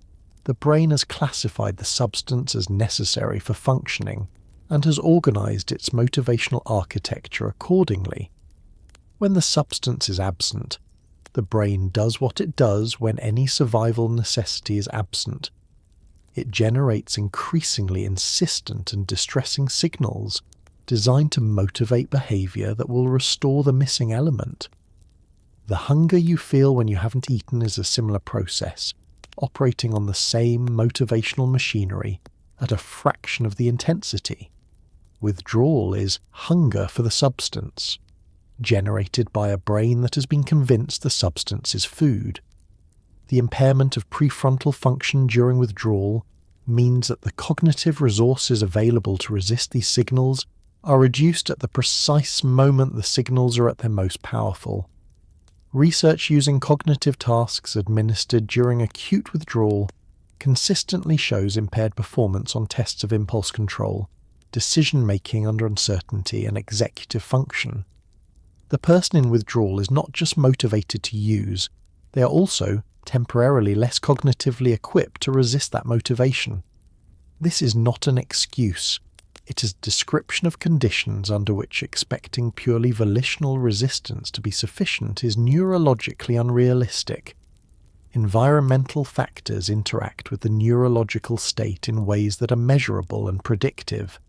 The brain has classified the substance as necessary for functioning and has organized its motivational architecture accordingly. When the substance is absent, the brain does what it does when any survival necessity is absent. It generates increasingly insistent and distressing signals designed to motivate behavior that will restore the missing element. The hunger you feel when you haven't eaten is a similar process, operating on the same motivational machinery at a fraction of the intensity. Withdrawal is hunger for the substance, generated by a brain that has been convinced the substance is food. The impairment of prefrontal function during withdrawal means that the cognitive resources available to resist these signals are reduced at the precise moment the signals are at their most powerful. Research using cognitive tasks administered during acute withdrawal consistently shows impaired performance on tests of impulse control, decision-making under uncertainty, and executive function. The person in withdrawal is not just motivated to use, they are also temporarily less cognitively equipped to resist that motivation. This is not an excuse. It is a description of conditions under which expecting purely volitional resistance to be sufficient is neurologically unrealistic. Environmental factors interact with the neurological state in ways that are measurable and predictive.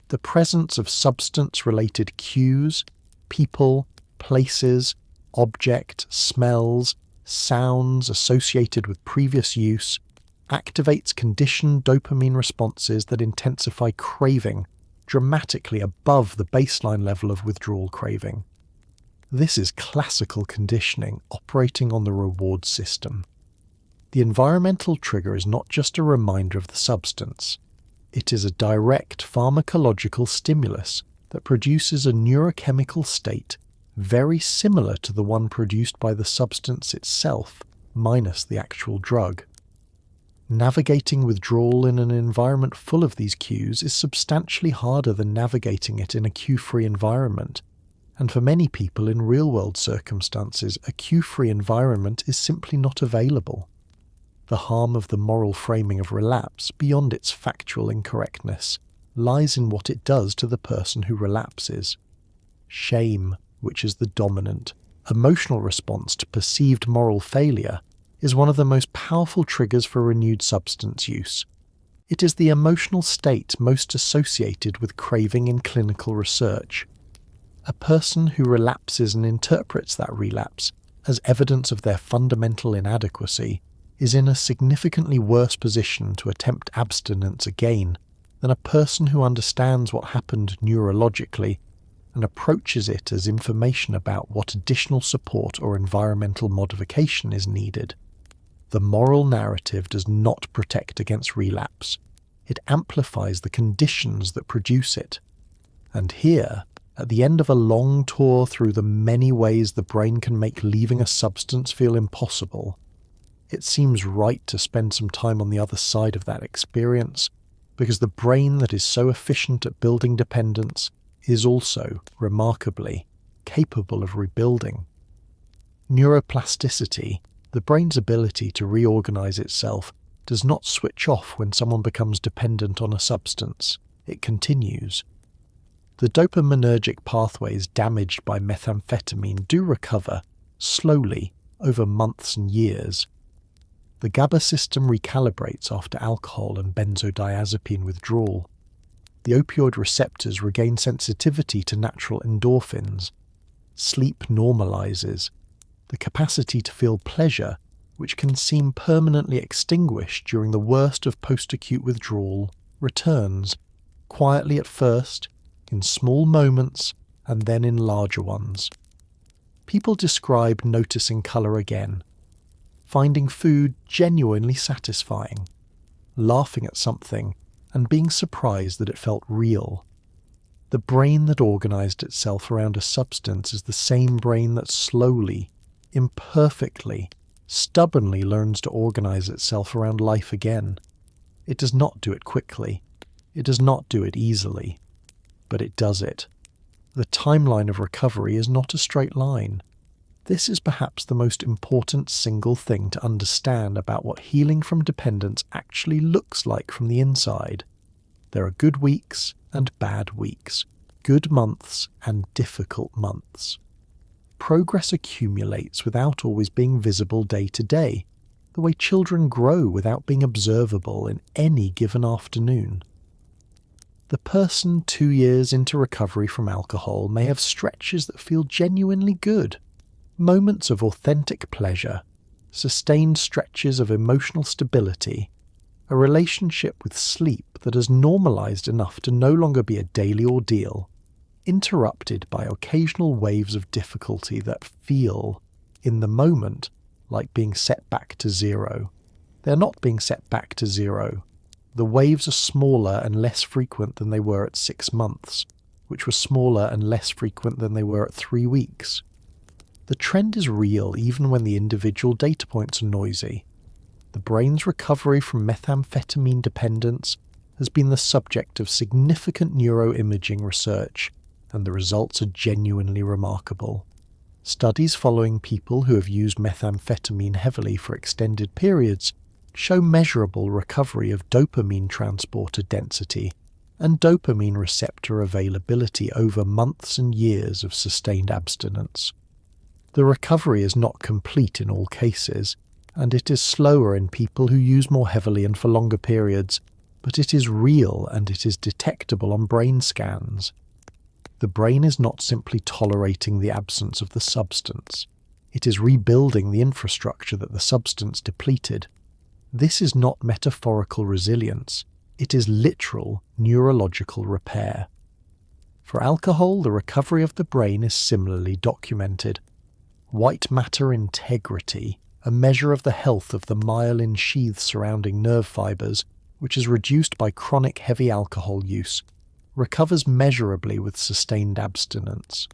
The presence of substance-related cues, people, places, object, smells, sounds associated with previous use activates conditioned dopamine responses that intensify craving dramatically above the baseline level of withdrawal craving. This is classical conditioning operating on the reward system. The environmental trigger is not just a reminder of the substance. It is a direct pharmacological stimulus that produces a neurochemical state very similar to the one produced by the substance itself, minus the actual drug. Navigating withdrawal in an environment full of these cues is substantially harder than navigating it in a cue-free environment, and for many people in real-world circumstances, a cue-free environment is simply not available. The harm of the moral framing of relapse, beyond its factual incorrectness, lies in what it does to the person who relapses. Shame, which is the dominant, emotional response to perceived moral failure, is one of the most powerful triggers for renewed substance use. It is the emotional state most associated with craving in clinical research. A person who relapses and interprets that relapse as evidence of their fundamental inadequacy is in a significantly worse position to attempt abstinence again than a person who understands what happened neurologically and approaches it as information about what additional support or environmental modification is needed. The moral narrative does not protect against relapse. It amplifies the conditions that produce it. And here, at the end of a long tour through the many ways the brain can make leaving a substance feel impossible, it seems right to spend some time on the other side of that experience, because the brain that is so efficient at building dependence is also, remarkably, capable of rebuilding. Neuroplasticity, the brain's ability to reorganize itself, does not switch off when someone becomes dependent on a substance. It continues. The dopaminergic pathways damaged by methamphetamine do recover, slowly, over months and years. The GABA system recalibrates after alcohol and benzodiazepine withdrawal. The opioid receptors regain sensitivity to natural endorphins. Sleep normalizes. The capacity to feel pleasure, which can seem permanently extinguished during the worst of post-acute withdrawal, returns, quietly at first, in small moments, and then in larger ones. People describe noticing colour again, finding food genuinely satisfying, laughing at something and being surprised that it felt real. The brain that organized itself around a substance is the same brain that slowly, imperfectly, stubbornly learns to organize itself around life again. It does not do it quickly. It does not do it easily. But it does it. The timeline of recovery is not a straight line. This is perhaps the most important single thing to understand about what healing from dependence actually looks like from the inside. There are good weeks and bad weeks, good months and difficult months. Progress accumulates without always being visible day to day, the way children grow without being observable in any given afternoon. The person 2 years into recovery from alcohol may have stretches that feel genuinely good, moments of authentic pleasure, sustained stretches of emotional stability, a relationship with sleep that has normalized enough to no longer be a daily ordeal, interrupted by occasional waves of difficulty that feel, in the moment, like being set back to zero. They're not being set back to zero. The waves are smaller and less frequent than they were at 6 months, which were smaller and less frequent than they were at 3 weeks. The trend is real even when the individual data points are noisy. The brain's recovery from methamphetamine dependence has been the subject of significant neuroimaging research, and the results are genuinely remarkable. Studies following people who have used methamphetamine heavily for extended periods show measurable recovery of dopamine transporter density and dopamine receptor availability over months and years of sustained abstinence. The recovery is not complete in all cases, and it is slower in people who use more heavily and for longer periods, but it is real and it is detectable on brain scans. The brain is not simply tolerating the absence of the substance. It is rebuilding the infrastructure that the substance depleted. This is not metaphorical resilience, it is literal neurological repair. For alcohol, the recovery of the brain is similarly documented. White matter integrity, a measure of the health of the myelin sheath surrounding nerve fibers, which is reduced by chronic heavy alcohol use, recovers measurably with sustained abstinence.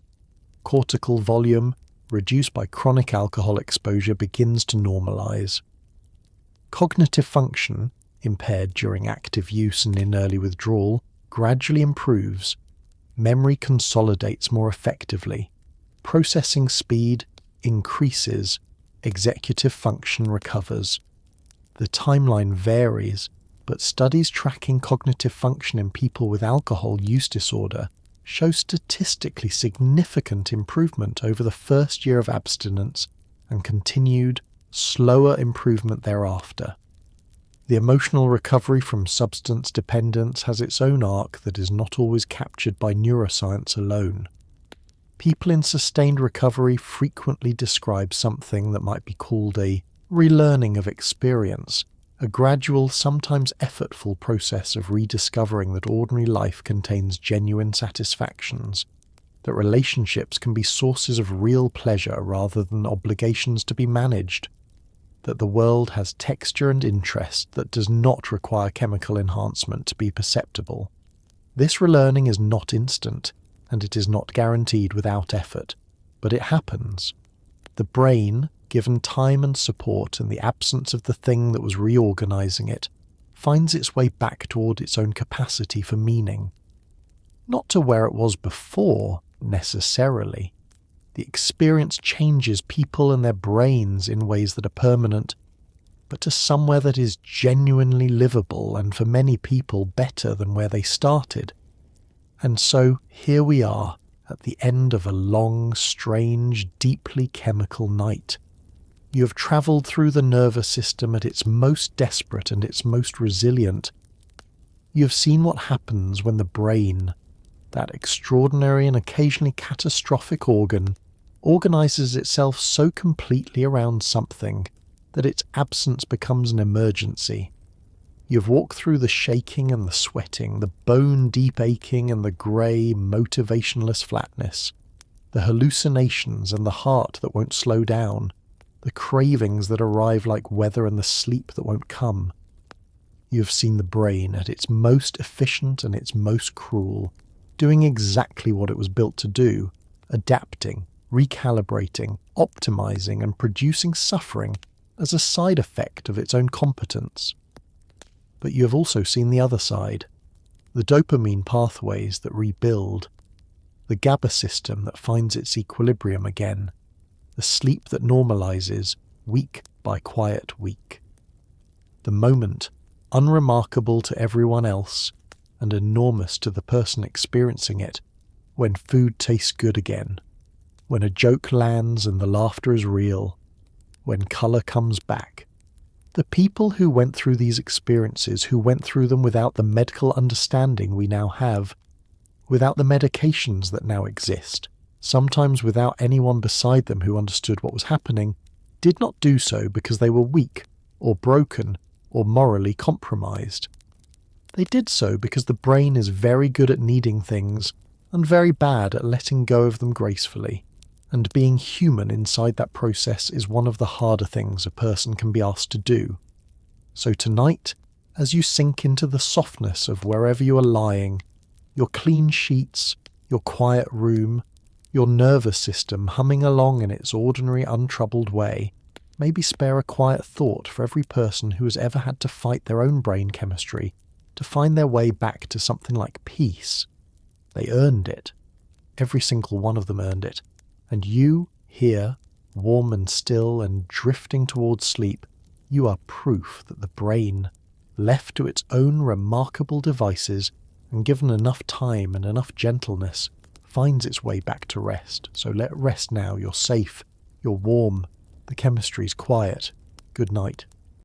Cortical volume, reduced by chronic alcohol exposure, begins to normalize. Cognitive function, impaired during active use and in early withdrawal, gradually improves. Memory consolidates more effectively. Processing speed increases. Executive function recovers. The timeline varies, but studies tracking cognitive function in people with alcohol use disorder show statistically significant improvement over the first year of abstinence and continued, slower improvement thereafter. The emotional recovery from substance dependence has its own arc that is not always captured by neuroscience alone. People in sustained recovery frequently describe something that might be called a relearning of experience, a gradual, sometimes effortful process of rediscovering that ordinary life contains genuine satisfactions, that relationships can be sources of real pleasure rather than obligations to be managed, that the world has texture and interest that does not require chemical enhancement to be perceptible. This relearning is not instant, and it is not guaranteed without effort, but it happens. The brain, given time and support and the absence of the thing that was reorganizing it, finds its way back toward its own capacity for meaning. Not to where it was before, necessarily. The experience changes people and their brains in ways that are permanent, but to somewhere that is genuinely livable and for many people better than where they started. And so here we are, at the end of a long, strange, deeply chemical night. You have travelled through the nervous system at its most desperate and its most resilient. You have seen what happens when the brain, that extraordinary and occasionally catastrophic organ, organizes itself so completely around something that its absence becomes an emergency. You've walked through the shaking and the sweating, the bone-deep aching and the grey, motivationless flatness, the hallucinations and the heart that won't slow down, the cravings that arrive like weather and the sleep that won't come. You have seen the brain at its most efficient and its most cruel, doing exactly what it was built to do, adapting, recalibrating, optimizing and producing suffering as a side effect of its own competence. But you have also seen the other side, the dopamine pathways that rebuild, the GABA system that finds its equilibrium again, the sleep that normalizes week by quiet week. The moment, unremarkable to everyone else and enormous to the person experiencing it, when food tastes good again, when a joke lands and the laughter is real, when colour comes back, The people who went through these experiences, who went through them without the medical understanding we now have, without the medications that now exist, sometimes without anyone beside them who understood what was happening, did not do so because they were weak, or broken, or morally compromised. They did so because the brain is very good at needing things, and very bad at letting go of them gracefully, and being human inside that process is one of the harder things a person can be asked to do. So tonight, as you sink into the softness of wherever you are lying, your clean sheets, your quiet room, your nervous system humming along in its ordinary untroubled way, maybe spare a quiet thought for every person who has ever had to fight their own brain chemistry to find their way back to something like peace. They earned it. Every single one of them earned it. And you, here, warm and still and drifting towards sleep, you are proof that the brain, left to its own remarkable devices and given enough time and enough gentleness, finds its way back to rest. So let rest now. You're safe. You're warm. The chemistry's quiet. Good night.